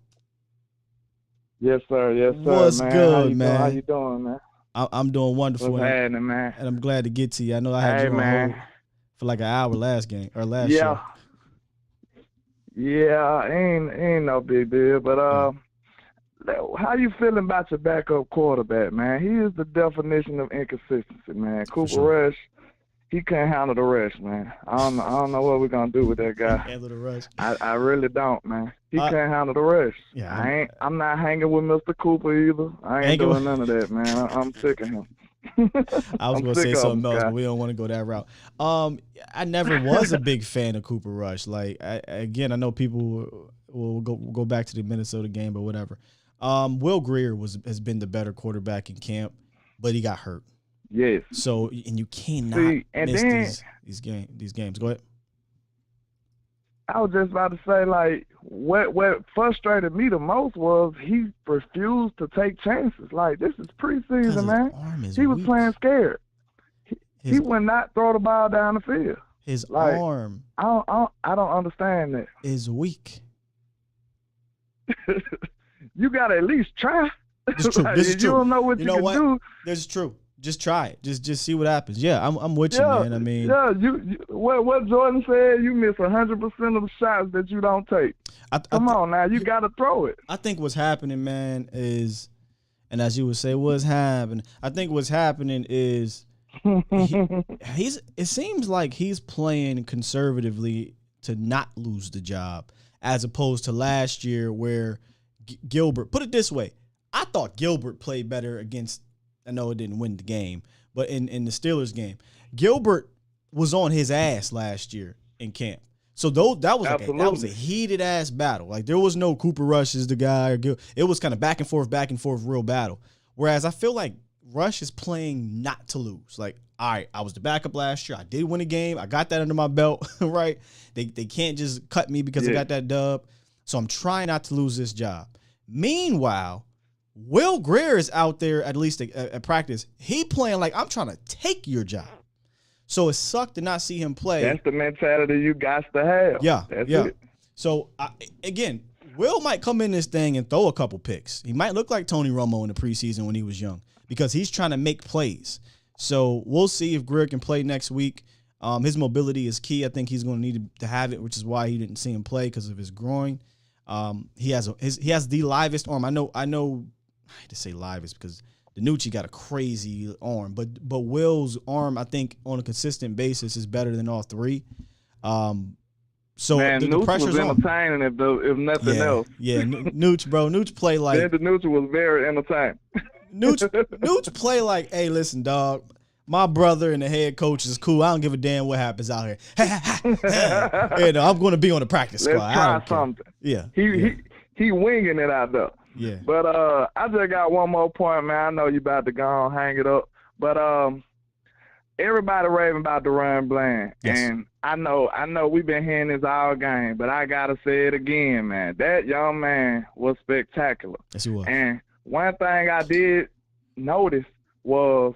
Yes, sir. Yes, sir. What's man? good, man? How you doing, man? I'm doing wonderful. What's happening, man? And I'm glad to get to you. I know I had you on hold for like an hour last show. Yeah, ain't no big deal. But how you feeling about your backup quarterback, man? He is the definition of inconsistency, man. Cooper Rush, he can't handle the rush, man. I don't know what we're gonna do with that guy. Handle the rush. I really don't, man. He can't handle the rush. Yeah, I'm not hanging with Mr. Cooper either. I ain't doing none of that, man. I'm sick of him. I was going to say something else, but we don't want to go that route. I never was a big fan of Cooper Rush. Like, I know people will go back to the Minnesota game, but whatever. Will Grier has been the better quarterback in camp, but he got hurt. Yes. So, and you cannot miss these games. Go ahead. I was just about to say, like, what frustrated me the most was he refused to take chances. Like, this is preseason, man. He was playing scared. He would not throw the ball down the field. His arm. I don't understand that. Is weak. You got to at least try. This is true. Like, this is true. You don't know what you can do. This is true. Just try it. Just see what happens. Yeah, I'm with you, man. I mean, what Jordan said, you miss 100% of the shots that you don't take. Come on now, you got to throw it. I think what's happening, man, is, and as you would say, what's happening? I think what's happening is it seems like he's playing conservatively to not lose the job, as opposed to last year where Gilbert. Put it this way, I thought Gilbert played better against. I know it didn't win the game, but in the Steelers game, Gilbert was on his ass last year in camp. So that was a heated ass battle. Like, there was no Cooper Rush is the guy. It was kind of back and forth, real battle. Whereas I feel like Rush is playing not to lose. Like, all right, I was the backup last year. I did win a game. I got that under my belt, right? They can't just cut me because I got that dub. So I'm trying not to lose this job. Meanwhile, Will Grier is out there, at least at practice. He playing like, I'm trying to take your job. So it sucked to not see him play. That's the mentality you got to have. Yeah, That's it. So, again, Will might come in this thing and throw a couple picks. He might look like Tony Romo in the preseason when he was young because he's trying to make plays. So we'll see if Grier can play next week. His mobility is key. I think he's going to need to have it, which is why he didn't see him play because of his groin. He has the livest arm. I know. I hate to say livest because DiNucci got a crazy arm, but Will's arm, I think, on a consistent basis is better than all three. So man, the pressure's was on. entertaining if nothing else. Yeah, Nooch, bro. Nooch play like Nooch was very entertaining. Nooch play like, hey, listen, dog. My brother and the head coach is cool. I don't give a damn what happens out here. I'm going to be on the practice squad. Let's try something. Yeah. He winging it out there. Yeah. But I just got one more point, man. I know you about to go on, hang it up. But everybody raving about DaRon Bland. Yes. And I know we've been hearing this all game, but I got to say it again, man. That young man was spectacular. Yes, he was. And one thing I did notice was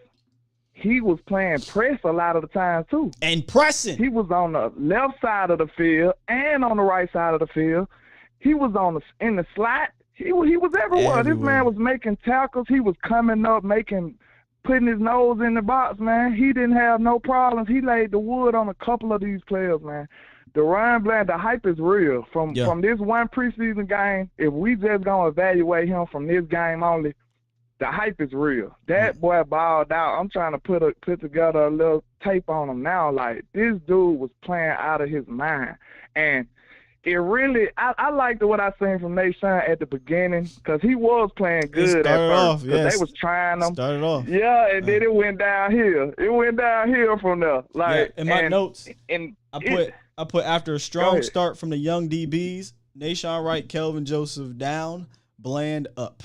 he was playing press a lot of the time, too. And pressing. He was on the left side of the field and on the right side of the field. He was in the slot. He was everywhere. This man was making tackles. He was coming up, putting his nose in the box, man. He didn't have no problems. He laid the wood on a couple of these players, man. DaRon Bland, the hype is real. From this one preseason game, if we just going to evaluate him from this game only, the hype is real. That boy balled out. I'm trying to put together a little tape on him now. Like, this dude was playing out of his mind. And it really, I liked what I seen from Nation at the beginning because he was playing good at first. They was trying him. Started off. Yeah, and then it went downhill. It went downhill from there. Like, in my notes, I put after a strong start from the young DBs, Nation Wright, Kelvin Joseph down, Bland up.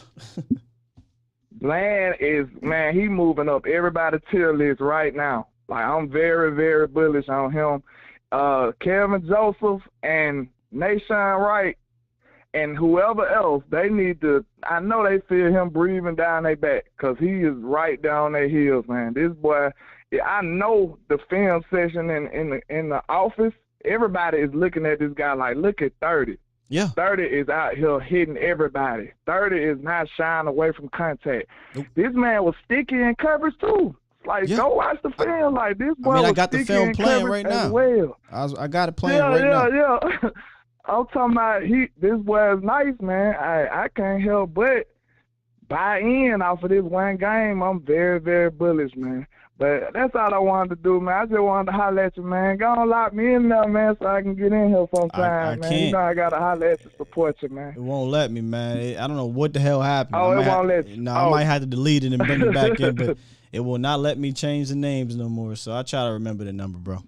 Bland is, man, he moving up everybody's tier list right now. Like, I'm very, very bullish on him. Kelvin Joseph and Nation Wright and whoever else, they need to, I know they feel him breathing down their back because he is right down their heels, man. This boy, I know the film session in the office, everybody is looking at this guy like, look at 30. Yeah. 30 is out here hitting everybody. 30 is not shying away from contact. Nope. This man was sticky in coverage too. Like, go watch the film. Like, this boy I got the film playing right now. Well. I got it playing right now. Yeah. I'm talking about this boy is nice, man. I can't help but buy in off of this one game. I'm very, very bullish, man. But that's all I wanted to do, man. I just wanted to holler at you, man. Go on, lock me in there, man, so I can get in here sometime, man. Can't. You know I got to holler at you, support you, man. It won't let me, man. I don't know what the hell happened. Oh, it won't let you? No, I might have to delete it and bring it back in, but it will not let me change the names no more. So I try to remember the number, bro.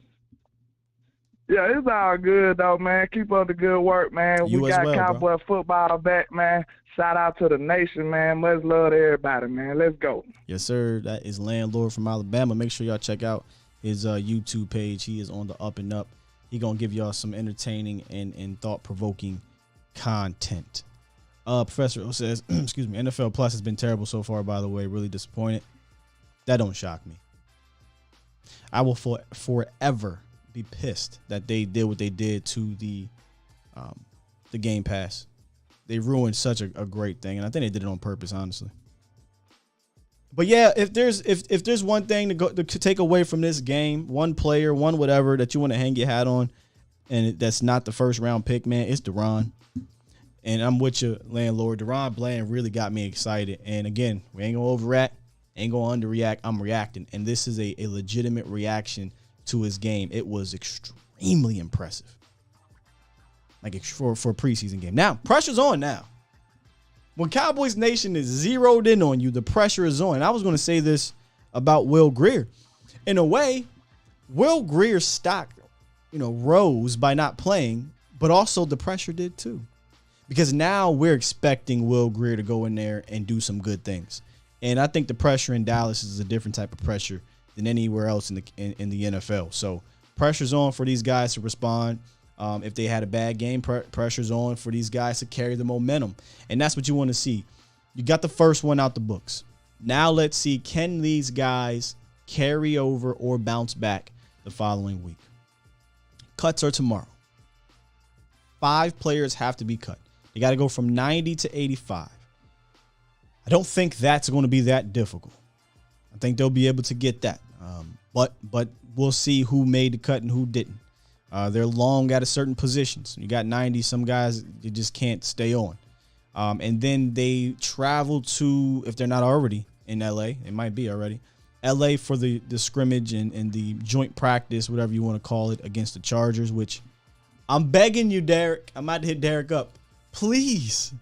Yeah, it's all good, though, man. Keep up the good work, man. We got Cowboy football back, man. Shout out to the nation, man. Much love to everybody, man. Let's go. Yes, sir. That is Landlord from Alabama. Make sure y'all check out his YouTube page. He is on the up and up. He going to give y'all some entertaining and thought-provoking content. Professor O says, excuse me, NFL Plus has been terrible so far, by the way. Really disappointed. That don't shock me. I will forever be pissed that they did what they did to the Game Pass. They ruined such a great thing, and I think they did it on purpose, honestly. But yeah, if there's one thing to take away from this game, one player, one whatever that you want to hang your hat on, and that's not the first round pick, man, it's DaRon. And I'm with you, Landlord. DaRon Bland really got me excited. And again, we ain't gonna overreact, ain't gonna underreact. I'm reacting, and this is a legitimate reaction to his game. It was extremely impressive. Like for a preseason game. Now, pressure's on now. When Cowboys Nation is zeroed in on you, the pressure is on. And I was going to say this about Will Grier. In a way, Will Grier's stock, rose by not playing, but also the pressure did too. Because now we're expecting Will Grier to go in there and do some good things. And I think the pressure in Dallas is a different type of pressure than anywhere else in the NFL. So pressure's on for these guys to respond. If they had a bad game, pressure's on for these guys to carry the momentum. And that's what you want to see. You got the first one out the books. Now let's see, can these guys carry over or bounce back the following week? Cuts are tomorrow. 5 players have to be cut. They got to go from 90 to 85. I don't think that's going to be that difficult. I think they'll be able to get that. But we'll see who made the cut and who didn't. They're long at a certain positions. You got 90. Some guys you just can't stay on. And then they travel to, if they're not already in LA, it might be already, LA for the scrimmage and the joint practice, whatever you want to call it, against the Chargers, which I'm begging you, Derek. I'm about to hit Derek up. Please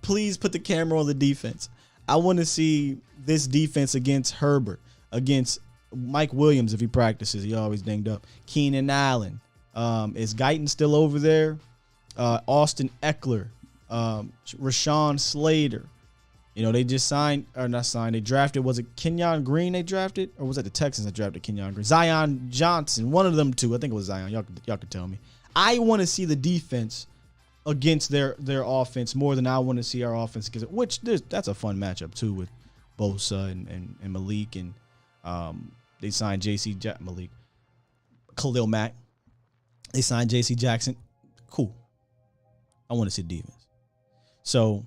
put the camera on the defense. I want to see this defense against Herbert, against Mike Williams if he practices. He always dinged up. Keenan Allen. Is Guyton still over there? Austin Eckler. Rashawn Slater. You know, they just signed, or not signed, they drafted, was it Kenyon Green they drafted? Or was it the Texans that drafted Kenyon Green? Zion Johnson, one of them two. I think it was Zion. Y'all could tell me. I want to see the defense against their offense more than I want to see our offense against it, which that's a fun matchup too with Bosa and Malik. And they signed Khalil Mack. They signed J.C. Jackson. Cool. I want to see the defense. So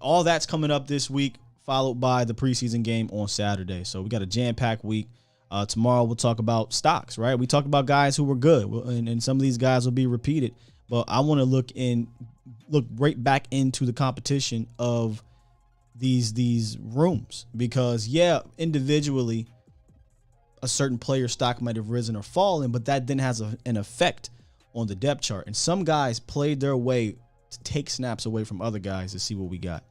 all that's coming up this week, followed by the preseason game on Saturday. So we got a jam-packed week. Tomorrow we'll talk about stocks, right? We talked about guys who were good, and some of these guys will be repeated. But I want to look right back into the competition of these rooms because, yeah, individually, a certain player's stock might have risen or fallen, but that then has an effect on the depth chart. And some guys played their way to take snaps away from other guys to see what we got.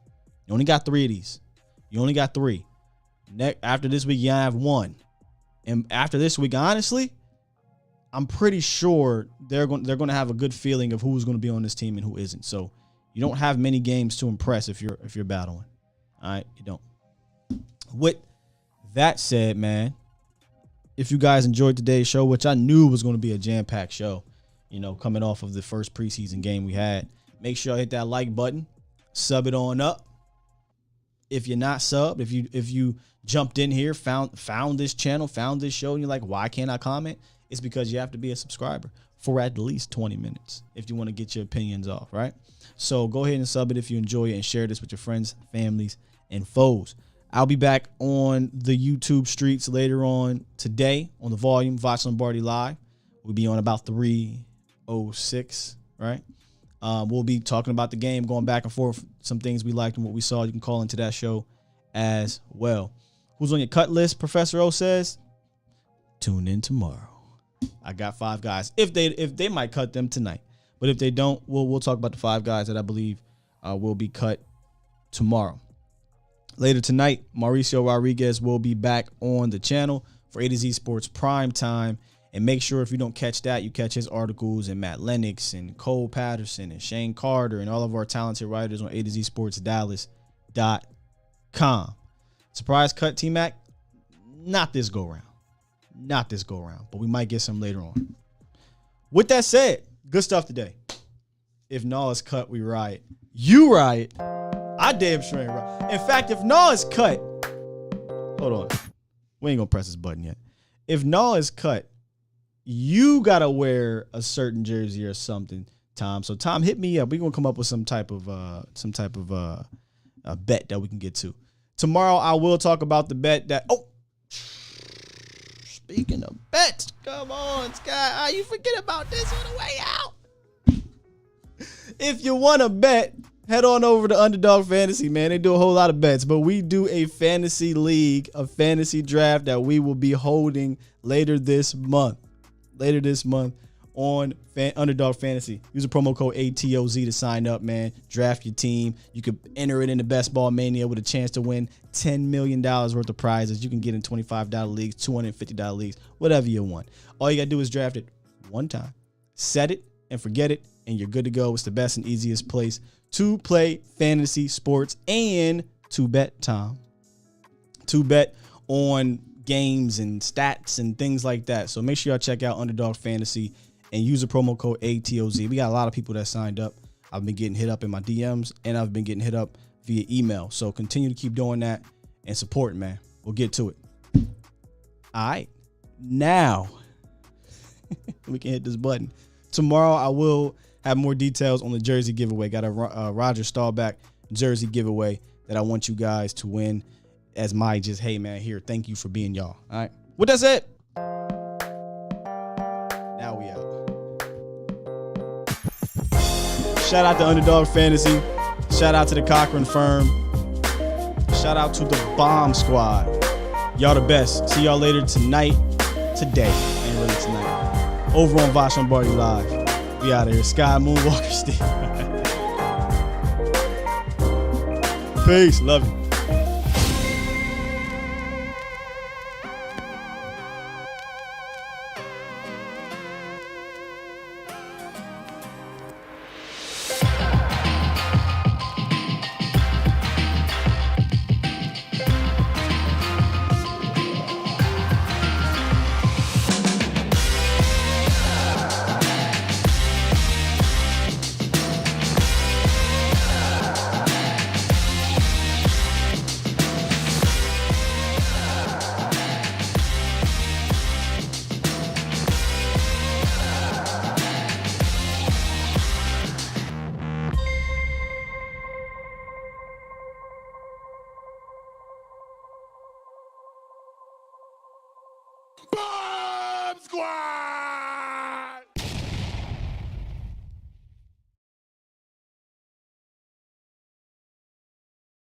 You only got 3 of these. You only got 3. After this week, you have 1. And after this week, honestly, I'm pretty sure they're going to have a good feeling of who's going to be on this team and who isn't. So you don't have many games to impress if you're battling. All right, you don't. With that said, man, if you guys enjoyed today's show, which I knew was going to be a jam-packed show, you know, coming off of the first preseason game we had, make sure you hit that like button, sub it on up. If you're not subbed, if you jumped in here, found this channel, found this show, and you're like, why can't I comment? It's because you have to be a subscriber for at least 20 minutes if you want to get your opinions off, right? So go ahead and sub it if you enjoy it and share this with your friends, families, and foes. I'll be back on the YouTube streets later on today on the Volume, Voch Lombardi Live. We'll be on about 3:06, right? We'll be talking about the game, going back and forth, some things we liked and what we saw. You can call into that show as well. Who's on your cut list? Professor O says, tune in tomorrow. I got 5 guys. If they might cut them tonight, but if they don't, we'll talk about the 5 guys that I believe will be cut tomorrow. Later tonight, Mauricio Rodriguez will be back on the channel for A to Z Sports Prime Time. And make sure if you don't catch that, you catch his articles and Matt Lennox and Cole Patterson and Shane Carter and all of our talented writers on A to Z Sports Dallas.com. Surprise cut, T-Mac? Not this go round. Not this go round, but we might get some later on. With that said, good stuff today. If Naw is cut, we riot. You riot. I damn sure ain't riot. In fact, if Naw is cut, hold on. We ain't gonna press this button yet. If Naw is cut, you gotta wear a certain jersey or something, Tom. So Tom, hit me up. We're gonna come up with some type of bet that we can get to. Tomorrow I will talk about the bet that speaking of bets, come on, Sky. You forget about this on the way out. If you want to bet, head on over to Underdog Fantasy, man. They do a whole lot of bets, but we do a fantasy league, a fantasy draft that we will be holding later this month on Underdog Fantasy. Use the promo code ATOZ to sign up, man. Draft your team. You could enter it in the Best Ball Mania with a chance to win $10 million worth of prizes. You can get in $25 leagues, $250 leagues, whatever you want. All you got to do is draft it one time, set it, and forget it, and you're good to go. It's the best and easiest place to play fantasy sports and to bet, Tom. To bet on games and stats and things like that. So make sure y'all check out Underdog Fantasy and use the promo code ATOZ. We got a lot of people that signed up. I've been getting hit up in my DMs and I've been getting hit up via email. So continue to keep doing that and supporting, man. We'll get to it. All right. Now we can hit this button. Tomorrow I will have more details on the jersey giveaway. Got a Roger Staubach jersey giveaway that I want you guys to win as my just, hey, man, here, thank you for being y'all. All right. With that said, Shout out to Underdog Fantasy. Shout out to the Cochran Firm. Shout out to the Bomb Squad. Y'all the best. See y'all later tonight. Today. Ain't really tonight. Over on Vosh on Barty Live. We out of here. Sky Moonwalker Steve. Peace. Love you. Bomb Squad!